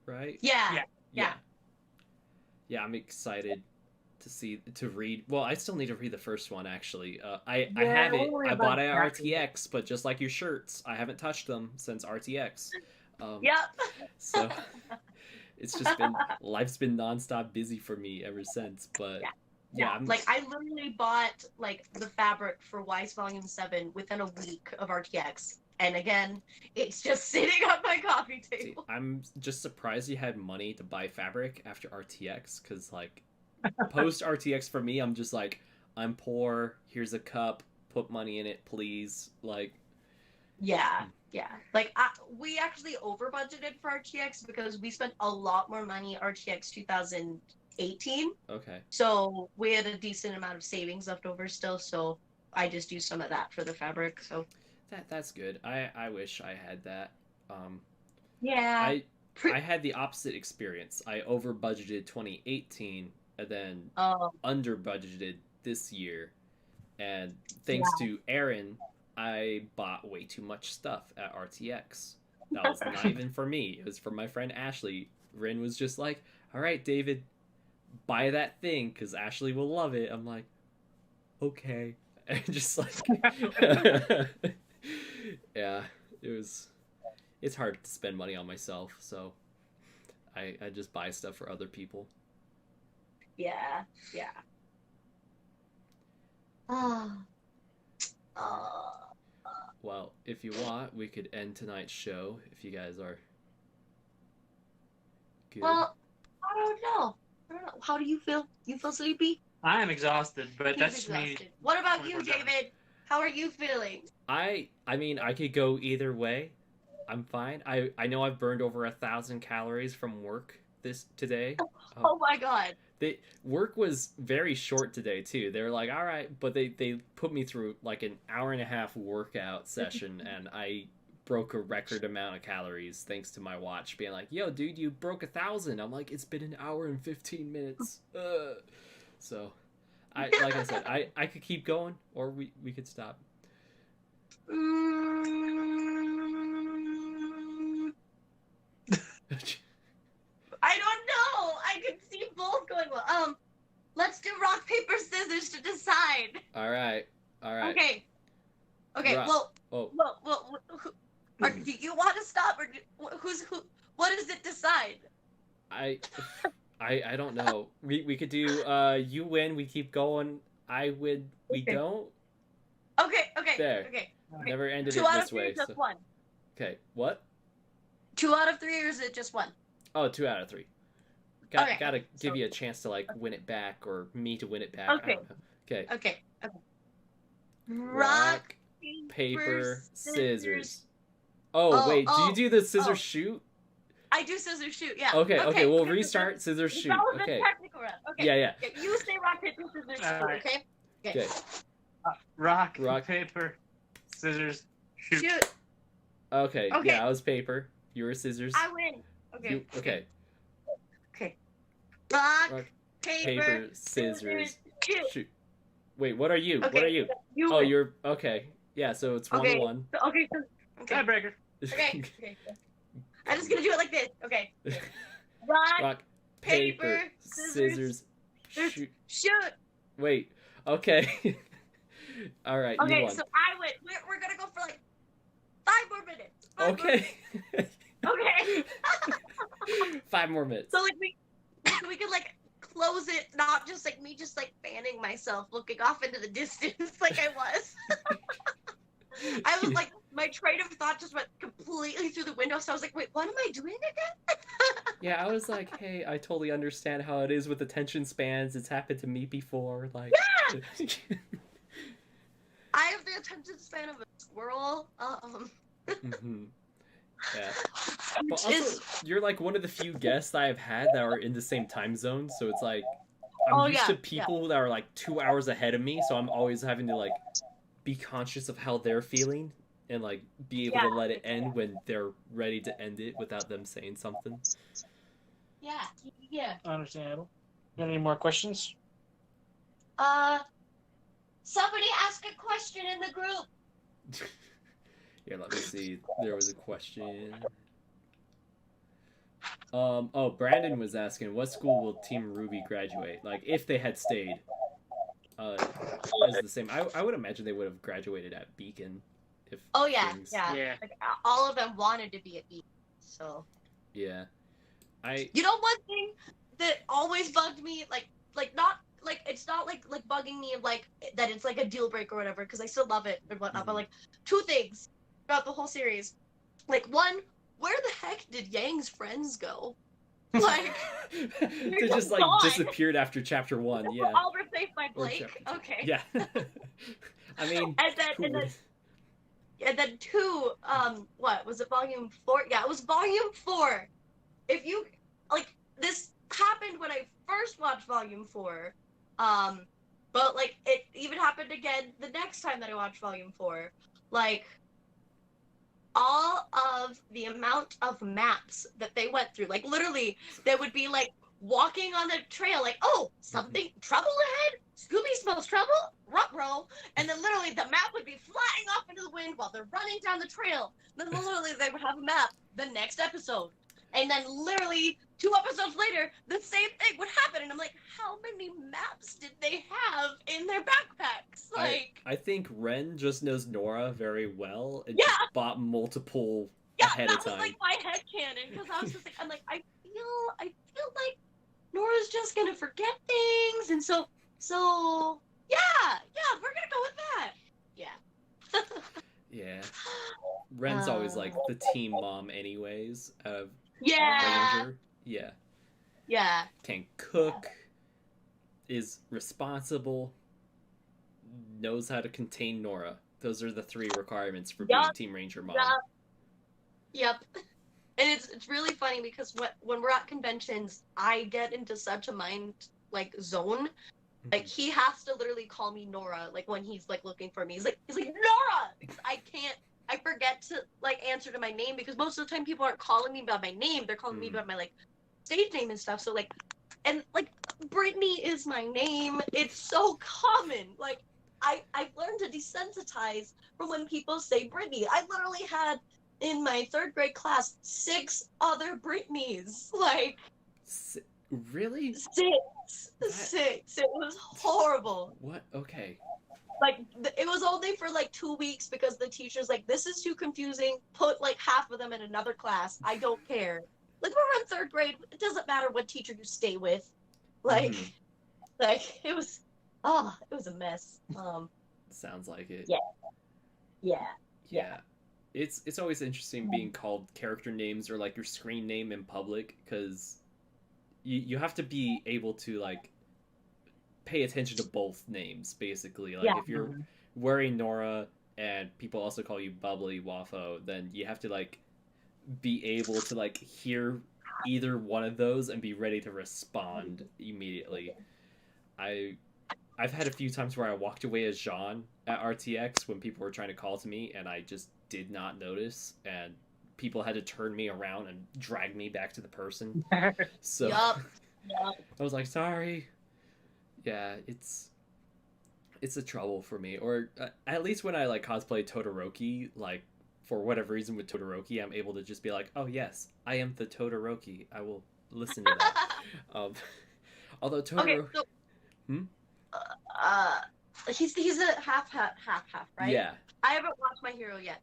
Right? Yeah. Yeah, I'm excited to read. Well, I still need to read the first one actually. I have it. I bought it at RTX, but just like your shirts, I haven't touched them since RTX. So it's just been life's been nonstop busy for me ever since. But yeah, like I literally bought like the fabric for Wise Volume 7 within a week of RTX. And again, it's just sitting on my coffee table. See, I'm just surprised you had money to buy fabric after RTX, because like post RTX for me, I'm just like, I'm poor, here's a cup, put money in it, please. Like yeah. Like we actually over budgeted for RTX because we spent a lot more money RTX 2018. Okay. So we had a decent amount of savings left over still, so I just used some of that for the fabric. So that's good. I wish I had that. Yeah. I had the opposite experience. I over budgeted 2018 and then Oh. under budgeted this year. And thanks to Aaron, I bought way too much stuff at RTX. That was not even for me. It was for my friend Ashley. Rin was just like, all right, David, buy that thing because Ashley will love it. I'm like, okay. And just like, yeah, it's hard to spend money on myself. So I just buy stuff for other people. Yeah. Yeah. Oh. Well, if you want, we could end tonight's show if you guys are good. Well, I don't know. How do you feel? You feel sleepy? I am exhausted, but that's exhausted. me. What about you, David? How are you feeling? I mean, I could go either way. I'm fine. I know I've burned over 1,000 calories from work today. Oh my god. Work was very short today too. They were like, all right, but they put me through like an hour and a half workout session, and I broke a record amount of calories thanks to my watch being like, yo, dude, you broke 1,000. I'm like, it's been an hour and 15 minutes. So, like I said, I could keep going, or we could stop. I don't know. I could see both going well. Let's do rock, paper, scissors to decide. All right. Okay. Well, do you want to stop, or who? What does it decide? I don't know. We could do you win, we keep going. I win, we don't. Okay. There. Okay. Never ended 2 it out this of 3 way. or just So. 1? Okay, what? 2 out of 3, or is it just 1? Oh, 2 out of 3. Gotta give you a chance to like win it back, or me to win it back. Okay. Okay. Rock, paper, scissors. Oh, wait, do you do the scissors shoot? I do scissors shoot, yeah. Okay, we'll restart scissors shoot. That was Okay. a technical round. Okay. Yeah. Okay, you say rock, paper, scissors shoot, Alright. okay? Okay. Rock, Rock. paper, scissors, shoot. Okay. Okay. Yeah, I was paper. You were scissors. I win. Okay. Okay. Rock, Paper, scissors, shoot. shoot. Wait, what are you? Okay. What are you? You Oh, win. you're okay. Yeah, so it's 1-1. Okay. Tiebreaker. Okay. I'm just gonna do it like this. Okay. Rock, Rock, paper, scissors, shoot. shoot. Wait. Okay. All right. You Okay, won. so I win. We're gonna go for like 5 more minutes. Okay. Okay. 5 more minutes. So like we could like close it, not just like me just like fanning myself, looking off into the distance like I was. I was like, my train of thought just went completely through the window, so I was like, wait, what am I doing again? Yeah, I was like, hey, I totally understand how it is with attention spans. It's happened to me before. Like, Yeah! I have the attention span of a squirrel. Mhm. Yeah. But also, you're like one of the few guests I have had that are in the same time zone, so it's like I'm used to people that are like 2 hours ahead of me, so I'm always having to like be conscious of how they're feeling and like be able to let it end when they're ready to end it without them saying something. Yeah. Understandable. Got any more questions? Somebody ask a question in the group. Here, let me see. There was a question. Oh, Brandon was asking, what school will Team RWBY graduate? Like, if they had stayed. Is the same. I would imagine they would have graduated at Beacon. If things... Yeah. Like, all of them wanted to be at Beacon, so. Yeah. You know, one thing that always bugged me, not it's not like bugging me like that it's like a deal breaker or whatever, because I still love it and whatnot, but like 2 things throughout the whole series. Like, 1, where the heck did Yang's friends go? Like, they just like disappeared after chapter 1. Yeah. I'll replace my Blake. Okay. Yeah. I mean, and then 2, what was it, volume 4? Yeah, it was volume 4. If you like, this happened when I first watched volume 4, but like it even happened again the next time that I watched volume 4. Like, all of the amount of maps that they went through. Like literally, they would be like walking on the trail, like, oh, something trouble ahead. Scooby smells trouble. Ruh-roh. And then literally the map would be flying off into the wind while they're running down the trail. Then literally they would have a map the next episode. And then literally 2 episodes later, the same thing would happen. And I'm like, how many maps did they have in their backpacks? Like, I think Ren just knows Nora very well and Yeah. just bought multiple yeah, ahead that of was time. like my headcanon. Because I was just like, I'm like, I feel like Nora's just gonna forget things. And so yeah, we're gonna go with that. Yeah. Yeah. Ren's always like the team mom anyways out of Yeah. Ranger. Yeah. Yeah. Can cook, is responsible, knows how to contain Nora. Those are the 3 requirements for being Team Ranger mom. Yep. And it's really funny because when we're at conventions, I get into such a mind like zone. Like he has to literally call me Nora. Like when he's like looking for me, he's like Nora. Because I forget to like answer to my name because most of the time people aren't calling me by my name. They're calling me by my like stage name and stuff. So like, and like Brittany is my name. It's so common. Like I've learned to desensitize from when people say Brittany. I literally had in my 3rd grade class 6 other Britneys. Like Really? 6. It was horrible. What? Okay. Like it was only for like 2 weeks because the teacher's like, this is too confusing. Put like half of them in another class. I don't care. Like we're in 3rd grade. It doesn't matter what teacher you stay with. Like, like it was a mess. Sounds like it. Yeah. It's always interesting being called character names or like your screen name in public because you have to be able to like pay attention to both names basically. Like if you're wearing Nora and people also call you Bubbly Waffo, then you have to like be able to like hear either one of those and be ready to respond immediately. I've had a few times where I walked away as Jean at RTX when people were trying to call to me and I just did not notice and people had to turn me around and drag me back to the person. So Yup. I was like, sorry. Yeah, it's a trouble for me. Or at least when I like cosplay Todoroki, like for whatever reason with Todoroki, I'm able to just be like, oh yes, I am the Todoroki. I will listen to that. Although Todoroki... Okay, so, he's a half, right? Yeah. I haven't watched My Hero yet.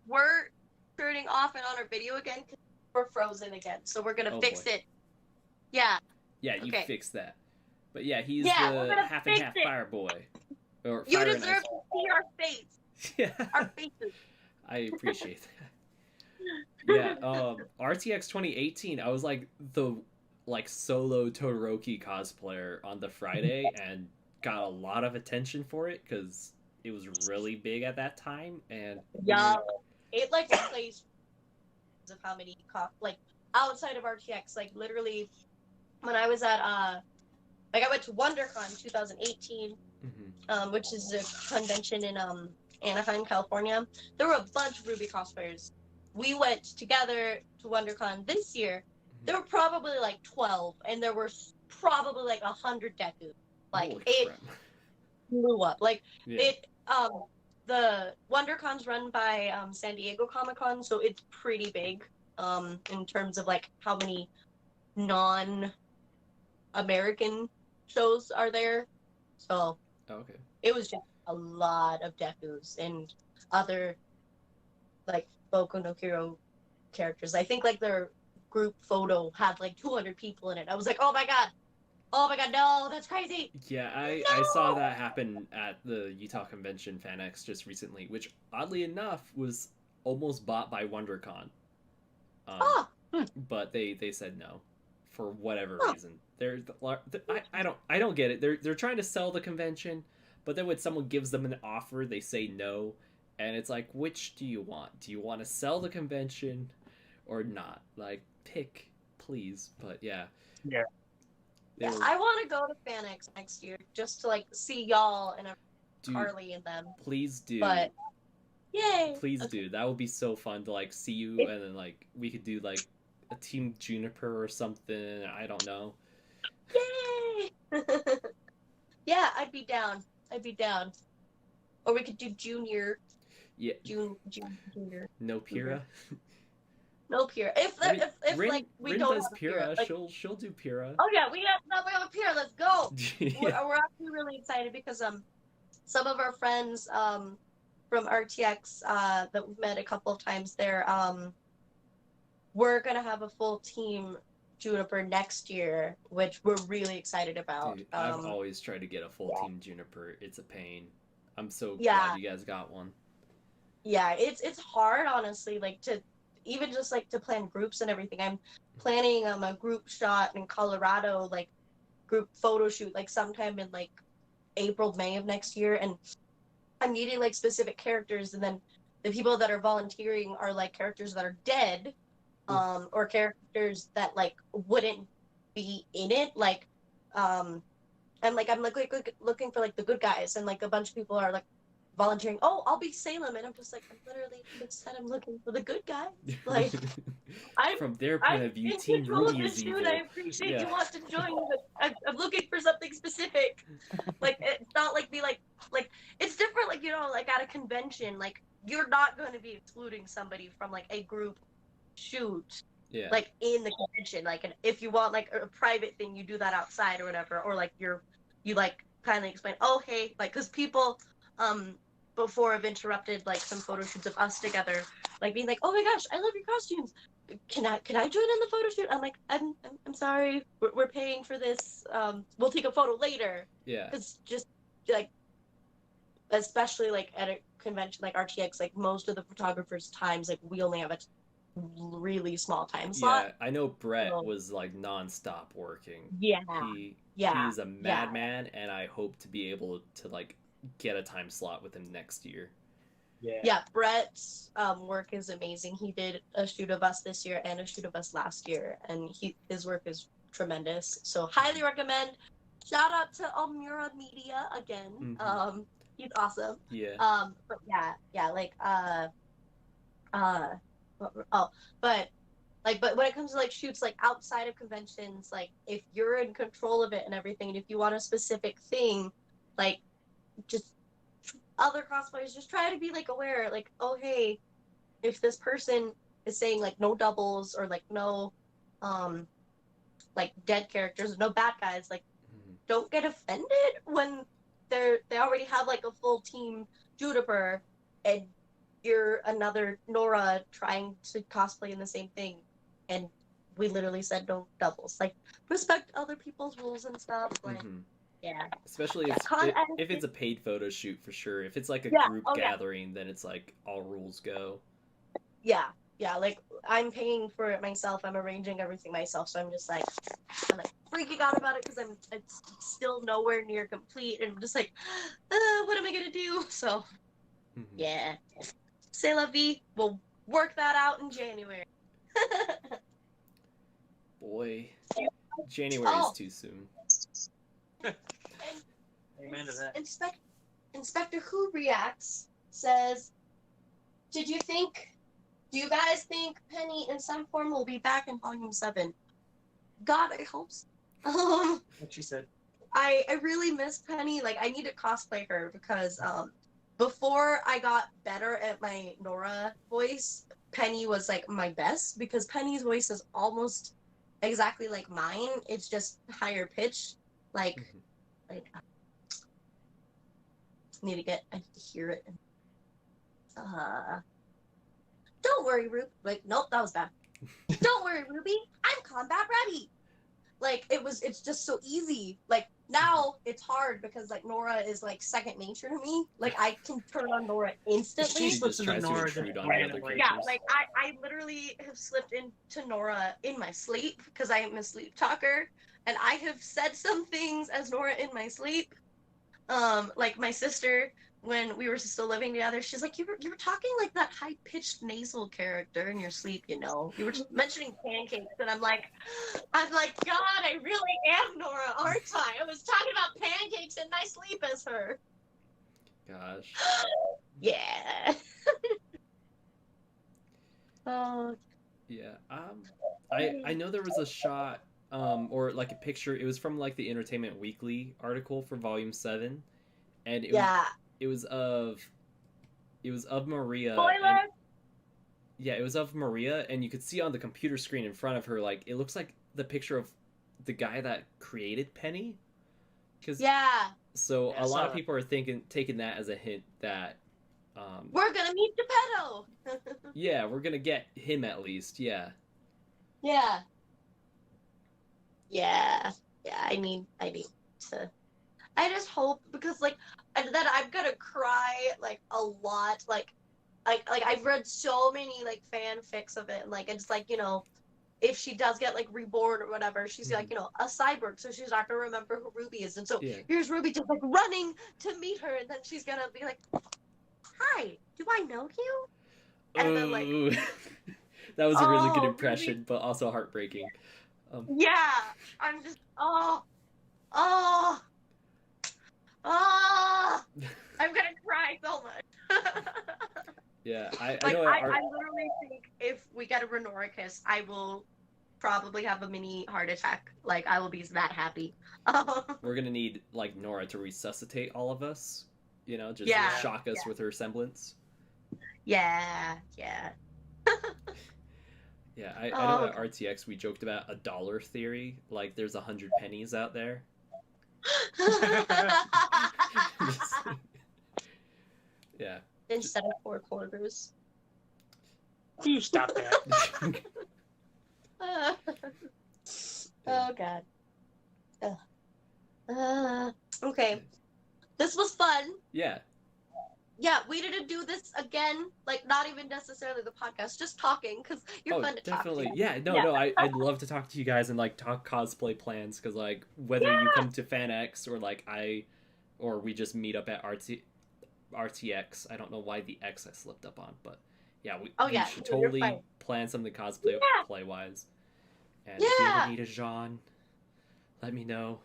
We're turning off and on our video again because we're frozen again. So we're gonna fix it. Yeah. Yeah, you fix that. But yeah, he's the half and half fire boy. Or you fire deserve to see our face. Yeah. Our faces. I appreciate that. Yeah, RTX 2018, I was like the solo Todoroki cosplayer on the Friday and got a lot of attention for it because it was really big at that time and it like replaced of how many like outside of RTX, like literally when I was at like I went to WonderCon 2018, which is a convention in Anaheim, California. There were a bunch of RWBY cosplayers. We went together to WonderCon this year. There were probably like 12, and there were probably like 100 Deku. Like holy it crap. blew up. Like it the WonderCon's run by San Diego Comic-Con, so it's pretty big in terms of like how many non-American shows are there. So it was just a lot of Dekus and other like Boku no Hero characters. I think like their group photo had like 200 people in it. I was like, oh my god, no, that's crazy. Yeah, I saw that happen at the Utah Convention FanX just recently, which oddly enough was almost bought by WonderCon. But they said no for whatever reason. I don't get it. They're trying to sell the convention, but then when someone gives them an offer, they say no, and it's like, which do you want? Do you want to sell the convention or not? Like, pick, please. But yeah. I want to go to FanX next year just to like see y'all and Carly and them. Please do. But Yay! Please Okay. do. That would be so fun to like see you, and then like we could do like a Team Juniper or something. I don't know. Yay! Yeah, I'd be down. I'd be down. Or we could do junior. Yeah. Junior. No Pyrrha. No Pyrrha. If I mean, if Rin, like we Rin don't does have a Pyrrha, Pyrrha. like, She'll do Pyrrha. oh yeah, we have a Pyrrha. Let's go. Yeah. We're actually really excited because some of our friends from RTX that we've met a couple of times there we're gonna have a full team Juniper next year, which we're really excited about. Dude, I've always tried to get a full team Juniper. It's a pain. I'm so glad you guys got one. Yeah, it's hard, honestly, like to even just like to plan groups and everything. I'm planning a group shot in Colorado, like group photo shoot, like sometime in like April, May of next year, and I'm needing like specific characters, and then the people that are volunteering are like characters that are dead, or characters that like wouldn't be in it, like I'm looking for like the good guys, and like a bunch of people are like volunteering. Oh, I'll be Salem, and I'm just like, I'm literally just said I'm looking for the good guys. Like, from their point of view, Team RWBY is evil. I appreciate you want to join, but I'm looking for something specific. Like, it's not like like it's different. Like, you know, like at a convention, like you're not going to be excluding somebody from like a group shoot. Yeah. Like in the convention, like, and if you want like a private thing, you do that outside or whatever, or like you like kindly explain, oh hey, like, because people before have interrupted like some photo shoots of us together, like being like, oh my gosh, I love your costumes, can I join in the photo shoot? I'm like, I'm sorry, we're paying for this, we'll take a photo later. Yeah, because just like, especially like at a convention like RTX, like most of the photographers' times, like we only have a really small time slot. Yeah, I know Brett was like non-stop working. Yeah, he's a madman, and I hope to be able to like get a time slot with him next year. Yeah, Brett's work is amazing. He did a shoot of us this year and a shoot of us last year, and his work is tremendous. So highly recommend. Shout out to Almura Media again. He's awesome. Yeah. But yeah, like but when it comes to like shoots like outside of conventions, like if you're in control of it and everything, and if you want a specific thing, like just other cosplayers just try to be like aware, like, oh hey, if this person is saying like no doubles or like no like dead characters, no bad guys, like don't get offended when they already have like a full team Juniper and you're another Nora trying to cosplay in the same thing, and we literally said no doubles. Like, respect other people's rules and stuff. Like, yeah. Especially if it's a paid photo shoot, for sure. If it's like a group gathering, then it's like all rules go. Yeah, like I'm paying for it myself. I'm arranging everything myself, so I'm like freaking out about it because it's still nowhere near complete, and I'm just like, what am I gonna do? So, yeah. C'est la vie. We'll work that out in January. Boy, January is too soon. Amen to that. Inspector Who Reacts says, do you guys think Penny in some form will be back in Volume 7? God, I hope so. What she said. I really miss Penny. Like, I need to cosplay her because before I got better at my Nora voice, Penny was like my best, because Penny's voice is almost exactly like mine. It's just higher pitched. Like I need to hear it. Don't worry, Ruby. Like, nope, that was bad. Don't worry, Ruby. I'm combat ready. Like, it's just so easy. Like, now it's hard because like Nora is like second nature to me. Like, I can turn on Nora instantly. She just tries to intrude on other characters. Yeah, like I literally have slipped into Nora in my sleep because I am a sleep talker, and I have said some things as Nora in my sleep. Like my sister, when we were still living together, she's like, you were talking like that high-pitched nasal character in your sleep, you know. You were mentioning pancakes, and I'm like, God, I really am Nora, aren't I? I was talking about pancakes in my sleep as her. Gosh. Yeah. I know there was a shot or like a picture. It was from like the Entertainment Weekly article for Volume 7, and it was of Maria. Spoiler. Yeah, it was of Maria, and you could see on the computer screen in front of her, like, it looks like the picture of the guy that created Penny. So a lot of people are taking that as a hint that we're gonna meet Geppetto. yeah, we're gonna get him at least. Yeah. Yeah. I need to. I just hope, because like that I'm gonna cry like a lot. Like I've read so many like fanfics of it, and like it's like, you know, if she does get like reborn or whatever, she's like, you know, a cyborg, so she's not gonna remember who Ruby is, and so here's Ruby just like running to meet her, and then she's gonna be like, "Hi, do I know you?" And then like, that was a really good impression, Ruby. But also heartbreaking. Yeah, I'm just I'm gonna cry so much. Yeah, I like, know. I literally think if we get a Renoricus, I will probably have a mini heart attack. Like, I will be that happy. We're gonna need like Nora to resuscitate all of us. You know, just shock us with her semblance. Yeah. Yeah, I know at RTX we joked about $1 theory. Like, there's 100 pennies out there. Yeah. Instead of 4 quarters. You stop that. Oh god. Okay. This was fun. Yeah. Yeah, we didn't do this again, like not even necessarily the podcast, just talking, because you're fun to definitely. talk to. Yeah, no, I'd love to talk to you guys and like talk cosplay plans, because like whether you come to FanX or like or we just meet up at RTX. I don't know why the X I slipped up on, but yeah, we should totally plan something cosplay play wise. And if you ever need a Jean, let me know,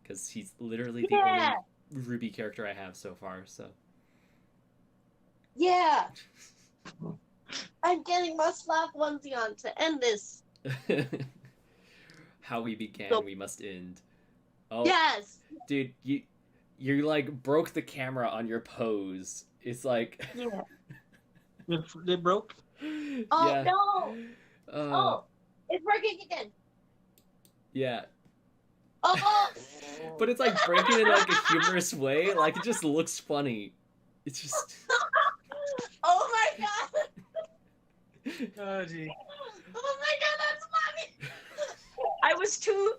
because he's literally the only RWBY character I have so far. So yeah, I'm getting my Slav onesie on to end this. How we began, we must end. Oh yes, dude, you like broke the camera on your pose. It's like It broke. Oh no! It's breaking again. Yeah. Oh. But it's like breaking in like a humorous way. Like, it just looks funny. It's just. Oh my god. Oh gee. Oh my god, that's funny. I was too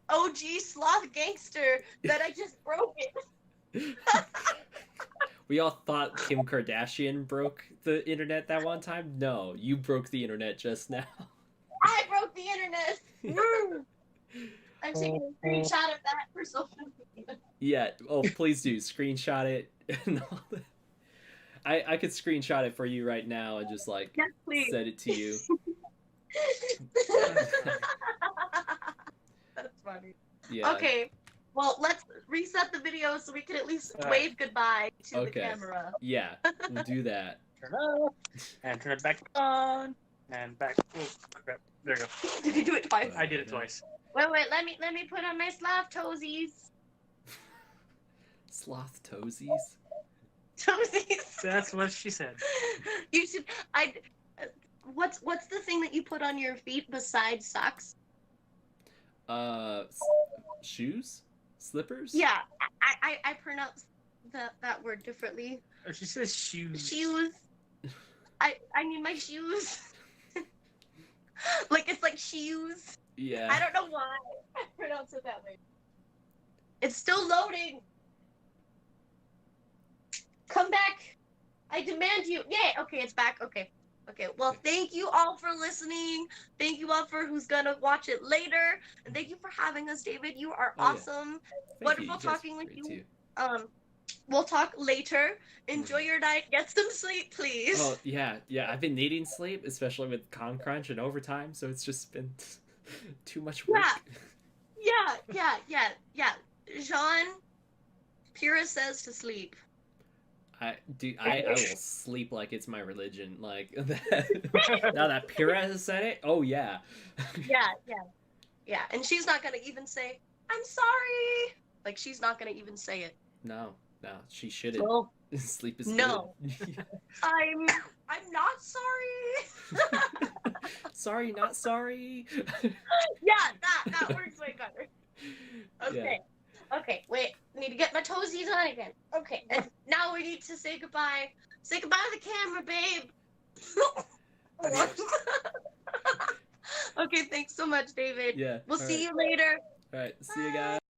OG sloth gangster that I just broke it. We all thought Kim Kardashian broke the internet that one time. No, you broke the internet just now. I broke the internet. I'm taking a screenshot of that for social media. Yeah. Oh, please do screenshot it. And all that. I could screenshot it for you right now and just like send it to you. That's funny. Yeah. Okay. Well, let's reset the video so we can at least wave goodbye to the camera. Yeah, we'll do that. Turn it off, and turn it back on, and back. Oh, crap. There you go. Did you do it twice? I did it twice. Wait, let me put on my sloth toesies. Sloth toesies? Toesies. That's what she said. You should. What's the thing that you put on your feet besides socks? Shoes? Slippers? Yeah, I pronounce that word differently. Oh, she says shoes. Shoes. I need my shoes. Like, it's like shoes. Yeah. I don't know why I pronounce it that way. It's still loading. Come back. I demand you. Yay. Okay, it's back. Okay. Well, thank you all for listening. Thank you all for who's gonna watch it later. And thank you for having us, David. You are awesome. Wonderful talking with you. We'll talk later. Enjoy your night. Get some sleep, please. Oh, yeah. I've been needing sleep, especially with con crunch and overtime, so it's just been too much work. Yeah. Jean, Pura says to sleep. I will sleep like it's my religion. Like now that Pyrrha has said it, oh yeah. Yeah. And she's not gonna even say, "I'm sorry." Like she's not gonna even say it. No, she shouldn't. Well, Sleep is no. good. I'm not sorry. Sorry, not sorry. Yeah, that works way better. Okay. Yeah. Okay, wait. I need to get my toesies on again. Okay, and now we need to say goodbye. Say goodbye to the camera, babe. Okay, thanks so much, David. Yeah. We'll see you later. All right, see you guys.